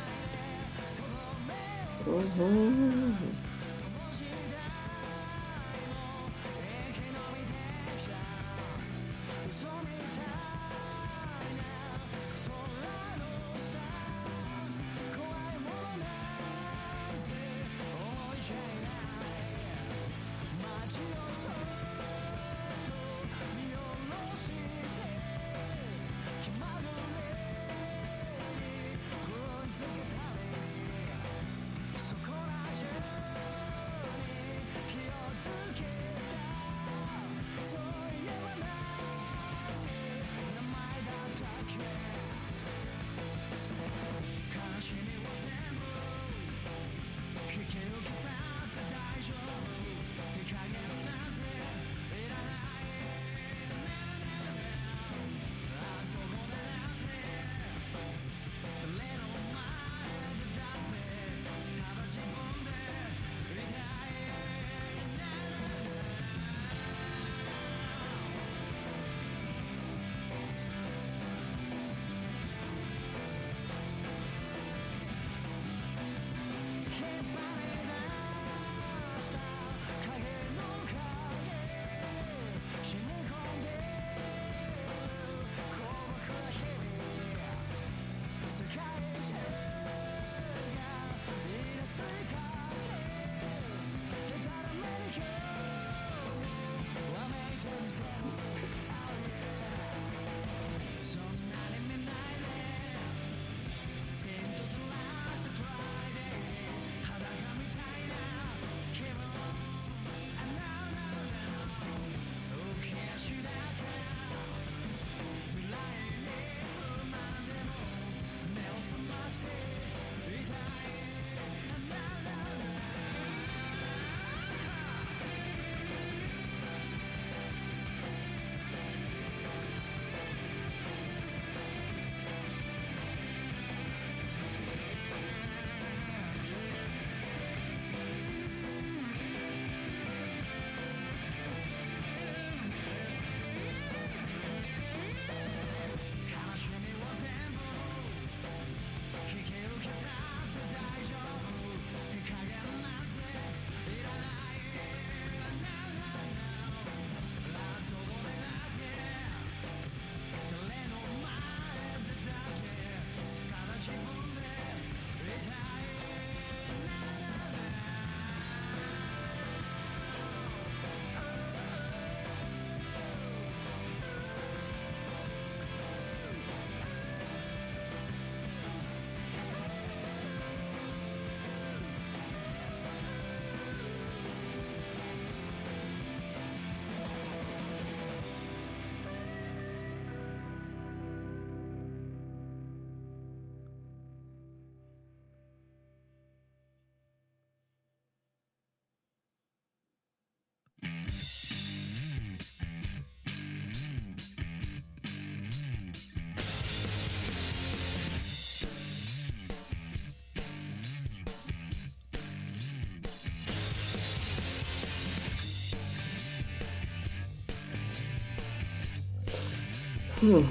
Alright.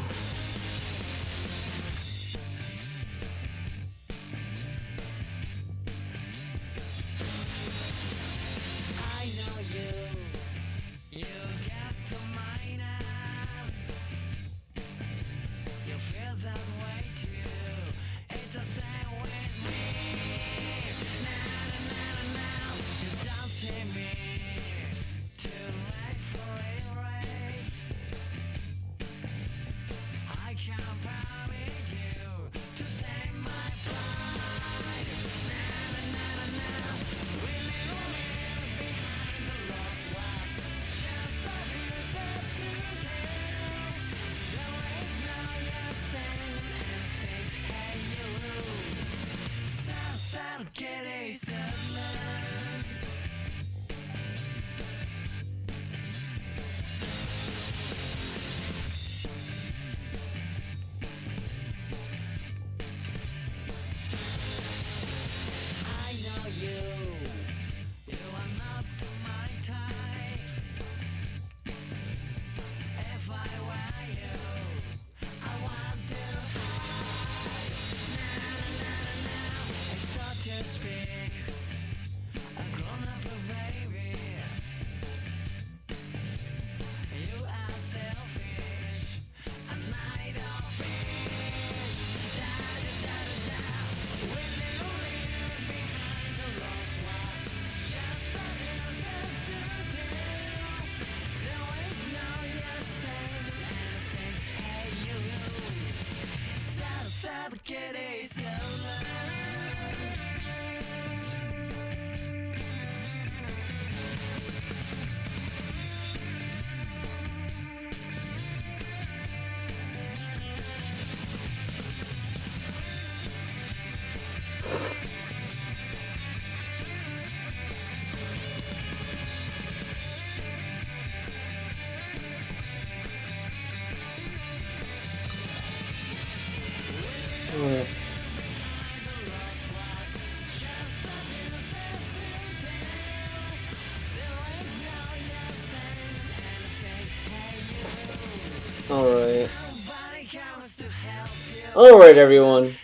Alright, everyone.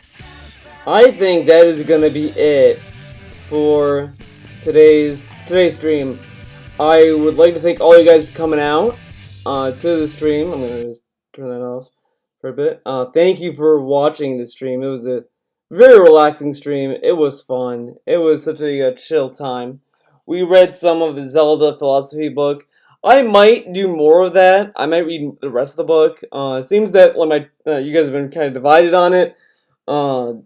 I think that is gonna be it for today's stream. I would like to thank all you guys for coming out to the stream. I'm gonna just turn that off for a bit. Thank you for watching the stream. It was a very relaxing stream. It was fun. It was such a chill time. We read some of the Zelda philosophy book. I might do more of that. I might read the rest of the book. It seems that you guys have been kind of divided on it. But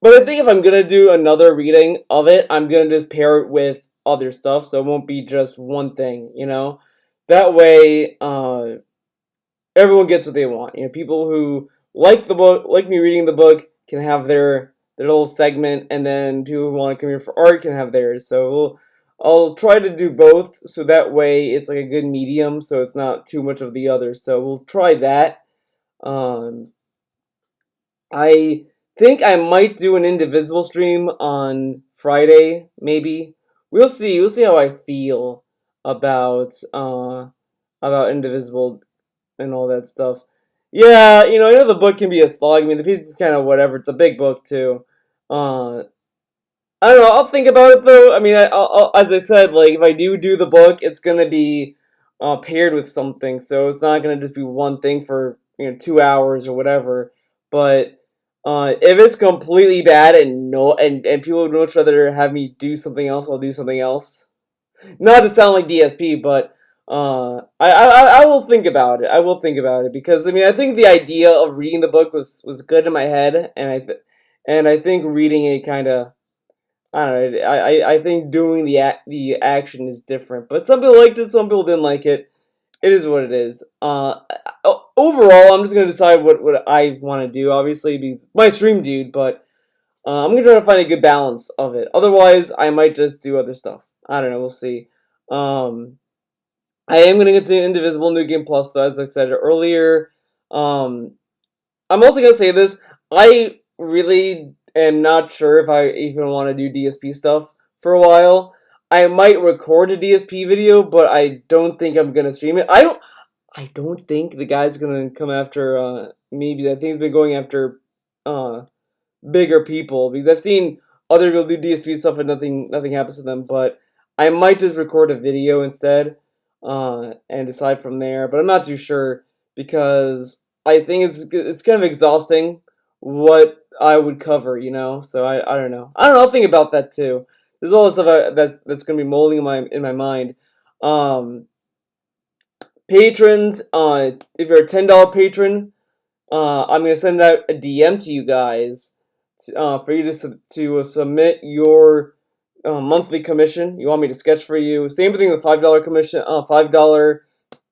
I think if I'm gonna do another reading of it, I'm gonna just pair it with other stuff, so it won't be just one thing, you know? That way, everyone gets what they want. You know, people who like the book, like me reading the book, can have their little segment, and then people who want to come here for art can have theirs. So I'll try to do both, so that way it's like a good medium, so it's not too much of the other. So we'll try that. I think I might do an Indivisible stream on Friday, maybe. We'll see. We'll see how I feel about Indivisible and all that stuff. Yeah, I know the book can be a slog. I mean, the piece is kind of whatever. It's a big book too. I don't know. I'll think about it though. I mean, I'll, as I said, like if I do the book, it's gonna be paired with something, so it's not gonna just be one thing for 2 hours or whatever. But if it's completely bad and people would much rather have me do something else, I'll do something else. Not to sound like DSP, but I will think about it. I will think about it because I mean I think the idea of reading the book was good in my head, and I think reading it kind of I don't know. I think doing the action is different, but some people liked it, some people didn't like it. It is what it is. Overall, I'm just gonna decide what I want to do. Obviously, be my stream dude, but I'm gonna try to find a good balance of it. Otherwise, I might just do other stuff. I don't know. We'll see. I am gonna get to Indivisible New Game Plus, though, as I said earlier. I'm also gonna say this. I really am not sure if I even want to do DSP stuff for a while. I might record a DSP video, but I don't think I'm gonna stream it. I don't think the guy's gonna come after me, because I think he's been going after uh, bigger people, because I've seen other people do DSP stuff and nothing happens to them. But I might just record a video instead and decide from there. But I'm not too sure, because I think it's kind of exhausting what I would cover, So I don't know. I'll think about that too. There's all this stuff that's gonna be molding in my mind. Um, Patrons, if you're a $10 patron, I'm gonna send out a DM to you guys for you to submit your monthly commission. You want me to sketch for you. Same thing with $5 commission, $5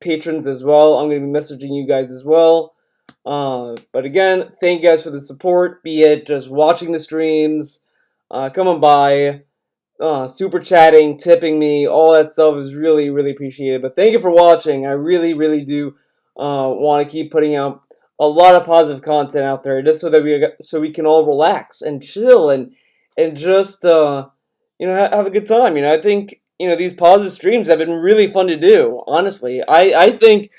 patrons as well. I'm gonna be messaging you guys as well. But again, thank you guys for the support. Be it just watching the streams, coming by, super chatting, tipping me, all that stuff is really, really appreciated. But thank you for watching. I really, really do want to keep putting out a lot of positive content out there, just so we can all relax and chill and just have a good time. I think these positive streams have been really fun to do. Honestly, I think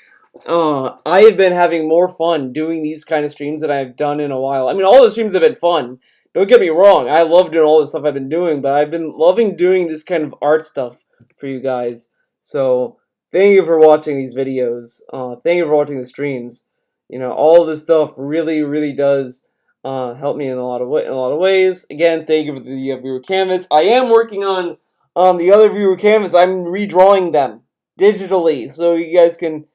I have been having more fun doing these kind of streams than I've done in a while. I mean, all the streams have been fun. Don't get me wrong. I love doing all the stuff I've been doing, but I've been loving doing this kind of art stuff for you guys. So thank you for watching these videos. Thank you for watching the streams. All this stuff really, really does help me in a lot of ways. Again, thank you for the viewer canvas. I am working on the other viewer canvas. I'm redrawing them digitally, so you guys can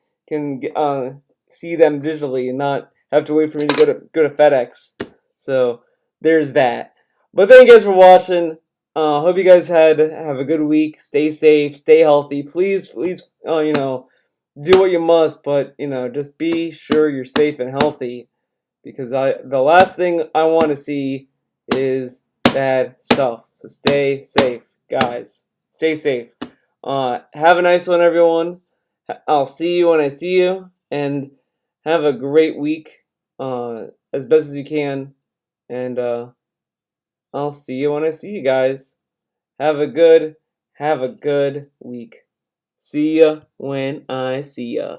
see them digitally and not have to wait for me to go to FedEx. So there's that. But thank you guys for watching. Hope you guys have a good week. Stay safe, stay healthy. Please, do what you must, but just be sure you're safe and healthy, because the last thing I want to see is bad stuff. So stay safe, guys. Stay safe. Have a nice one, everyone. I'll see you when I see you, and have a great week as best as you can, and I'll see you when I see you guys. Have a good week. See ya when I see ya.